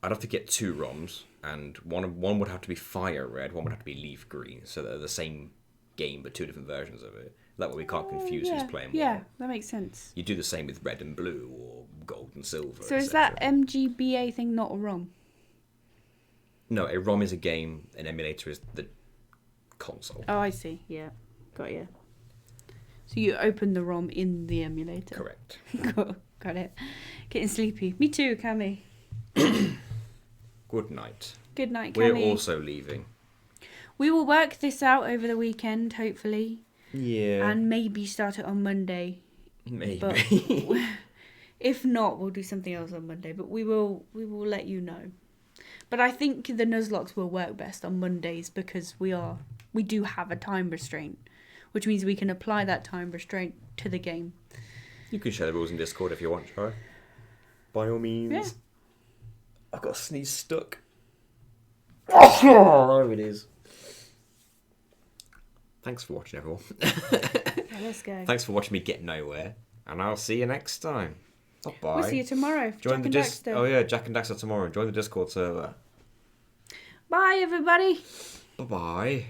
I'd have to get 2 ROMs, and one would have to be fire red, one would have to be leaf green, so they're the same game but 2 different versions of it. That way we can't confuse who's playing what. Yeah, that makes sense. You do the same with red and blue or gold and silver. So is etc. that MGBA thing not a ROM? No, a ROM is a game. An emulator is the console. Oh, I see. Yeah, got you. So you open the ROM in the emulator. Correct. Cool. Got it. Getting sleepy. Me too, Cammy. Good night. Good night, We're Cammy. also leaving. We will work this out over the weekend, hopefully, Yeah. and maybe start it on Monday. Maybe. But if not, we'll do something else on Monday. But we will let you know. But I think the Nuzlocks will work best on Mondays because we do have a time restraint, which means we can apply that time restraint to the game. You can share the rules in Discord if you want, Joe. By all means. Yeah. I've got a sneeze stuck. Oh, there it is. Thanks for watching, everyone. Yeah, let's go. Thanks for watching me get nowhere, and I'll see you next time. Bye bye. We'll see you tomorrow. Join Jack the and Daxter. Oh yeah, Jack and Daxter tomorrow. Join the Discord server. Bye, everybody. Bye bye.